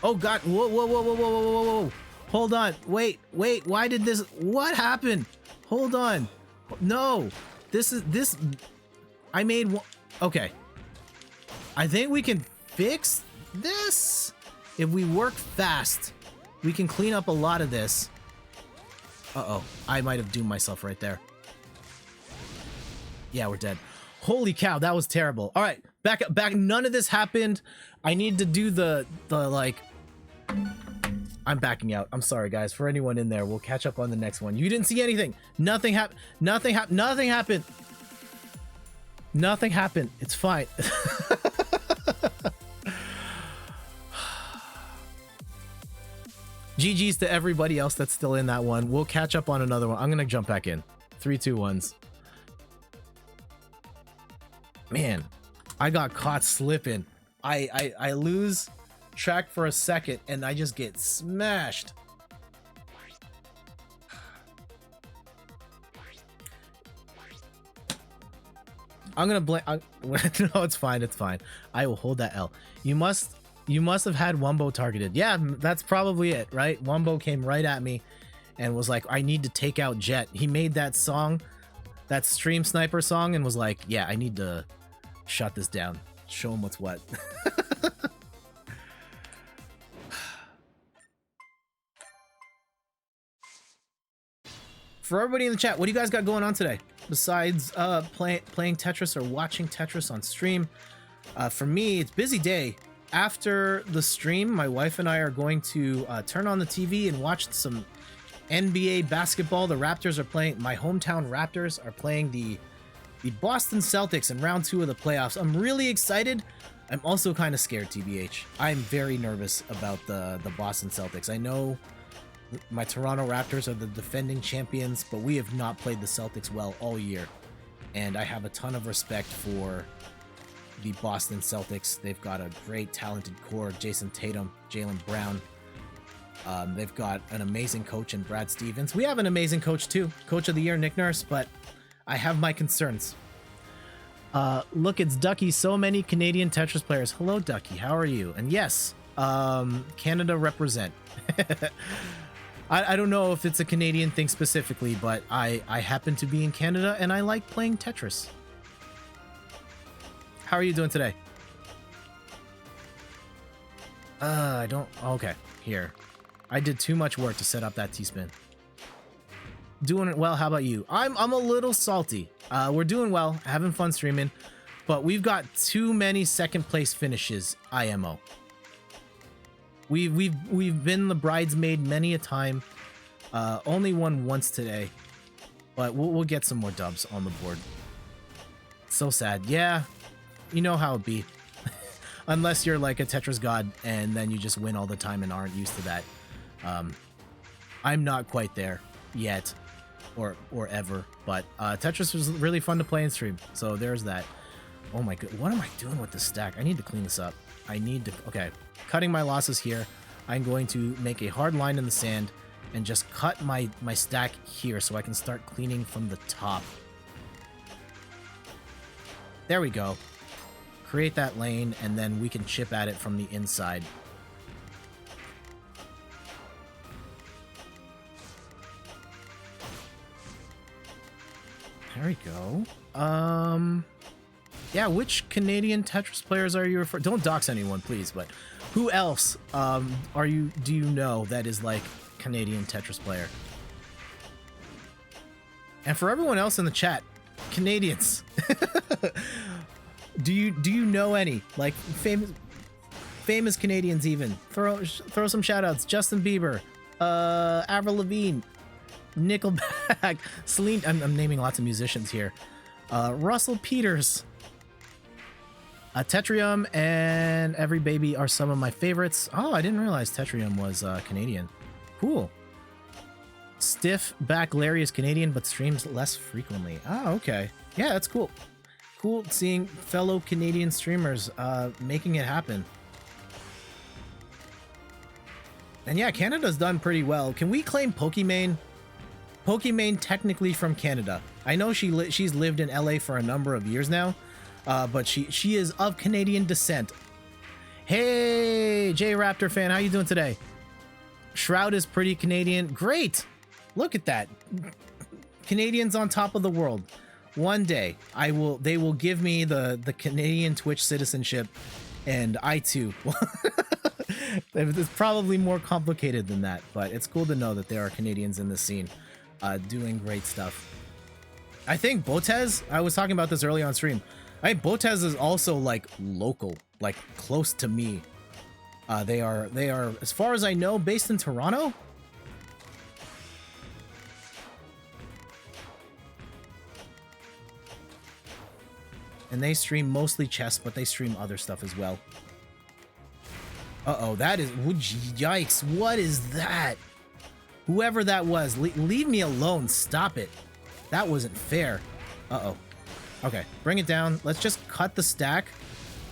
Oh god, whoa. Hold on, wait, why did this, what happened? Hold on, no, this, I made one, okay. I think we can fix this. If we work fast, we can clean up a lot of this. Uh-oh, I might have doomed myself right there. Yeah, we're dead. Holy cow, that was terrible. All right, back up, none of this happened. I need to do the like, I'm backing out. I'm sorry guys, for anyone in there, we'll catch up on the next one. You didn't see anything. Nothing happened. Nothing happened. It's fine. GG's to everybody else that's still in that one. We'll catch up on another one. I'm gonna jump back in. 3, 2, 1s. Man, I got caught slipping. I lose track for a second and I just get smashed. I'm gonna blame. No, it's fine. I will hold that L. You must have had Wumbo targeted. Yeah, that's probably it, right? Wumbo came right at me and was like, I need to take out Jet. He made that song, that stream sniper song, and was like, yeah, I need to shut this down. Show him what's what. For everybody in the chat, what do you guys got going on today? Besides playing Tetris or watching Tetris on stream? For me, it's a busy day. After the stream, my wife and I are going to turn on the TV and watch some NBA basketball. The Raptors are playing, my hometown Raptors are playing the Boston Celtics in round 2 of the playoffs. I'm really excited. I'm also kind of scared, TBH. I'm very nervous about the Boston Celtics. I know My Toronto Raptors are the defending champions, but we have not played the Celtics well all year. And I have a ton of respect for the Boston Celtics. They've got a great, talented core. Jason Tatum, Jaylen Brown. They've got an amazing coach in Brad Stevens. We have an amazing coach too. Coach of the year, Nick Nurse, but I have my concerns. Look, it's Ducky. So many Canadian Tetris players. Hello, Ducky. How are you? And yes, Canada represent. I don't know if it's a Canadian thing specifically, but I happen to be in Canada and I like playing Tetris. How are you doing today? I don't... Okay, here. I did too much work to set up that T-spin. Doing it well, how about you? I'm a little salty. We're doing well, having fun streaming, but we've got too many second place finishes, IMO. We've been the bridesmaid many a time. Only won once today, but we'll get some more dubs on the board. So sad. Yeah, you know how it be. Unless you're like a Tetris god and then you just win all the time and aren't used to that. I'm not quite there yet, or ever. But Tetris was really fun to play and stream. So there's that. Oh my god, what am I doing with this stack? I need to clean this up. I need to... Okay, cutting my losses here. I'm going to make a hard line in the sand and just cut my stack here so I can start cleaning from the top. There we go. Create that lane, and then we can chip at it from the inside. There we go. Yeah, which Canadian Tetris players are you referring? Don't dox anyone, please, but who else do you know that is like Canadian Tetris player? And for everyone else in the chat, Canadians, do you know any like famous Canadians even? Throw some shout outs. Justin Bieber, Avril Lavigne, Nickelback, Celine. I'm naming lots of musicians here. Russell Peters, Tetrium, and Every Baby are some of my favorites. Oh, I didn't realize Tetrium was Canadian. Cool. Stiff Back Larry is Canadian, but streams less frequently. Oh, okay. Yeah, that's cool. Cool seeing fellow Canadian streamers making it happen. And yeah, Canada's done pretty well. Can we claim Pokimane? Pokimane technically from Canada. I know she's lived in LA for a number of years now, but she is of Canadian descent. Hey, J Raptor fan, how you doing today? Shroud is pretty Canadian. Great. Look at that. Canadians on top of the world. One day they will give me the Canadian Twitch citizenship, and I too. It's probably more complicated than that, but it's cool to know that there are Canadians in this scene doing great stuff. I think Botez, I was talking about this early on stream. I think Botez is also like local, like close to me. They are, as far as I know, based in Toronto. And they stream mostly chess, but they stream other stuff as well. Uh-oh, that is... Yikes, what is that? Whoever that was, leave me alone. Stop it. That wasn't fair. Uh-oh. Okay, bring it down. Let's just cut the stack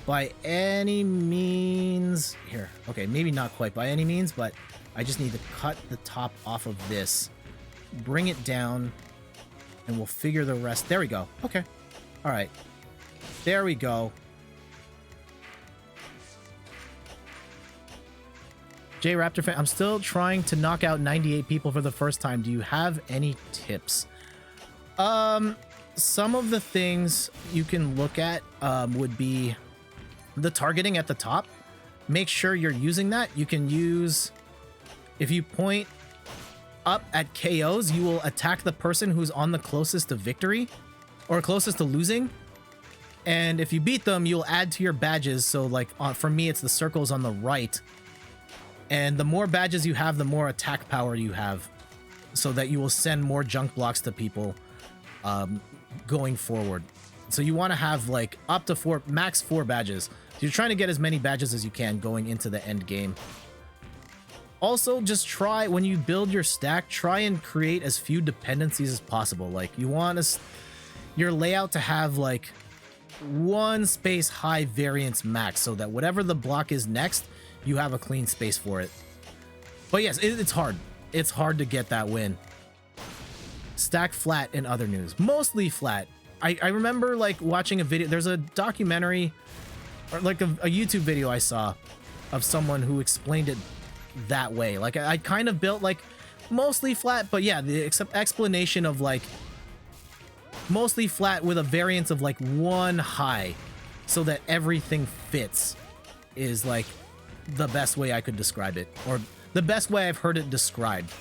by any means. Here. Okay, maybe not quite by any means, but I just need to cut the top off of this. Bring it down, and we'll figure the rest. There we go. Okay. All right. There we go. J Raptor fan, I'm still trying to knock out 98 people for the first time. Do you have any tips? Some of the things you can look at would be the targeting at the top. Make sure you're using that. You can use, if you point up at KOs, you will attack the person who's on the closest to victory or closest to losing. And if you beat them, you'll add to your badges. So like for me, it's the circles on the right. And the more badges you have, the more attack power you have, so that you will send more junk blocks to people going forward. So you want to have like up to max 4 badges. So you're trying to get as many badges as you can going into the end game. Also, just try, when you build your stack, try and create as few dependencies as possible. Like, you want your layout to have like one space high variance max, so that whatever the block is next, you have a clean space for it. But yes, it's hard. It's hard to get that win. Stack flat in other news. Mostly flat. I remember like watching a video. There's a documentary or like a YouTube video I saw of someone who explained it that way. Like I kind of built like mostly flat, but yeah, the explanation of like mostly flat with a variance of like one high so that everything fits is like the best way I could describe it, or the best way I've heard it described.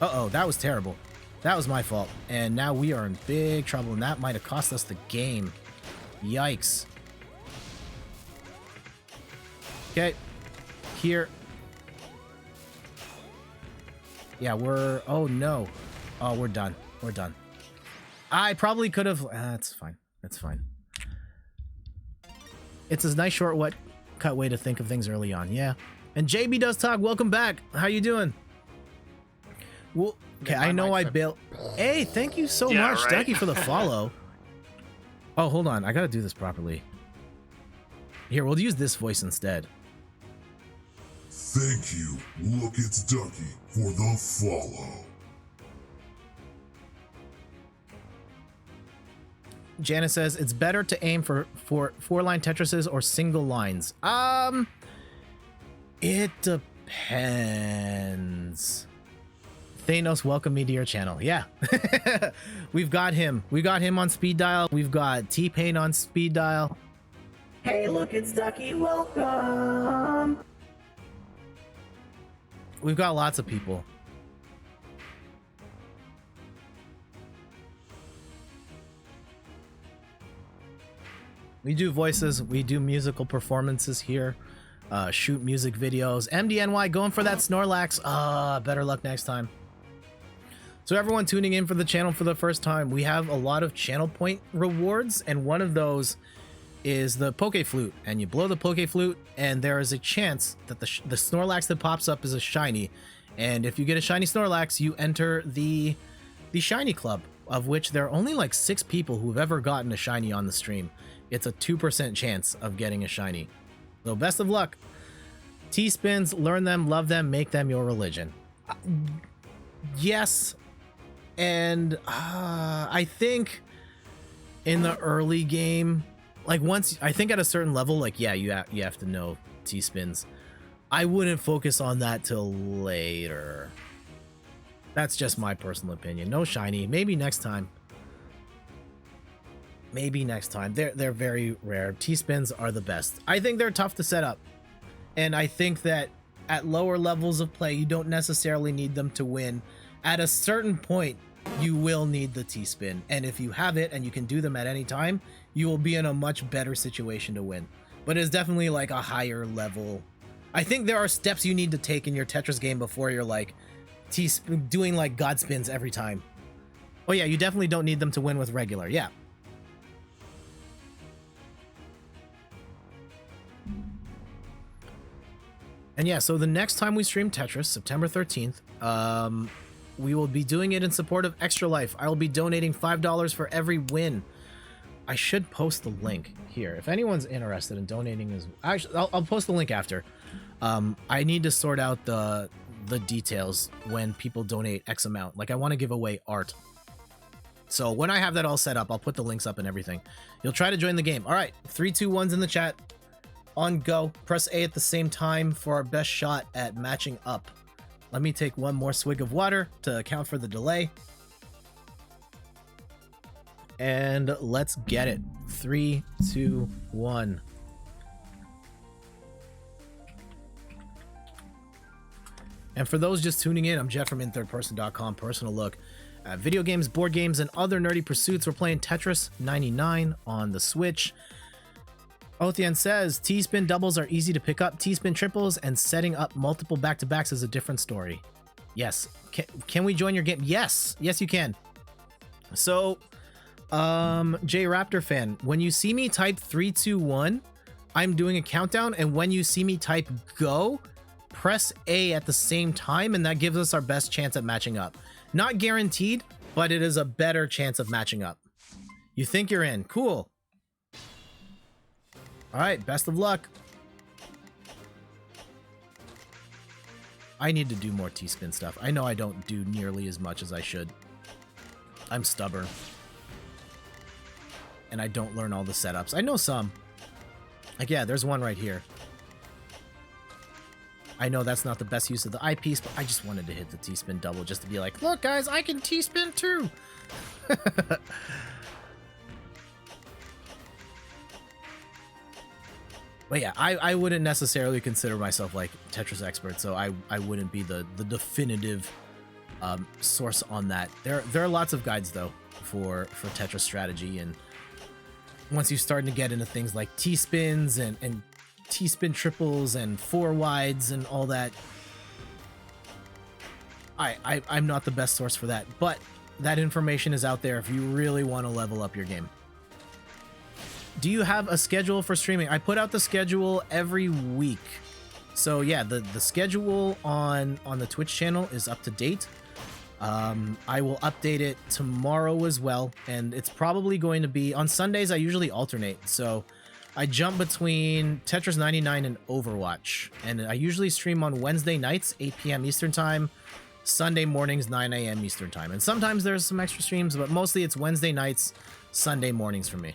Uh-oh, that was terrible. That was my fault. And now we are in big trouble, and that might have cost us the game. Yikes. Okay. Here. Yeah, we're... Oh, no. Oh, we're done. We're done. I probably could have... That's fine. That's fine. It's a nice shortcut way to think of things early on. Yeah. And JB Does Talk, welcome back. How you doing? Well, okay, I know I built... Hey, thank you so much, right. Ducky, for the follow. Oh, hold on. I gotta do this properly. Here, we'll use this voice instead. Thank you, Look It's Ducky, for the follow. Janice says, it's better to aim for four-line Tetrises or single lines. It depends. Thanos, welcome me to your channel. Yeah. We've got him. We got him on speed dial. We've got T-Pain on speed dial. Hey, look, it's Ducky. Welcome. We've got lots of people. We do voices. We do musical performances here. Shoot music videos. MDNY going for that Snorlax. Better luck next time. So everyone tuning in for the channel for the first time, we have a lot of channel point rewards, and one of those is the Poke Flute. And you blow the Poke Flute, and there is a chance that the Snorlax that pops up is a shiny. And if you get a shiny Snorlax, you enter the shiny club, of which there are only like 6 people who've ever gotten a shiny on the stream. It's a 2% chance of getting a shiny. So best of luck. T-spins, learn them, love them, make them your religion. Yes. And I think in the early game, like once, I think at a certain level, like, yeah, you have to know T-spins. I wouldn't focus on that till later. That's just my personal opinion. No shiny. Maybe next time. Maybe next time. They're very rare. T-spins are the best. I think they're tough to set up. And I think that at lower levels of play, you don't necessarily need them to win. At a certain point, you will need the T-spin. And if you have it and you can do them at any time, you will be in a much better situation to win. But it's definitely like a higher level. I think there are steps you need to take in your Tetris game before you're like doing like God spins every time. Oh yeah, you definitely don't need them to win with regular. Yeah. And yeah, so the next time we stream Tetris, September 13th, we will be doing it in support of Extra Life. I will be donating $5 for every win. I should post the link here. If anyone's interested in donating, I'll post the link after. I need to sort out the details when people donate X amount. Like I want to give away art. So when I have that all set up, I'll put the links up and everything. You'll try to join the game. All right, 3, 2, 1's in the chat. On go. Press A at the same time for our best shot at matching up. Let me take one more swig of water to account for the delay. And let's get it. 3, 2, 1. And for those just tuning in, I'm Jeff from inthirdperson.com. Personal look at video games, board games, and other nerdy pursuits. We're playing Tetris 99 on the Switch. Othien says, T-spin doubles are easy to pick up. T-spin triples and setting up multiple back-to-backs is a different story. Yes. Can we join your game? Yes. Yes, you can. So, J Raptor fan, when you see me type 3, 2, 1, I'm doing a countdown, and when you see me type go, press A at the same time, and that gives us our best chance at matching up. Not guaranteed, but it is a better chance of matching up. You think you're in. Cool. All right, best of luck. I need to do more T-spin stuff. I know I don't do nearly as much as I should. I'm stubborn. And I don't learn all the setups. I know some. Like, yeah, there's one right here. I know that's not the best use of the eyepiece, but I just wanted to hit the T-spin double just to be like, look, guys, I can T-spin too. But yeah, I wouldn't necessarily consider myself like Tetris expert, so I wouldn't be the definitive source on that. There are lots of guides though for Tetris strategy, and once you start to get into things like T-spins and T-spin triples and four wides and all that, I'm not the best source for that, but that information is out there if you really want to level up your game. Do you have a schedule for streaming? I put out the schedule every week. So yeah, the schedule on the Twitch channel is up to date. I will update it tomorrow as well, and it's probably going to be on Sundays. I usually alternate, so I jump between Tetris 99 and Overwatch, and I usually stream on Wednesday nights 8 p.m. Eastern time, Sunday mornings 9 a.m. Eastern time, and sometimes there's some extra streams, but mostly it's Wednesday nights, Sunday mornings for me.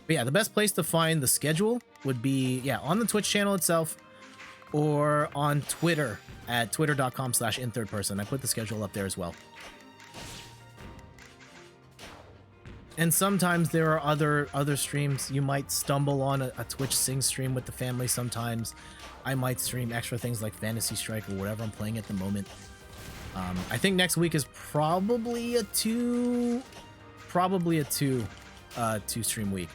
But yeah, the best place to find the schedule would be, yeah, on the Twitch channel itself or on Twitter at twitter.com/inthirdperson. I put the schedule up there as well. And sometimes there are other streams. You might stumble on a Twitch Sing stream with the family sometimes. I might stream extra things like Fantasy Strike or whatever I'm playing at the moment. I think next week is probably a two stream week.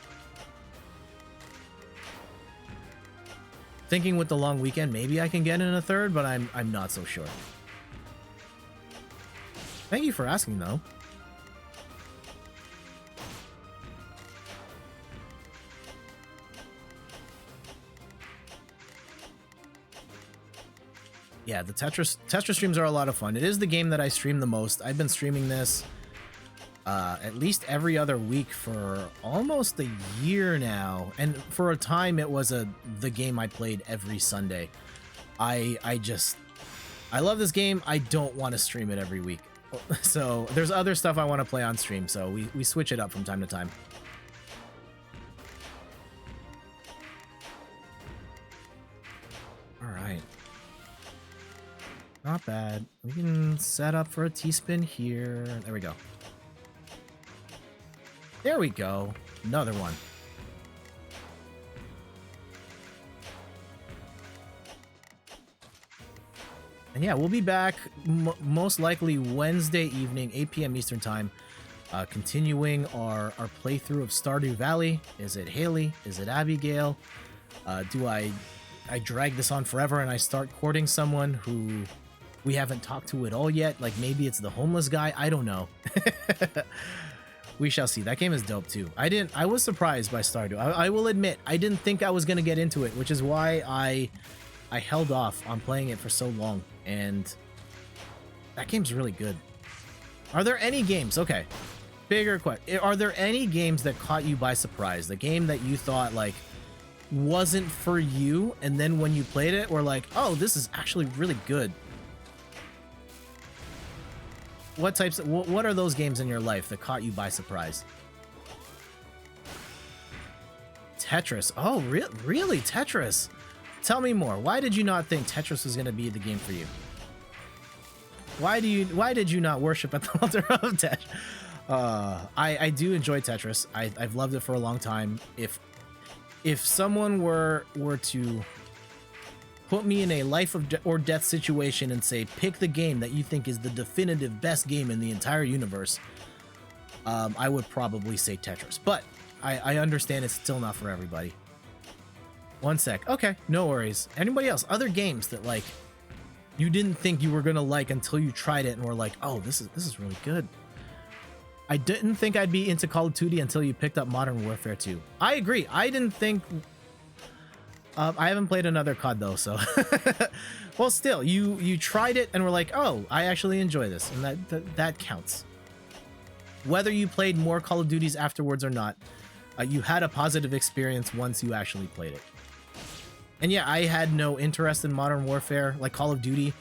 Thinking with the long weekend, maybe I can get in a third, but I'm not so sure. Thank you for asking, though. Yeah, the Tetris streams are a lot of fun. It is the game that I stream the most. I've been streaming this at least every other week for almost a year now, and for a time it was the game I played every Sunday. I love this game. I don't want to stream it every week, so there's other stuff I want to play on stream, so we switch it up from time to time. All right, not bad. We can set up for a T-spin here. There we go. There we go. Another one. And yeah, we'll be back most likely Wednesday evening, 8 p.m. Eastern time, continuing our playthrough of Stardew Valley. Is it Haley? Is it Abigail? Do I drag this on forever and I start courting someone who we haven't talked to at all yet? Like maybe it's the homeless guy? I don't know. We shall see. That game is dope too. I was surprised by Stardew. I will admit, I didn't think I was going to get into it, which is why I held off on playing it for so long. And that game's really good. Are there any games? Okay. Bigger question. Are there any games that caught you by surprise? The game that you thought like wasn't for you, and then when you played it were like, oh, this is actually really good. What are those games in your life that caught you by surprise? Tetris. Oh, really? Tetris? Tell me more. Why did you not think Tetris was going to be the game for you? Why did you not worship at the altar of Tetris? I do enjoy Tetris. I've loved it for a long time. If someone were to put me in a life or death situation and say, pick the game that you think is the definitive best game in the entire universe, I would probably say Tetris. But I understand it's still not for everybody. One sec. Okay, no worries. Anybody else? Other games that like you didn't think you were gonna like until you tried it and were like, oh, this is really good. I didn't think I'd be into Call of Duty until you picked up Modern Warfare 2. I agree. I didn't think... I haven't played another COD though, so... Well, still, you tried it and were like, oh, I actually enjoy this, and that counts. Whether you played more Call of Duties afterwards or not, you had a positive experience once you actually played it. And yeah, I had no interest in Modern Warfare, like Call of Duty.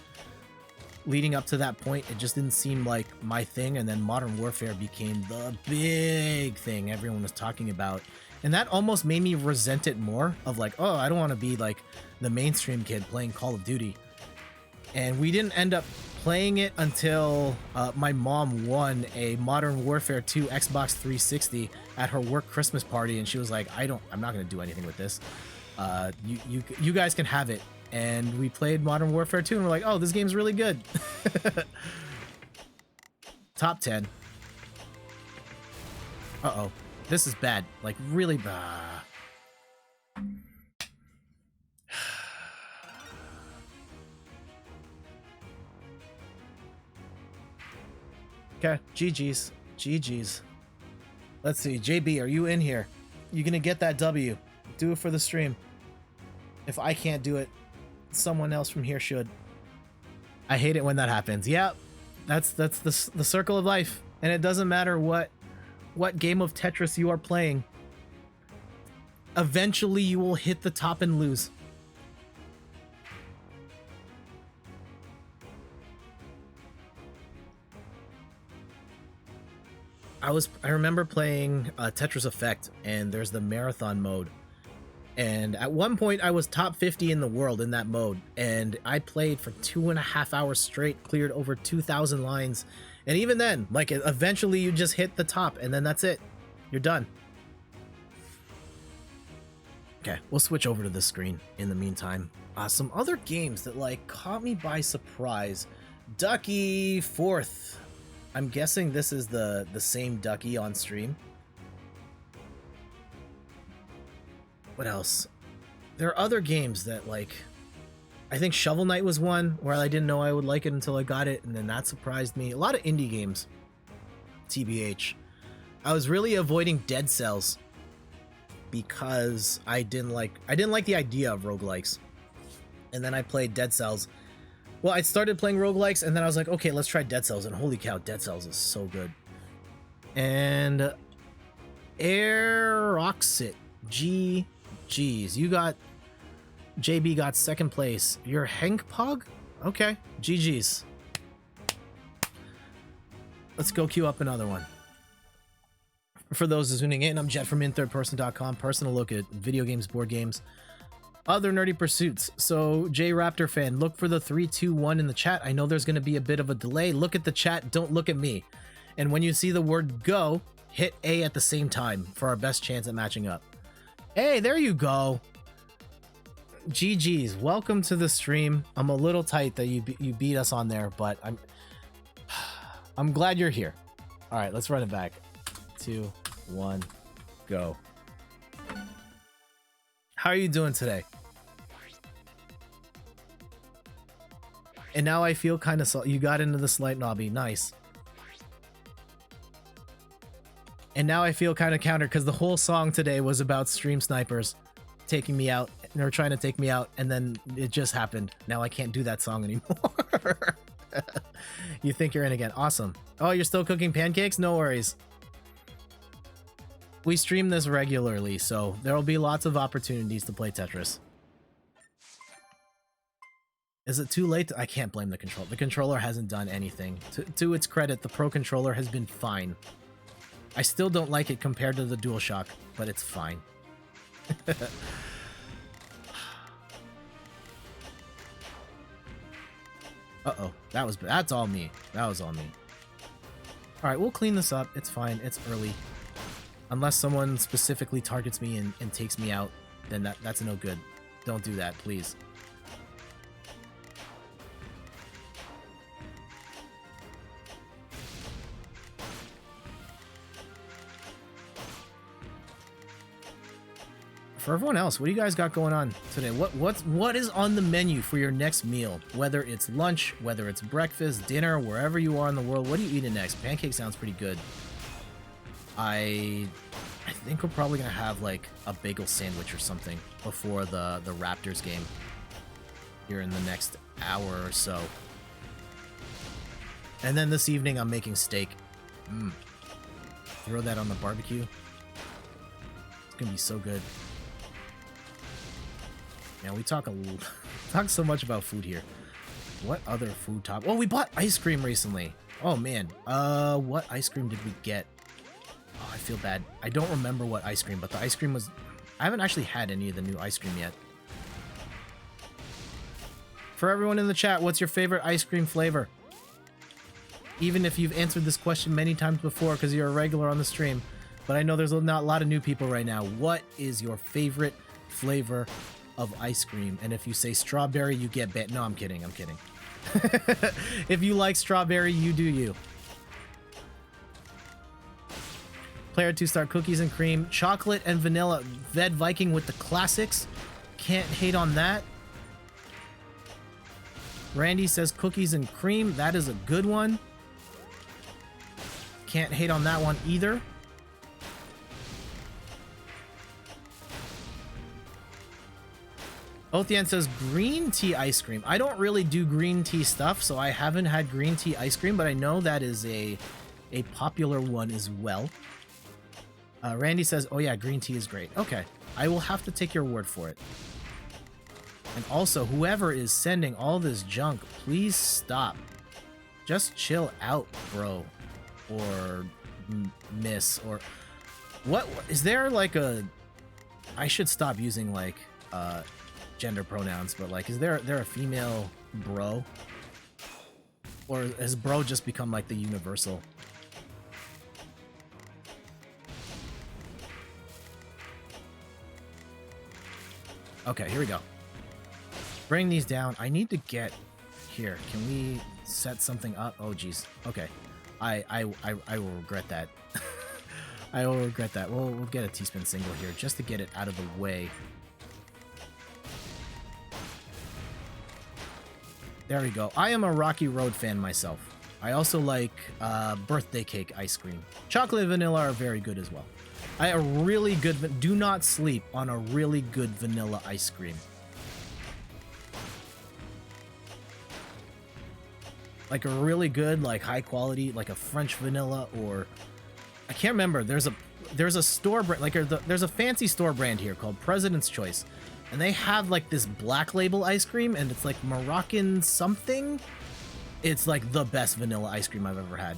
Leading up to that point, it just didn't seem like my thing, and then Modern Warfare became the big thing everyone was talking about. And that almost made me resent it more, of like, oh, I don't want to be like the mainstream kid playing Call of Duty. And we didn't end up playing it until my mom won a Modern Warfare 2 Xbox 360 at her work Christmas party, and she was like, I'm not going to do anything with this. You guys can have it. And we played Modern Warfare 2 and we're like, oh, this game's really good. Top 10. Uh-oh. This is bad. Like, really bad. Okay, GG's. GG's. Let's see. JB, are you in here? You gonna get that W. Do it for the stream. If I can't do it, someone else from here should. I hate it when that happens. Yeah, that's the circle of life, and it doesn't matter what game of Tetris you are playing. Eventually, you will hit the top and lose. I remember playing Tetris Effect, and there's the marathon mode. And at one point, I was top 50 in the world in that mode. And I played for 2.5 hours straight, cleared over 2,000 lines. And even then, like, eventually you just hit the top, and then that's it. You're done. Okay, we'll switch over to this screen in the meantime. Some other games that, like, caught me by surprise. Ducky 4th. I'm guessing this is the same Ducky on stream. What else? There are other games that, like, I think Shovel Knight was one where I didn't know I would like it until I got it, and then that surprised me. A lot of indie games, TBH. I was really avoiding Dead Cells because I didn't like the idea of roguelikes. And then I played Dead Cells. Well, I started playing roguelikes, and then I was like, okay, let's try Dead Cells, and holy cow, Dead Cells is so good. And Aeroxit, GG's. JB got second place. You're Hank Pog? Okay, GG's. Let's go queue up another one. For those tuning in, I'm Jet from inthirdperson.com. Personal look at video games, board games, other nerdy pursuits. So, J Raptor fan, look for the 3, 2, 1 in the chat. I know there's going to be a bit of a delay. Look at the chat. Don't look at me. And when you see the word go, hit A at the same time for our best chance at matching up. Hey, there you go. GG's. Welcome to the stream. I'm a little tight that you beat us on there, but I'm glad you're here. All right, let's run it back. 2, 1, go. How are you doing today? And now I feel kind of you got into the slight knobby. Nice. And now I feel kind of countered because the whole song today was about stream snipers taking me out. They were trying to take me out, and then it just happened. Now I can't do that song anymore. You think you're in again. Awesome. Oh, you're still cooking pancakes? No worries. We stream this regularly, so there will be lots of opportunities to play Tetris. Is it too late? I can't blame the controller. The controller hasn't done anything. To its credit, the Pro Controller has been fine. I still don't like it compared to the DualShock, but it's fine. Uh-oh. That's all me. That was all me. Alright, we'll clean this up. It's fine. It's early. Unless someone specifically targets me and takes me out, then that's no good. Don't do that, please. For everyone else, what do you guys got going on today? What is on the menu for your next meal? Whether it's lunch, whether it's breakfast, dinner, wherever you are in the world, what are you eating next? Pancake sounds pretty good. I think we're probably gonna have like a bagel sandwich or something before the Raptors game here in the next hour or so. And then this evening I'm making steak. Throw that on the barbecue. It's gonna be so good. Yeah, we talk so much about food here. What other food top? Oh, we bought ice cream recently. Oh man. What ice cream did we get? Oh, I feel bad. I don't remember what ice cream, but the ice cream was... I haven't actually had any of the new ice cream yet. For everyone in the chat, what's your favorite ice cream flavor? Even if you've answered this question many times before because you're a regular on the stream, but I know there's not a lot of new people right now. What is your favorite flavor of ice cream? And if you say strawberry, you get banned. No, I'm kidding. I'm kidding. If you like strawberry, you do you. Player 2 star cookies and cream, chocolate and vanilla. Ved Viking with the classics. Can't hate on that. Randy says cookies and cream. That is a good one. Can't hate on that one either. Othien says green tea ice cream. I don't really do green tea stuff, so I haven't had green tea ice cream, but I know that is a popular one as well. Randy says, oh yeah, green tea is great. Okay, I will have to take your word for it. And also, whoever is sending all this junk, please stop. Just chill out, bro. Or miss. Or what? Is there like a... I should stop using like gender pronouns, but like, is there a female bro? Or has bro just become like the universal? Okay, here we go. Bring these down. I need to get here. Can we set something up? Oh, geez. Okay. I will regret that. I will regret that. We'll get a T-spin single here just to get it out of the way. There we go. I am a Rocky Road fan myself. I also like birthday cake ice cream. Chocolate and vanilla are very good as well. A really good... Do not sleep on a really good vanilla ice cream. Like a really good, like high quality, like a French vanilla, or... I can't remember. There's a store brand, like there's a fancy store brand here called President's Choice. And they have like this black label ice cream, and it's like Moroccan something. It's like the best vanilla ice cream I've ever had.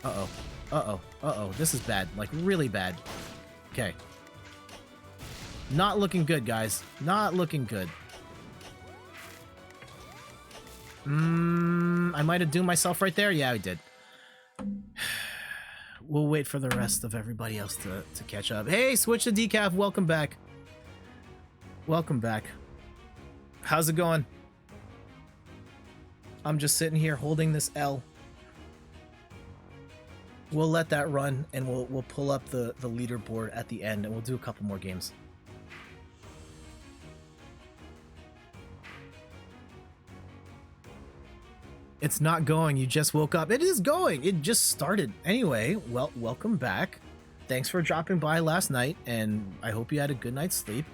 Uh-oh. Uh-oh. Uh-oh. This is bad. Like, really bad. Okay. Not looking good, guys. Not looking good. I might have doomed myself right there. Yeah, I did. We'll wait for the rest of everybody else to catch up. Hey, Switch the Decaf. Welcome back. Welcome back. How's it going? I'm just sitting here holding this L. We'll let that run, and we'll pull up the leaderboard at the end, and we'll do a couple more games. It's not going. You just woke up. It is going. It just started. Anyway, well, welcome back. Thanks for dropping by last night, and I hope you had a good night's sleep.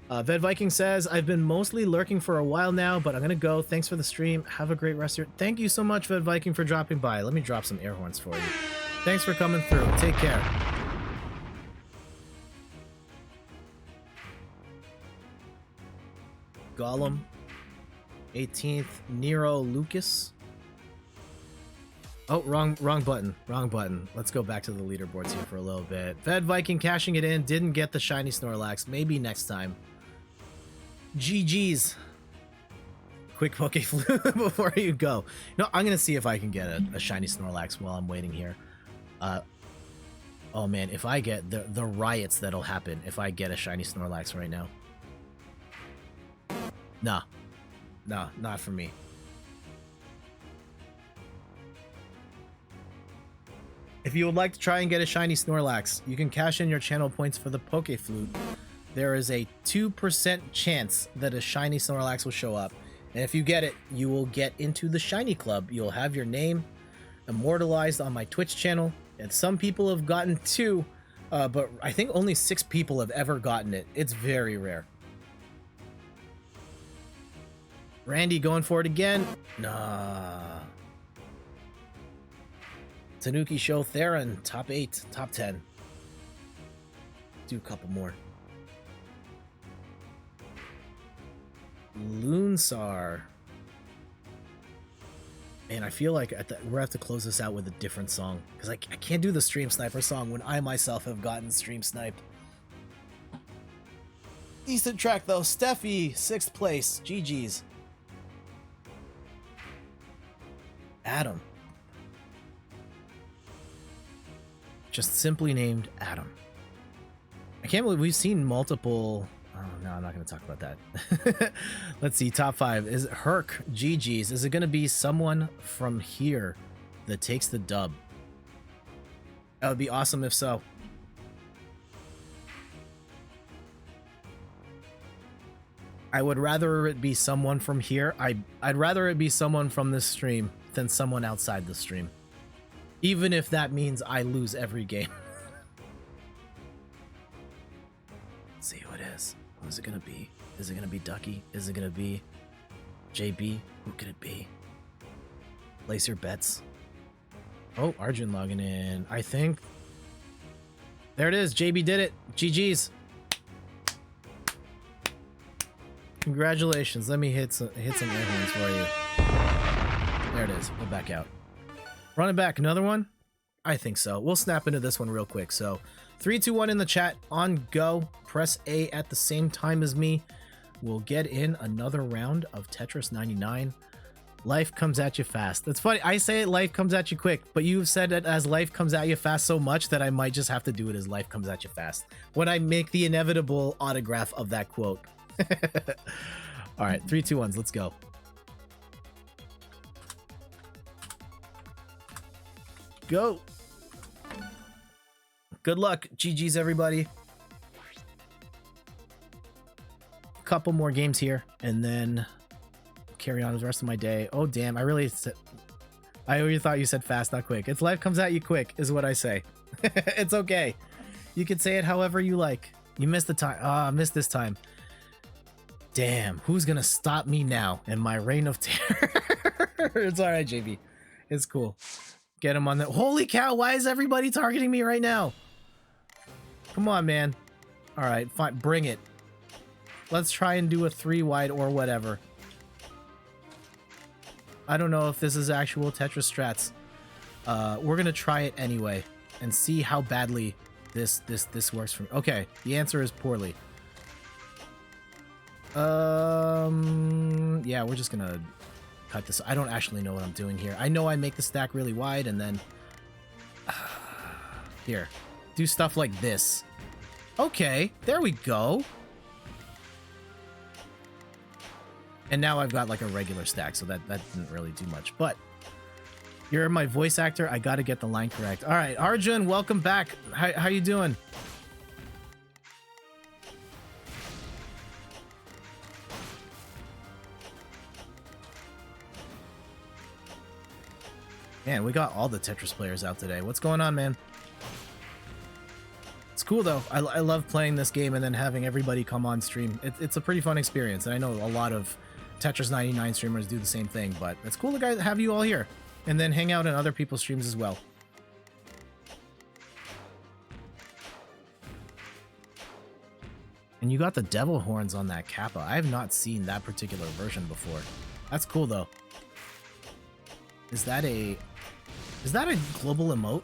Ved Viking says, I've been mostly lurking for a while now, but I'm going to go. Thanks for the stream. Have a great rest of your... Thank you so much, Ved Viking, for dropping by. Let me drop some air horns for you. Thanks for coming through. Take care. Gollum. 18th. Nero Lucas. Oh, wrong button. Wrong button. Let's go back to the leaderboards here for a little bit. Ved Viking cashing it in. Didn't get the shiny Snorlax. Maybe next time. GG's. Quick poke flu before you go. No, I'm gonna see if I can get a shiny Snorlax while I'm waiting here. Oh man, if I get the riots that'll happen if I get a shiny Snorlax right now. Nah, not for me. If you would like to try and get a shiny Snorlax, you can cash in your channel points for the Poke Flute. There is a 2% chance that a shiny Snorlax will show up. And if you get it, you will get into the shiny club. You'll have your name, immortalized on my Twitch channel, and some people have gotten 2, but I think only 6 people have ever gotten it. It's very rare. Randy going for it again. Nah. Tanuki Show Theron, top 8, top 10. Do a couple more. Loonsar. Man, I feel like we're gonna have to close this out with a different song, because I can't do the Stream Sniper song when I myself have gotten stream sniped. Decent track though. Steffi, 6th place. GG's. Adam. Just simply named Adam. I can't believe we've seen multiple... Oh, no, I'm not going to talk about that. Let's see, top 5. Is it Herc, GG's? Is it going to be someone from here that takes the dub? That would be awesome if so. I would rather it be someone from here. I'd rather it be someone from this stream than someone outside the stream. Even if that means I lose every game. Let's see who it is. Who is it gonna be? Is it gonna be Ducky? Is it gonna be JB? Who could it be? Place your bets. Oh, Arjun logging in. I think. There it is. JB did it. GG's. Congratulations. Let me hit some air horns for you. There it is. We'll back out. Run it back. Another one? I think so. We'll snap into this one real quick. So 3, 2, 1 in the chat. On go. Press A at the same time as me. We'll get in another round of Tetris 99. Life comes at you fast. That's funny. I say it, life comes at you quick, but you've said it as life comes at you fast so much that I might just have to do it as life comes at you fast when I make the inevitable autograph of that quote. All right, 3, 2, 1. Let's go. Go. Good luck. GG's, everybody. Couple more games here, and then carry on with the rest of my day. Oh, damn. I really thought you said fast, not quick. It's life comes at you quick, is what I say. It's okay. You can say it however you like. You missed the time. I missed this time. Damn. Who's going to stop me now in my reign of terror? It's all right, JB. It's cool. Get him on the... Holy cow, why is everybody targeting me right now? Come on, man. All right, fine. Bring it. Let's try and do a 3 wide or whatever. I don't know if this is actual Tetris strats. We're going to try it anyway and see how badly this works for me. Okay, the answer is poorly. Yeah, we're just going to cut this. I don't actually know what I'm doing here. I know I make the stack really wide and then... here. Do stuff like this. Okay, there we go. And now I've got like a regular stack, so that didn't really do much. But you're my voice actor. I got to get the line correct. All right, Arjun, welcome back. How you doing? Man, we got all the Tetris players out today. What's going on, man? It's cool, though. I love playing this game and then having everybody come on stream. It's a pretty fun experience, and I know a lot of Tetris 99 streamers do the same thing, but it's cool to have you all here and then hang out in other people's streams as well. And you got the devil horns on that Kappa. I have not seen that particular version before. That's cool, though. Is that a global emote?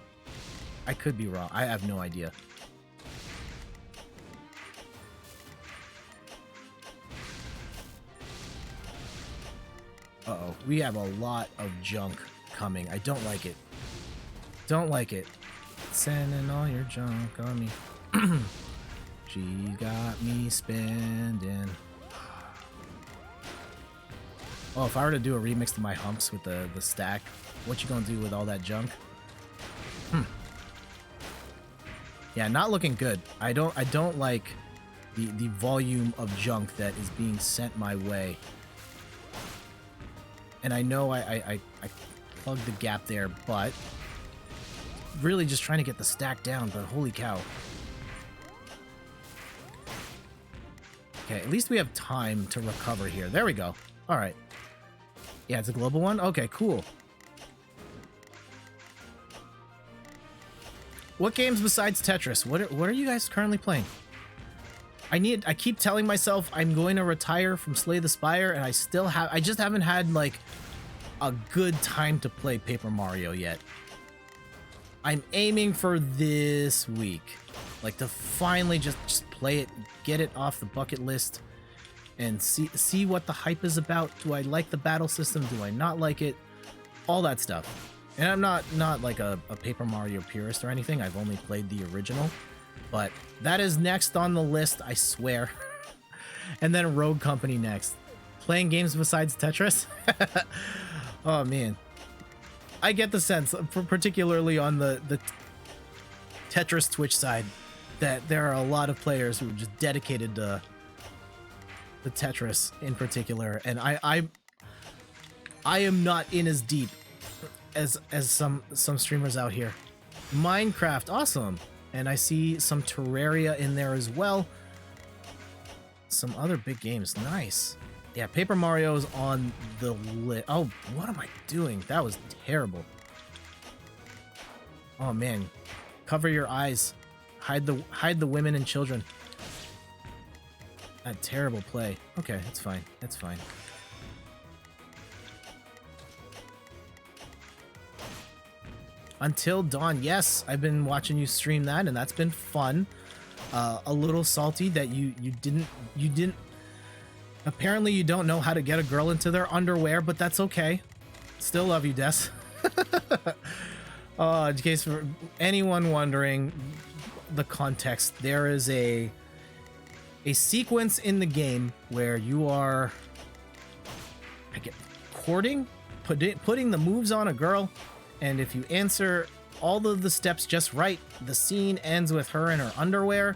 I could be wrong. I have no idea. Uh-oh. We have a lot of junk coming. I don't like it. Don't like it. Sending all your junk on me. She got me spending. Oh, if I were to do a remix to my humps with the stack, what you gonna do with all that junk? Yeah, not looking good. I don't like the volume of junk that is being sent my way. And I know plug the gap there, but really just trying to get the stack down, but holy cow. Okay, at least we have time to recover here. There we go. All right. Yeah, it's a global one? Okay, cool. What games besides Tetris? What are you guys currently playing? I keep telling myself I'm going to retire from Slay the Spire, and I just haven't had like a good time to play Paper Mario yet. I'm aiming for this week, like to finally just play it, get it off the bucket list, and see what the hype is about. Do I like the battle system? Do I not like it? All that stuff. And I'm not like a Paper Mario purist or anything. I've only played the original, but that is next on the list, I swear. And then Rogue Company next. Playing games besides Tetris? Oh man. I get the sense, particularly on the Tetris Twitch side, that there are a lot of players who are just dedicated to the Tetris in particular, and I am not in as deep as some streamers out here. Minecraft, awesome. And I see some Terraria in there as well. Some other big games, nice. Yeah, Paper Mario's on the list. Oh, what am I doing? That was terrible. Oh man, cover your eyes. Hide the women and children. That terrible play. Okay, it's fine. It's fine. Until Dawn, yes, I've been watching you stream that, and that's been fun. A little salty that you didn't. Apparently, you don't know how to get a girl into their underwear, but that's okay. Still love you, Des. In case for anyone wondering the context, there is a sequence in the game where you are, courting, putting the moves on a girl. And if you answer all of the steps just right, the scene ends with her in her underwear,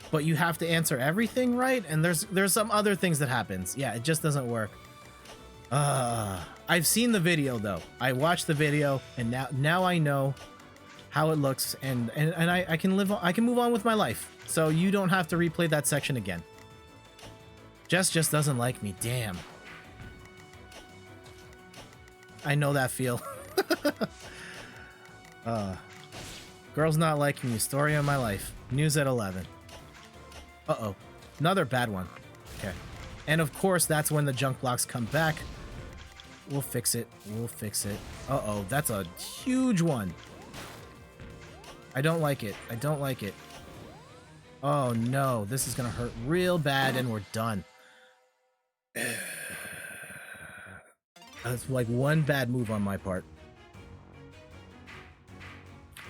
but you have to answer everything right, and there's some other things that happens. Yeah, it just doesn't work. I've seen the video though. I watched the video, and now I know how it looks, and I can move on with my life. So you don't have to replay that section again. Jess just doesn't like me. Damn. I know that feel. Girls not liking you. Story of my life. News at 11. Uh-oh. Another bad one. Okay. And of course, that's when the junk blocks come back. We'll fix it. We'll fix it. Uh-oh. That's a huge one. I don't like it. I don't like it. Oh, no. This is gonna hurt real bad, and we're done. That's like one bad move on my part.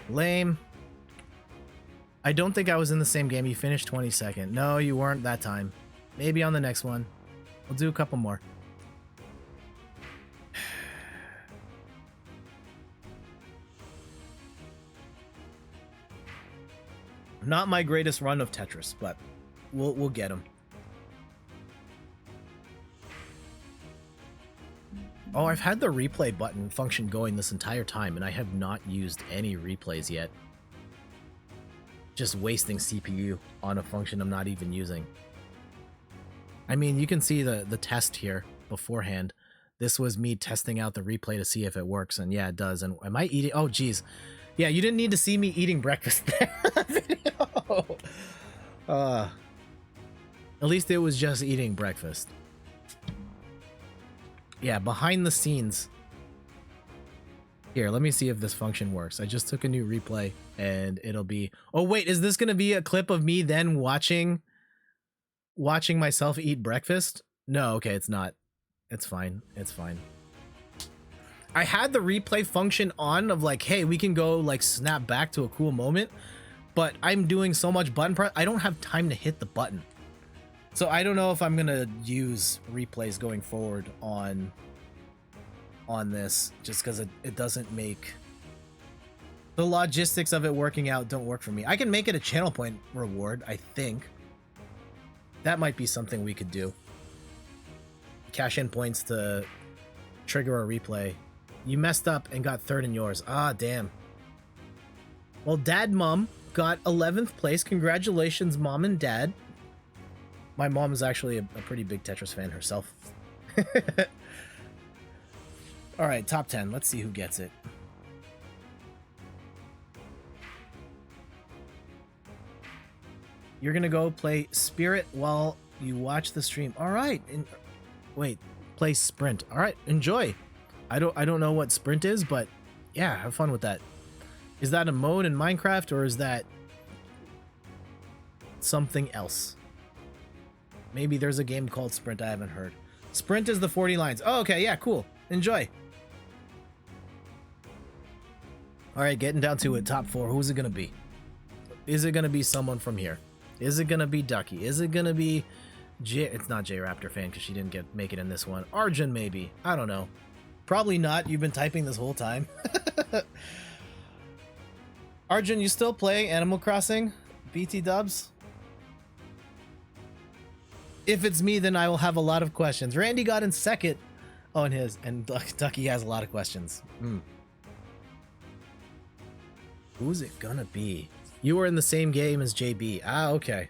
Lame. I don't think I was in the same game. You finished 22nd. No, you weren't that time. Maybe on the next one. We'll do a couple more. Not my greatest run of Tetris, but we'll get them. Oh, I've had the replay button function going this entire time, and I have not used any replays yet. Just wasting CPU on a function I'm not even using. I mean, you can see the test here beforehand. This was me testing out the replay to see if it works, and yeah, it does. And am I eating? Oh, geez. Yeah, you didn't need to see me eating breakfast there. Video. At least it was just eating breakfast. Yeah, behind the scenes. Here, let me see if this function works. I just took a new replay, and it'll be... Oh, wait, is this going to be a clip of me then watching myself eat breakfast? No, okay, it's not. It's fine. It's fine. I had the replay function on of like, hey, we can go like snap back to a cool moment, but I'm doing so much button press, I don't have time to hit the button. So I don't know if I'm gonna use replays going forward on this, just because it doesn't make the logistics of it working out don't work for me. I can make it a channel point reward, I think. That might be something we could do. Cash in points to trigger a replay You messed up and got third in yours. Ah, damn. Well, Dad Mom got 11th place. Congratulations, Mom and Dad. My mom is actually a pretty big Tetris fan herself. All right, top 10. Let's see who gets it. You're going to go play Spirit while you watch the stream. All right. Wait, play Sprint. All right, enjoy. I don't know what Sprint is, but yeah, have fun with that. Is that a mode in Minecraft or is that something else? Maybe there's a game called Sprint I haven't heard. Sprint is the 40 lines. Oh, okay, yeah, cool. Enjoy. All right, getting down to it. Top 4. Who's it gonna be? Is it gonna be someone from here? Is it gonna be Ducky? Is it gonna be It's not J Raptor fan because she didn't make it in this one. Arjun maybe. I don't know. Probably not. You've been typing this whole time. Arjun, you still playing Animal Crossing? BT dubs? If it's me, then I will have a lot of questions. Randy got in second on his, and Ducky has a lot of questions. Who's it gonna be? You were in the same game as JB. Ah, okay.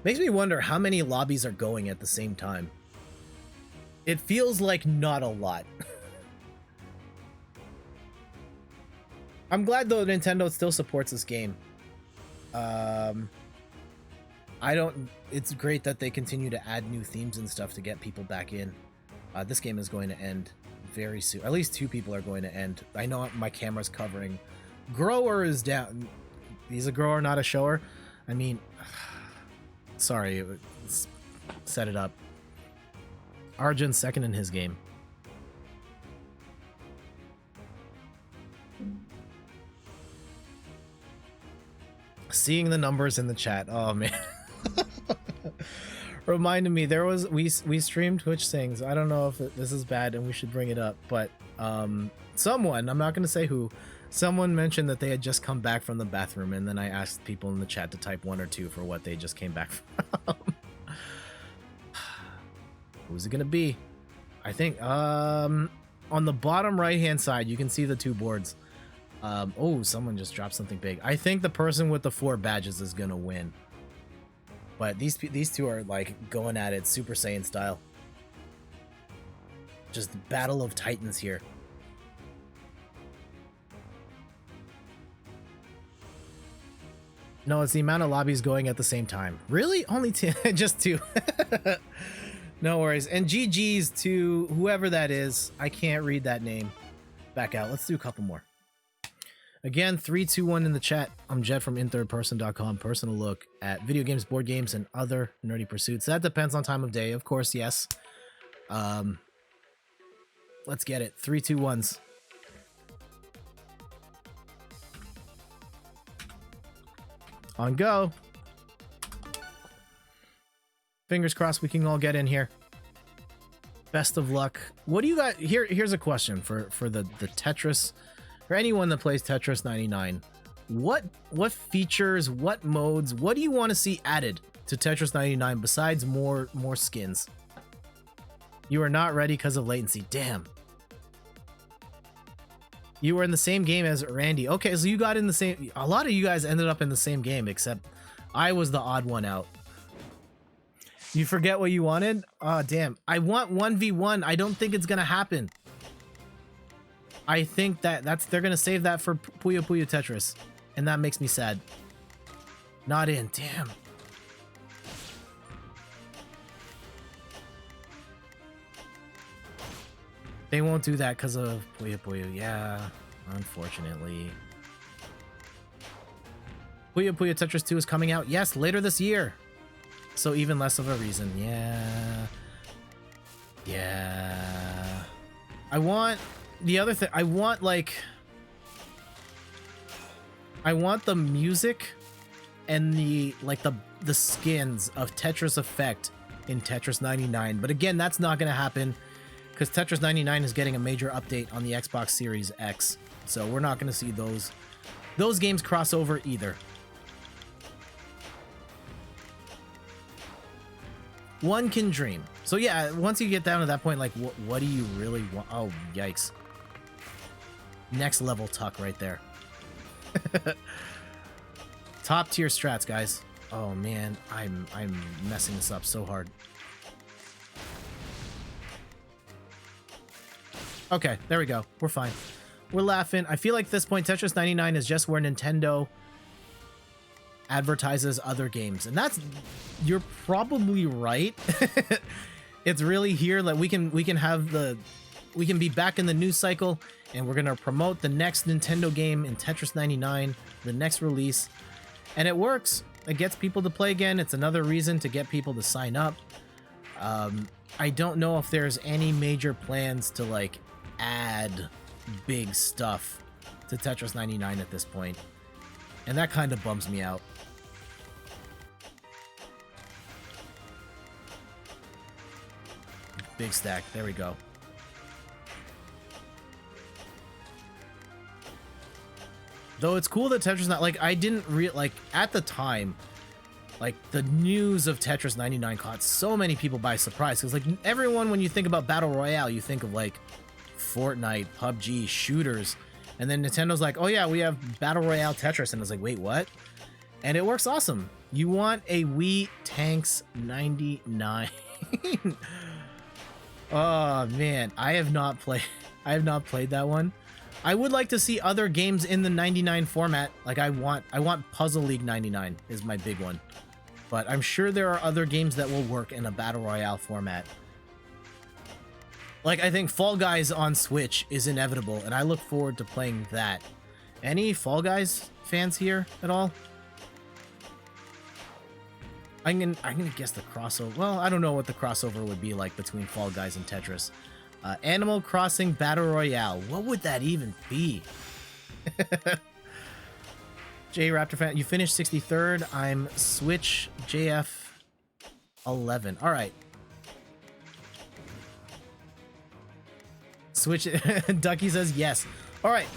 Makes me wonder how many lobbies are going at the same time. It feels like not a lot. I'm glad though Nintendo still supports this game. It's great that they continue to add new themes and stuff to get people back in. This game is going to end very soon. At least 2 people are going to end. I know my camera's covering. Grower is down. He's a grower, not a shower. I mean, sorry, set it up. Arjun's second in his game. Seeing the numbers in the chat. Oh man. Reminded me we streamed Twitch Sings. I don't know if this is bad and we should bring it up, but someone, I'm not going to say who, someone mentioned that they had just come back from the bathroom, and then I asked people in the chat to type 1 or 2 for what they just came back from. Who's it going to be? I think on the bottom right hand side you can see the 2 boards. Oh, someone just dropped something big. I think the person with the 4 badges is going to win. But these 2 are like going at it Super Saiyan style. Just battle of titans here. No, it's the amount of lobbies going at the same time. Really? Only 2? Just 2. No worries. And GG's to whoever that is. I can't read that name. Back out. Let's do a couple more. Again, 3, 2, 1 in the chat. I'm Jed from inthirdperson.com. Personal look at video games, board games, and other nerdy pursuits. That depends on time of day, of course, yes. Let's get it. 3, 2, 1s. On go. Fingers crossed we can all get in here. Best of luck. What do you got? Here's a question for the Tetris. For anyone that plays Tetris 99, what features, what modes, what do you want to see added to Tetris 99 besides more skins? You are not ready because of latency. Damn. You were in the same game as Randy. Okay, so you got in the same... A lot of you guys ended up in the same game, except I was the odd one out. You forget what you wanted? Oh, damn. I want 1v1. I don't think it's going to happen. I think they're going to save that for Puyo Puyo Tetris. And that makes me sad. Not in. Damn. They won't do that because of Puyo Puyo. Yeah, unfortunately. Puyo Puyo Tetris 2 is coming out. Yes, later this year. So even less of a reason. Yeah. Yeah. I want... The other thing... I want, like... I want the music and the skins of Tetris Effect in Tetris 99. But again, that's not going to happen because Tetris 99 is getting a major update on the Xbox Series X. So we're not going to see those games cross over either. one can dream. So yeah, once you get down to that point, like, what do you really want? Oh, yikes. Next level tuck right there. Top tier strats, guys. Oh man, I'm messing this up so hard. Okay, there we go. We're fine. We're laughing. I feel like at this point, Tetris 99 is just where Nintendo advertises other games, and that's, you're probably right. It's really here that we can be back in the news cycle, and we're gonna promote the next Nintendo game in Tetris 99, the next release, and it works. It gets people to play again. It's another reason to get people to sign up. I don't know if there's any major plans to like add big stuff to Tetris 99 at this point, and that kind of bums me out. Big stack, there we go. Though it's cool that Tetris not like, I didn't like at the time, like the news of Tetris 99 caught so many people by surprise, because like everyone, when you think about Battle Royale, you think of like Fortnite, PUBG, shooters, and then Nintendo's like, oh yeah, we have Battle Royale Tetris, and it's like, wait, what? And it works awesome. You want a Wii Tanks 99? Oh man, I have not played that one. I would like to see other games in the 99 format. Like I want Puzzle League 99 is my big one. But I'm sure there are other games that will work in a Battle Royale format. Like I think Fall Guys on Switch is inevitable, and I look forward to playing that. Any Fall Guys fans here at all? I'm gonna guess the crossover. Well, I don't know what the crossover would be like between Fall Guys and Tetris. Animal Crossing Battle Royale. What would that even be? J Raptor fan, you finished 63rd. I'm Switch JF 11. All right. Switch. Ducky says yes. All right.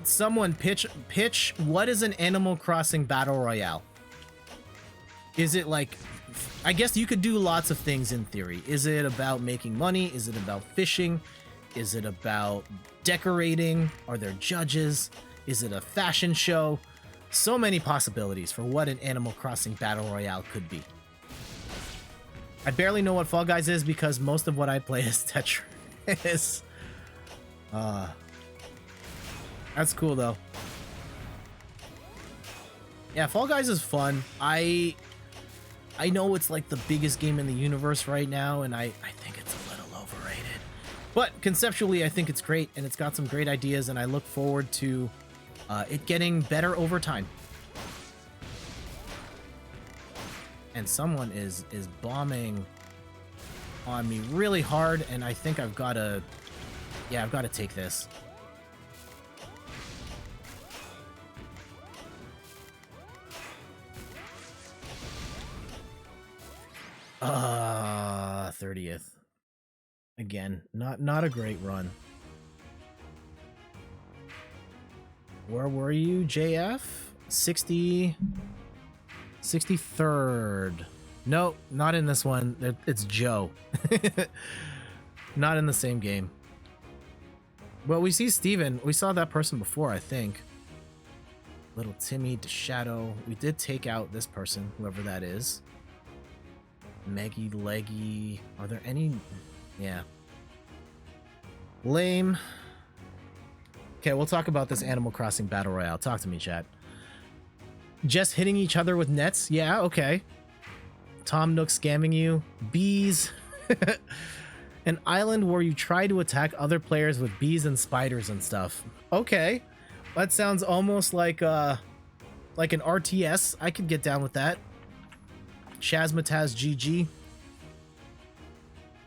Someone pitch. What is an Animal Crossing Battle Royale? Is it like, I guess you could do lots of things in theory. Is it about making money? Is it about fishing? Is it about decorating? Are there judges? Is it a fashion show? So many possibilities for what an Animal Crossing Battle Royale could be. I barely know what Fall Guys is because most of what I play is Tetris. That's cool though. Yeah, Fall Guys is fun. I know it's like the biggest game in the universe right now, and I think it's a little overrated. But conceptually, I think it's great, and it's got some great ideas, and I look forward to it getting better over time. And someone is bombing on me really hard, and I think I've got to... Yeah, I've got to take this. 30th. Again, not a great run. Where were you, JF? 63rd. No, not in this one. It's Joe. Not in the same game. Well, we see Steven. We saw that person before, I think. Little Timmy, DeShadow. We did take out this person, whoever that is. Meggy, Leggy. Are there any? Yeah. Lame. Okay, we'll talk about this Animal Crossing Battle Royale. Talk to me, chat. Just hitting each other with nets? Yeah, okay. Tom Nook scamming you. Bees. An island where you try to attack other players with bees and spiders and stuff. Okay. That sounds almost like an RTS. I could get down with that. Shazmataz GG.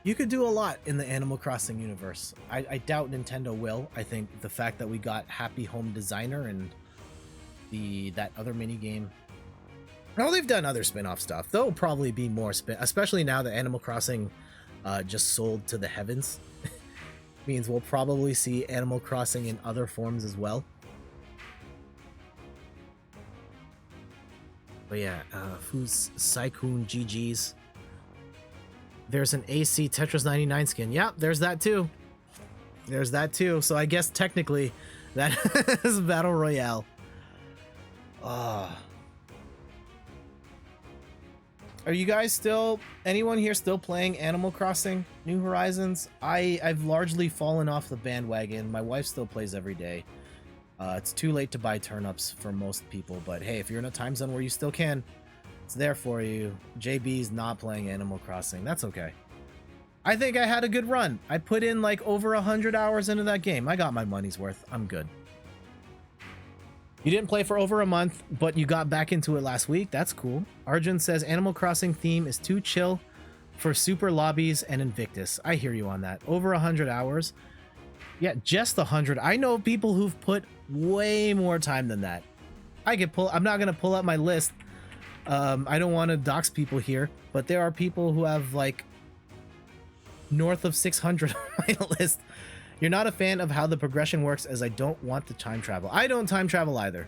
You could do a lot in the Animal Crossing universe. I doubt Nintendo will. I think the fact that we got Happy Home Designer and that other mini game. Well, they've done other spin-off stuff. There'll probably be more especially now that Animal Crossing just sold to the heavens. Means we'll probably see Animal Crossing in other forms as well. But yeah, who's Saikun GG's? There's an AC Tetris 99 skin. Yep, there's that too. There's that too. So I guess technically that is Battle Royale. Are you guys still, anyone here still playing Animal Crossing New Horizons? I've largely fallen off the bandwagon. My wife still plays every day. It's too late to buy turnips for most people, but hey, if you're in a time zone where you still can, it's there for you. JB's not playing Animal Crossing. That's okay. I think I had a good run. I put in like over 100 hours into that game. I got my money's worth. I'm good. You didn't play for over a month, but you got back into it last week. That's cool. Arjun says Animal Crossing theme is too chill for super lobbies and Invictus. I hear you on that. Over 100 hours. Yeah, just 100. I know people who've put way more time than that. I'm not going to pull up my list. I don't want to dox people here, but there are people who have like north of 600 on my list. You're not a fan of how the progression works, as I don't want to time travel. I don't time travel either.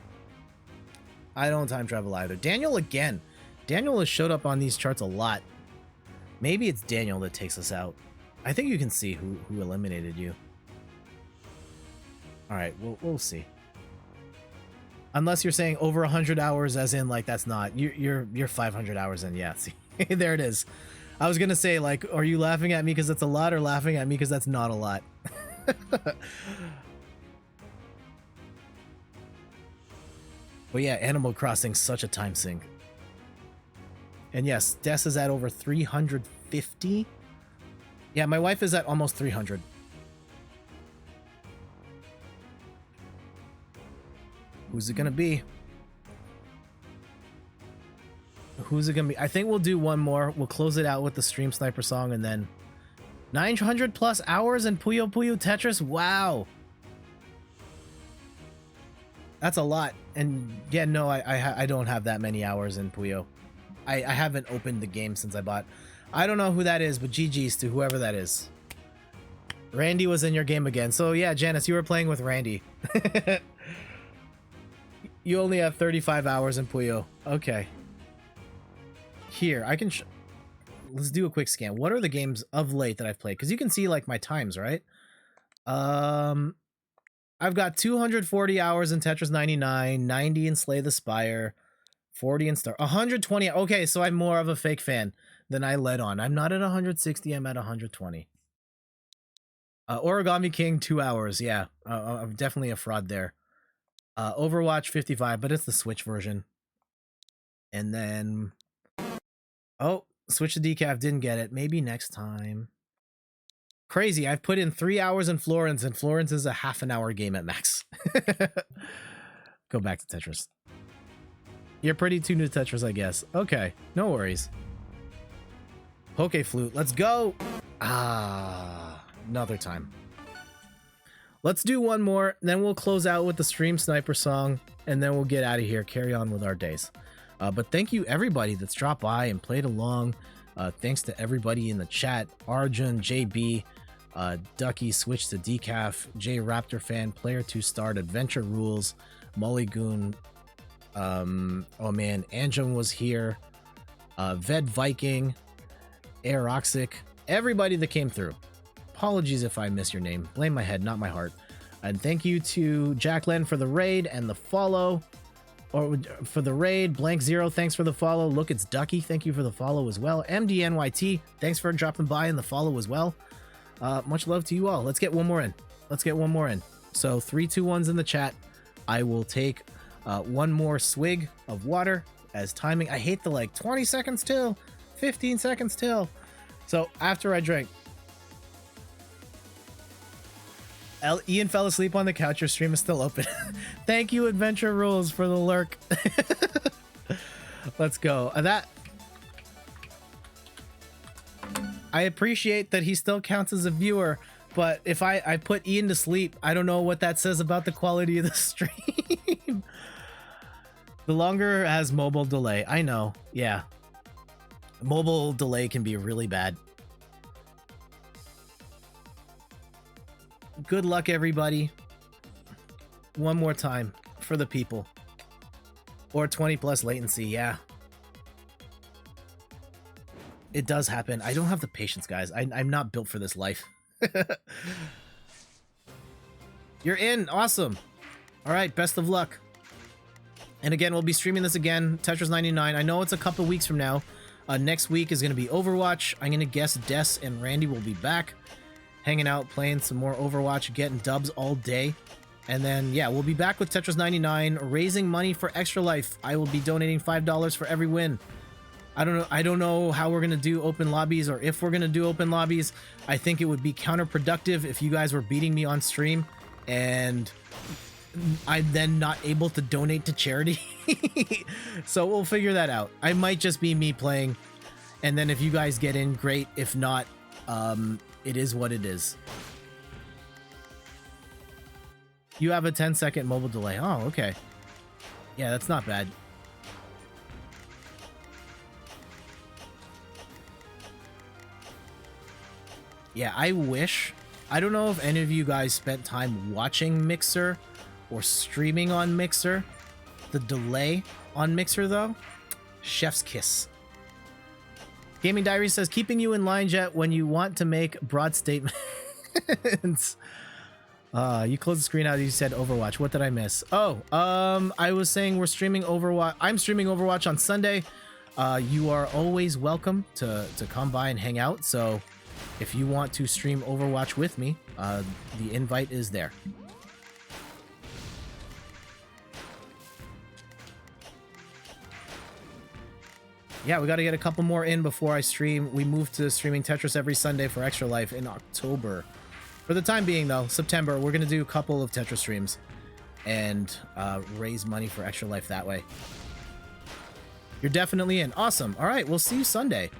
Daniel again. Daniel has showed up on these charts a lot. Maybe it's Daniel that takes us out. I think you can see who eliminated you. All right, we'll see. Unless you're saying over 100 hours, as in like that's not you're 500 hours in. Yeah, see, there it is. I was gonna say like, are you laughing at me because that's a lot, or laughing at me because that's not a lot? But yeah, Animal Crossing, such a time sink. And yes, Des is at over 350. Yeah, my wife is at almost 300. Who's it gonna be? Who's it gonna be? I think we'll do one more. We'll close it out with the Stream Sniper song, and then 900 plus hours in Puyo Puyo Tetris. Wow, that's a lot. And yeah, no, I don't have that many hours in Puyo. I haven't opened the game since I bought. I don't know who that is, but GG's to whoever that is. Randy was in your game again. So yeah, Janice, you were playing with Randy. You only have 35 hours in Puyo. Okay. Here, I can... Let's do a quick scan. What are the games of late that I've played? Because you can see, like, my times, right? I've got 240 hours in Tetris 99, 90 in Slay the Spire, 40 in Star... 120... Okay, so I'm more of a fake fan than I led on. I'm not at 160, I'm at 120. Origami King, 2 hours. Yeah, I'm definitely a fraud there. Overwatch 55, but it's the Switch version. And then Switch to decaf, didn't get it. Maybe next time. Crazy, I've put in 3 hours in Florence, and Florence is a half an hour game at max. Go back to Tetris. You're pretty tuned to Tetris, I guess. Okay, no worries. Poke Flute, let's go. Another time. Let's do one more, then we'll close out with the Stream Sniper song, and then we'll get out of here, carry on with our days. But thank you everybody that's dropped by and played along. Thanks to everybody in the chat. Arjun, JB, Ducky, Switch to Decaf, J Raptor Fan, Player 2 Start, Adventure Rules, Mulligoon. Oh man, Anjum was here. Ved Viking, Aeroxic, everybody that came through. Apologies if I miss your name. Blame my head, not my heart. And thank you to Jacqueline for the raid and the follow. Or for the raid. Blank Zero, thanks for the follow. Look, it's Ducky, thank you for the follow as well. MDNYT, thanks for dropping by and the follow as well. Much love to you all. Let's get one more in. So 3, 2, 1's in the chat. I will take one more swig of water as timing. I hate the like 20 seconds till, 15 seconds till. So after I drink. Ian fell asleep on the couch. Your stream is still open. Thank you, Adventure Rules, for the lurk. Let's go. I appreciate that he still counts as a viewer, but if I put Ian to sleep, I don't know what that says about the quality of the stream. The longer has mobile delay. I know. Yeah. Mobile delay can be really bad. Good luck, everybody. One more time for the people. Or 20 plus latency, yeah. It does happen. I don't have the patience, guys. I'm not built for this life. You're in. Awesome. All right. Best of luck. And again, we'll be streaming this again. Tetris 99. I know it's a couple weeks from now. Next week is going to be Overwatch. I'm going to guess Des and Randy will be back. Hanging out, playing some more Overwatch, getting dubs all day. And then, yeah, we'll be back with Tetris 99, raising money for Extra Life. I will be donating $5 for every win. I don't know how we're going to do open lobbies or if we're going to do open lobbies. I think it would be counterproductive if you guys were beating me on stream and I'm then not able to donate to charity. So we'll figure that out. I might just be me playing. And then if you guys get in, great. If not, it is what it is. You have a 10-second mobile delay. Oh, okay. Yeah, that's not bad. Yeah, I wish. I don't know if any of you guys spent time watching Mixer or streaming on Mixer. The delay on Mixer, though, chef's kiss. Gaming Diary says, keeping you in line, Jet, when you want to make broad statements. You closed the screen out. You said Overwatch. What did I miss? Oh, I was saying we're streaming Overwatch. I'm streaming Overwatch on Sunday. You are always welcome to come by and hang out. So if you want to stream Overwatch with me, the invite is there. Yeah, we got to get a couple more in before I stream. We moved to streaming Tetris every Sunday for Extra Life in October. For the time being, though, September, we're going to do a couple of Tetris streams and raise money for Extra Life that way. You're definitely in. Awesome. All right, we'll see you Sunday.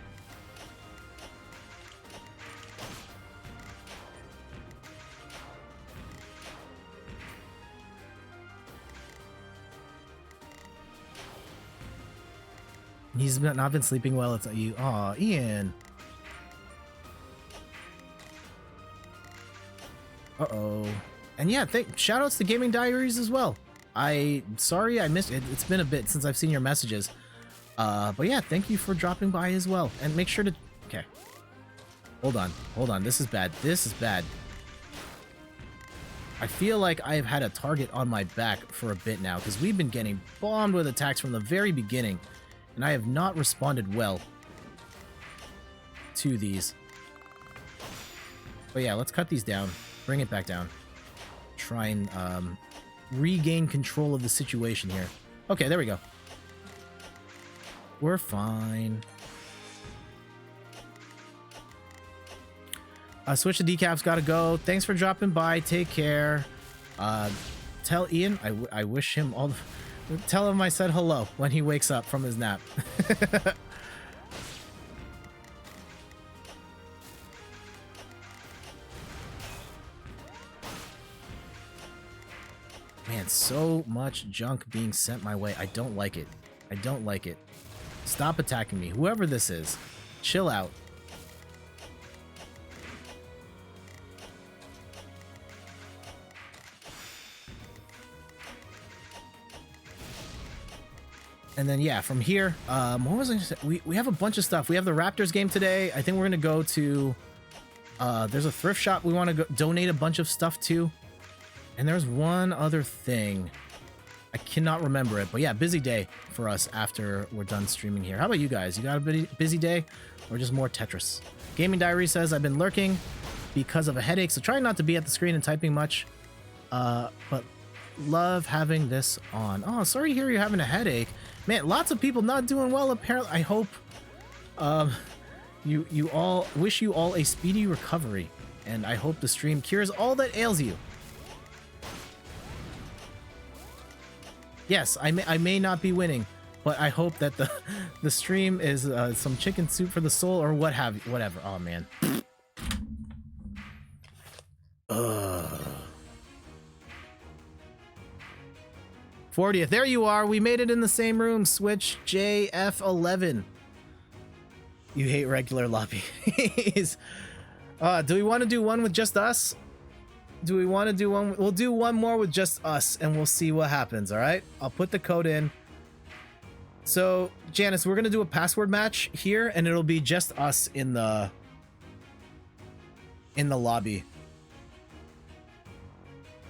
He's not been sleeping well. It's you. Aw, Ian. Uh-oh. And yeah, shoutouts to Gaming Diaries as well. Sorry I missed it. It's been a bit since I've seen your messages. But yeah, thank you for dropping by as well. And make sure to... Okay. Hold on. This is bad. This is bad. I feel like I've had a target on my back for a bit now, because we've been getting bombed with attacks from the very beginning. And I have not responded well to these. But yeah, let's cut these down. Bring it back down. Try and regain control of the situation here. Okay, there we go. We're fine. Switch to decaps, gotta go. Thanks for dropping by. Take care. Tell Ian I wish him all the... Tell him I said hello when he wakes up from his nap. Man, so much junk being sent my way. I don't like it. I don't like it. Stop attacking me. Whoever this is, chill out. And then, yeah, from here, what was I gonna say? We have a bunch of stuff. We have the Raptors game today. I think we're going to go to... there's a thrift shop we want to donate a bunch of stuff to. And there's one other thing. I cannot remember it. But yeah, busy day for us after we're done streaming here. How about you guys? You got a busy day? Or just more Tetris? Gaming Diary says, I've been lurking because of a headache, so try not to be at the screen and typing much. But love having this on. Oh, sorry to hear you're having a headache. Man, lots of people not doing well, apparently. I hope you all wish you all a speedy recovery, and I hope the stream cures all that ails you. Yes, I may not be winning, but I hope that the stream is some chicken soup for the soul or what have you, whatever. Oh man. 40th. There you are. We made it in the same room. Switch JF11. You hate regular lobbies. Do we want to do one with just us? Do we want to do one? We'll do one more with just us and we'll see what happens. All right. I'll put the code in. So, Janice, we're gonna do a password match here, and it'll be just us in the lobby.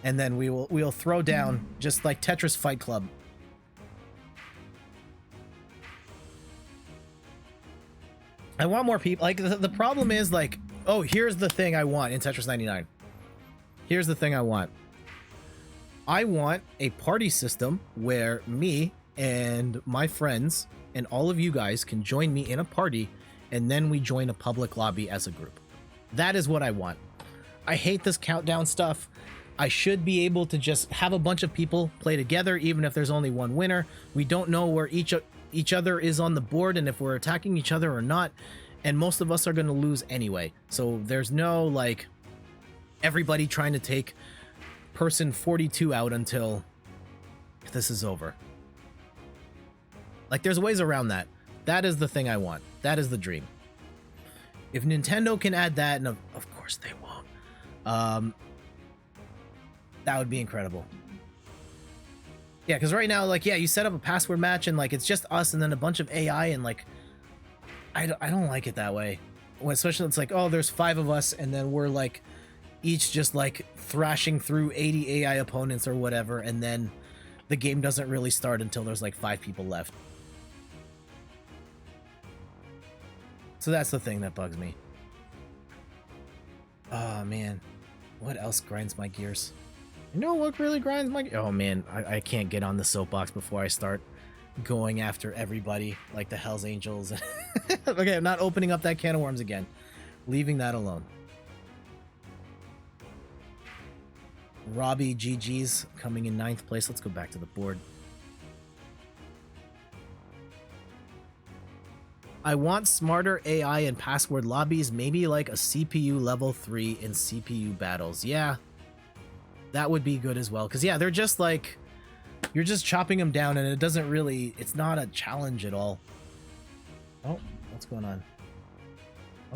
And then we'll throw down just like Tetris Fight Club. I want more people. Like the problem is like, oh, here's the thing I want in Tetris 99. Here's the thing I want. I want a party system where me and my friends and all of you guys can join me in a party, and then we join a public lobby as a group. That is what I want. I hate this countdown stuff. I should be able to just have a bunch of people play together, even if there's only one winner. We don't know where each other is on the board and if we're attacking each other or not. And most of us are going to lose anyway. So there's no like everybody trying to take person 42 out until this is over. Like there's ways around that. That is the thing I want. That is the dream. If Nintendo can add that, and of course they won't, that would be incredible. Yeah, because right now, like, yeah, you set up a password match and like it's just us and then a bunch of AI, and like I don't like it that way. When especially it's like, oh, there's 5 of us and then we're like each just like thrashing through 80 AI opponents or whatever, and then the game doesn't really start until there's like 5 people left. So that's the thing that bugs me. Oh man, what else grinds my gears? You know what really grinds my... Oh man, I can't get on the soapbox before I start going after everybody like the Hells Angels. Okay, I'm not opening up that can of worms again. Leaving that alone. Robbie GG's coming in 9th place. Let's go back to the board. I want smarter AI and password lobbies, maybe like a CPU level 3 in CPU battles. Yeah, that would be good as well. Because, yeah, they're just like, you're just chopping them down and it doesn't really, it's not a challenge at all. Oh, what's going on?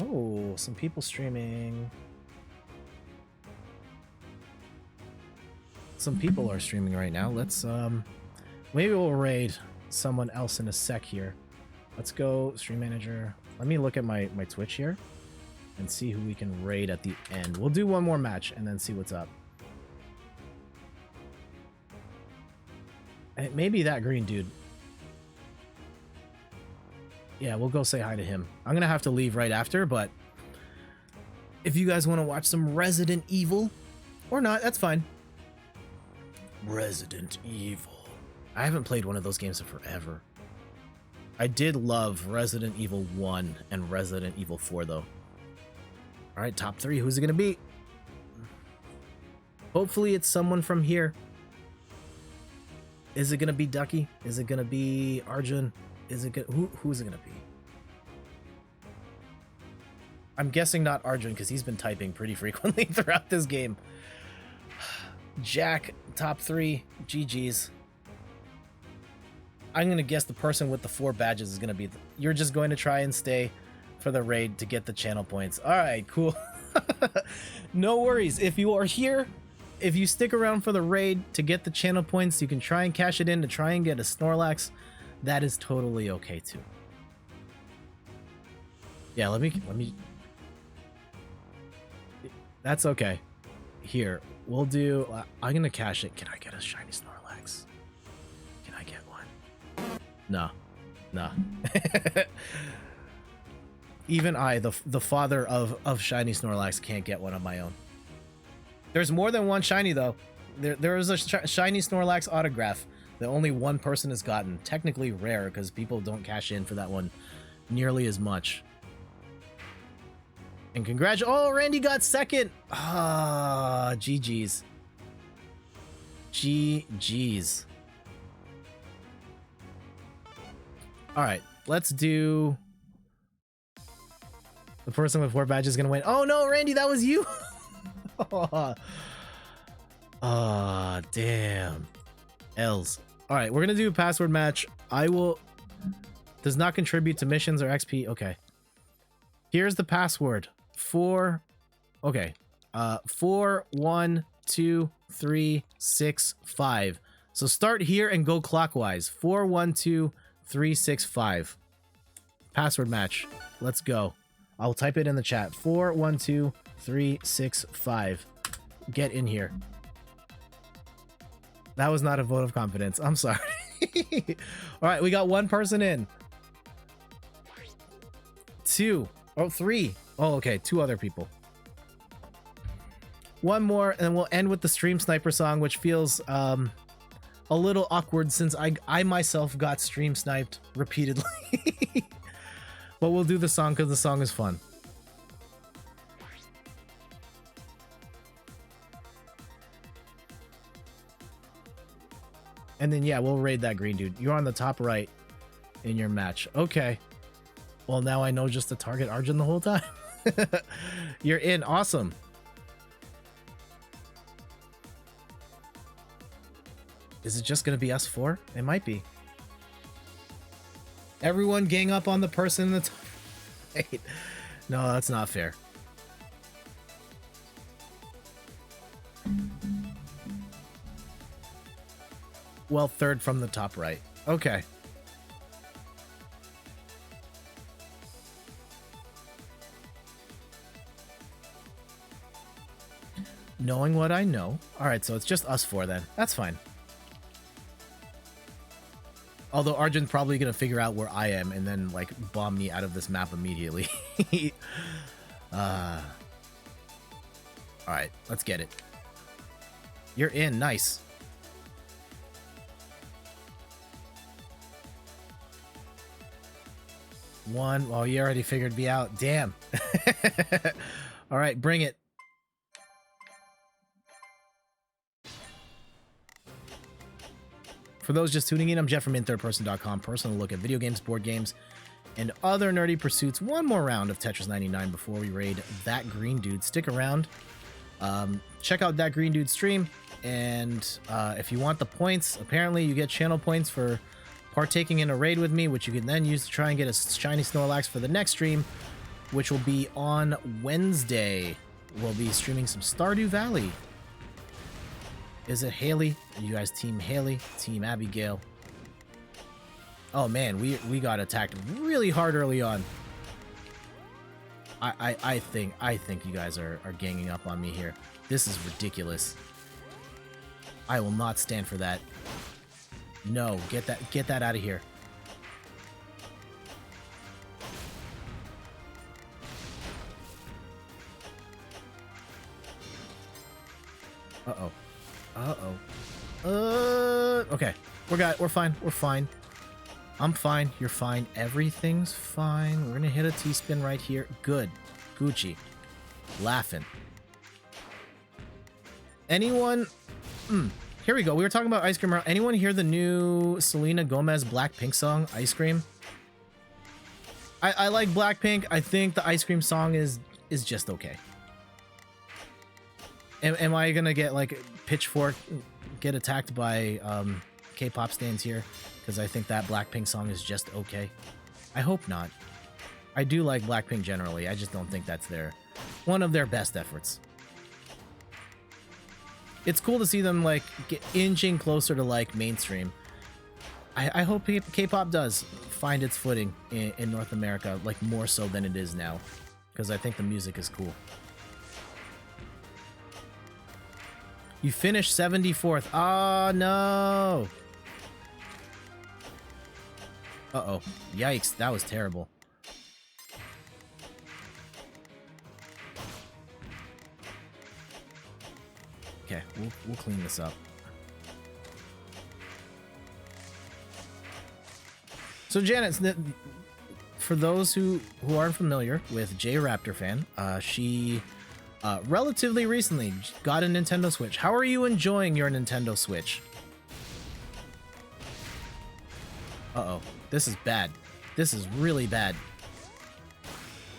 Oh, some people streaming. Some people are streaming right now. Let's, maybe we'll raid someone else in a sec here. Let's go stream manager. Let me look at my Twitch here and see who we can raid at the end. We'll do one more match and then see what's up. And it may be that green dude. Yeah, we'll go say hi to him. I'm gonna have to leave right after, but if you guys want to watch some Resident Evil or not, that's fine. Resident Evil. I haven't played one of those games in forever. I did love Resident Evil 1 and Resident Evil 4, though. All right, top 3. Who's it going to be? Hopefully it's someone from here. Is it going to be Ducky? Is it going to be Arjun? Is it who's it going to be? I'm guessing not Arjun because he's been typing pretty frequently throughout this game. Jack, top 3. GG's. I'm going to guess the person with the 4 badges is going to be... You're just going to try and stay for the raid to get the channel points. All right, cool. No worries. If you are here, if you stick around for the raid to get the channel points, you can try and cash it in to try and get a Snorlax. That is totally okay, too. Yeah, let me... That's okay. Here, we'll do... I'm going to cash it. Can I get a shiny Snorlax? Can I get one? No. No. Even I, the father of shiny Snorlax, can't get one on my own. There's more than one shiny, though. There is a shiny Snorlax autograph that only one person has gotten. Technically rare, because people don't cash in for that one nearly as much. And oh, Randy got second. Ah, GG's. GG's. All right, let's do... The person with 4 badges is going to win. Oh, no, Randy, that was you. Ah, damn. L's. All right, we're going to do a password match. I will... Does not contribute to missions or XP. Okay. Here's the password. 4, 1, 2, 3, 6, 5. So start here and go clockwise. 4, 1, 2, 412-365. Password match. Let's go. I'll type it in the chat. 412-365. Get in here. That was not a vote of confidence. I'm sorry. All right, we got one person in. 2. Oh, 3. Oh, okay. 2 other people. One more, and we'll end with the Stream Sniper song, which feels a little awkward since I myself got stream sniped repeatedly. But we'll do the song because the song is fun. And then, yeah, we'll raid that green dude. You're on the top right in your match. Okay. Well, now I know just to target Arjun the whole time. You're in. Awesome. Is it just going to be us 4? It might be. Everyone gang up on the person in the top right. No, that's not fair. Well, 3rd from the top right. Okay. Knowing what I know. All right, so it's just us 4 then. That's fine. Although Arjun's probably going to figure out where I am and then, like, bomb me out of this map immediately. All right, let's get it. You're in. Nice. One. Well, you already figured me out. Damn. All right, bring it. For those just tuning in, I'm Jeff from inthirdperson.com. Personal look at video games, board games, and other nerdy pursuits. One more round of Tetris 99 before we raid that green dude. Stick around. Check out that green dude stream. And if you want the points, apparently you get channel points for partaking in a raid with me, which you can then use to try and get a shiny Snorlax for the next stream, which will be on Wednesday. We'll be streaming some Stardew Valley. Is it Haley? Are you guys team Haley? Team Abigail? Oh man, we got attacked really hard early on. I think you guys are ganging up on me here. This is ridiculous. I will not stand for that. No, get that out of here. Uh-oh. Okay. We're fine. We're fine. I'm fine. You're fine. Everything's fine. We're gonna hit a T-spin right here. Good. Gucci. Laughing. Anyone? Here we go. We were talking about ice cream. Anyone hear the new Selena Gomez Blackpink song, Ice Cream? I like Blackpink. I think the ice cream song is just okay. Am I gonna get like pitchfork, get attacked by K-pop stands here because I think that Blackpink song is just okay? I hope not. I do like Blackpink generally. I just don't think that's one of their best efforts. It's cool to see them like get inching closer to like mainstream. I hope K-pop does find its footing in North America, like more so than it is now, because I think the music is cool. You finished 74th. Oh, no. Uh-oh. Yikes. That was terrible. Okay, we'll clean this up. So, Janet, for those who aren't familiar with J Raptor Fan, she... relatively recently got a Nintendo Switch. How are you enjoying your Nintendo Switch? Uh-oh. This is bad. This is really bad.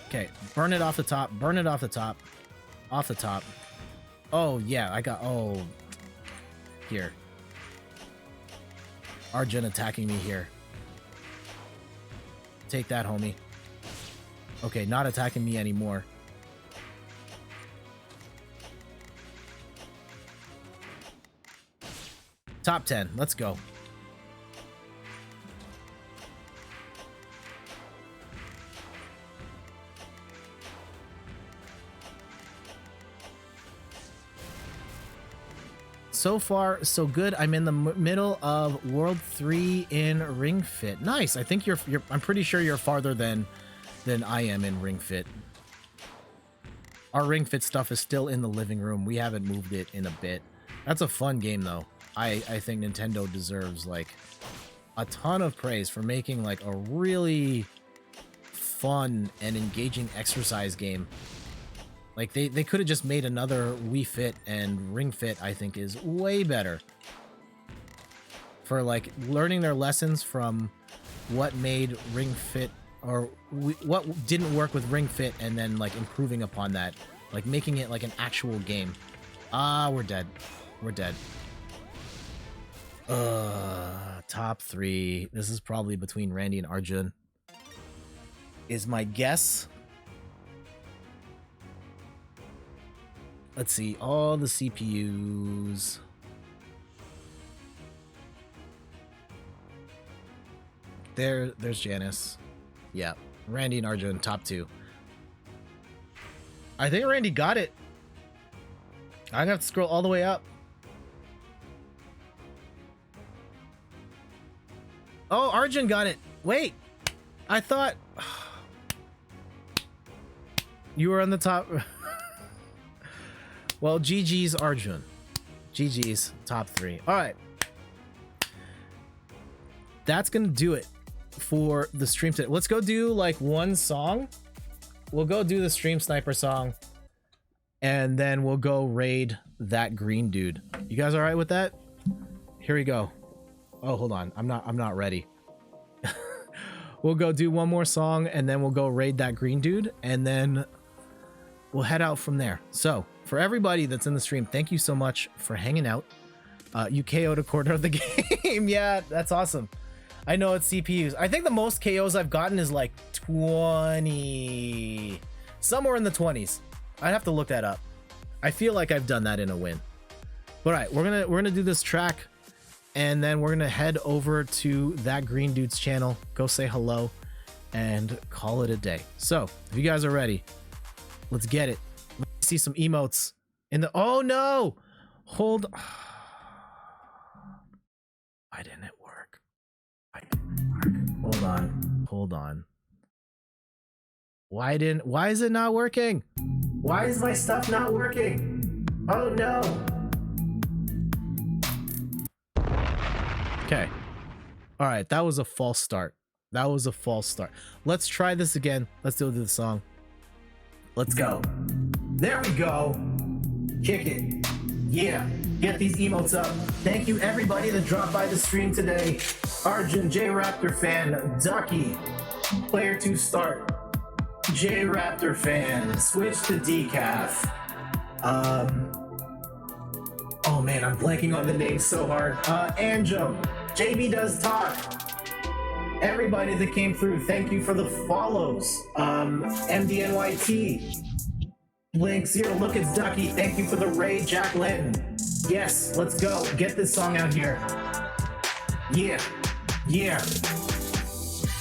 Okay, burn it off the top. Burn it off the top. Off the top. Oh, yeah, oh. Here. Arjun attacking me here. Take that, homie. Okay, not attacking me anymore. Top 10. Let's go. So far, so good. I'm in the middle of World 3 in Ring Fit. Nice. I think you're I'm pretty sure you're farther than I am in Ring Fit. Our Ring Fit stuff is still in the living room. We haven't moved it in a bit. That's a fun game, though. I think Nintendo deserves, like, a ton of praise for making, like, a really fun and engaging exercise game. Like, they could have just made another Wii Fit, and Ring Fit, I think, is way better. For, like, learning their lessons from what made Ring Fit, or what didn't work with Ring Fit, and then, like, improving upon that. Like, making it, like, an actual game. Ah, we're dead. We're dead. Top 3. This is probably between Randy and Arjun. Is my guess. Let's see, all the CPUs. There's Janice. Yeah, Randy and Arjun, top 2. I think Randy got it. I'm gonna have to scroll all the way up. Oh, Arjun got it. Wait, I thought you were on the top. Well, GG's Arjun. GG's top 3. All right. That's going to do it for the stream today. Let's go do like one song. We'll go do the Stream Sniper song. And then we'll go raid that green dude. You guys all right with that? Here we go. Oh, hold on. I'm not ready. We'll go do one more song and then we'll go raid that green dude. And then we'll head out from there. So for everybody that's in the stream, thank you so much for hanging out. You KO'd a quarter of the game. Yeah, that's awesome. I know it's CPUs. I think the most KOs I've gotten is like 20. Somewhere in the 20s. I'd have to look that up. I feel like I've done that in a win. All right, we're gonna do this track, and then we're gonna head over to that green dude's channel, go say hello, and call it a day. So if you guys are ready, let's get it. Let me see some emotes in the. Oh no! Hold. Why didn't it work? Hold on. Why is it not working? Why is my stuff not working? Oh no. Okay. All right, that was a false start. Let's try this again. Let's do the song. Let's go. There we go. Kick it. Yeah. Get these emotes up. Thank you everybody that dropped by the stream today. Arjun, J Raptor fan, Ducky, Player 2 Start, J Raptor fan, Switch to Decaf. Oh man, I'm blanking on the name so hard. Anjo, JB Does Talk. Everybody that came through, thank you for the follows. MDNYT, Blink Zero, Look It's Ducky, thank you for the raid, Jack Linton. Yes, let's go. Get this song out here. Yeah.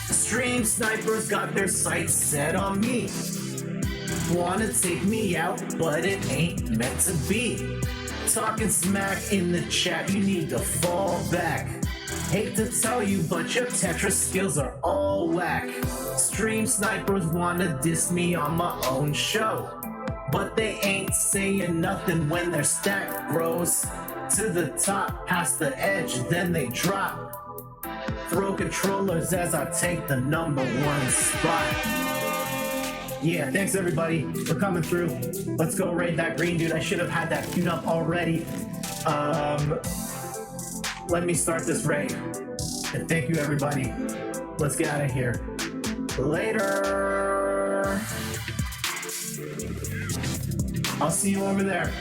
Stream snipers got their sights set on me. Wanna take me out, but it ain't meant to be. Talking smack in the chat, you need to fall back. Hate to tell you, but your Tetris skills are all whack. Stream snipers wanna diss me on my own show, but they ain't saying nothing when their stack grows to the top, past the edge, then they drop. Throw controllers as I take the #1 spot. Yeah, thanks everybody for coming through. Let's go raid that green dude. I should have had that queued up already. Let me start this raid. And thank you everybody. Let's get out of here. Later. I'll see you over there.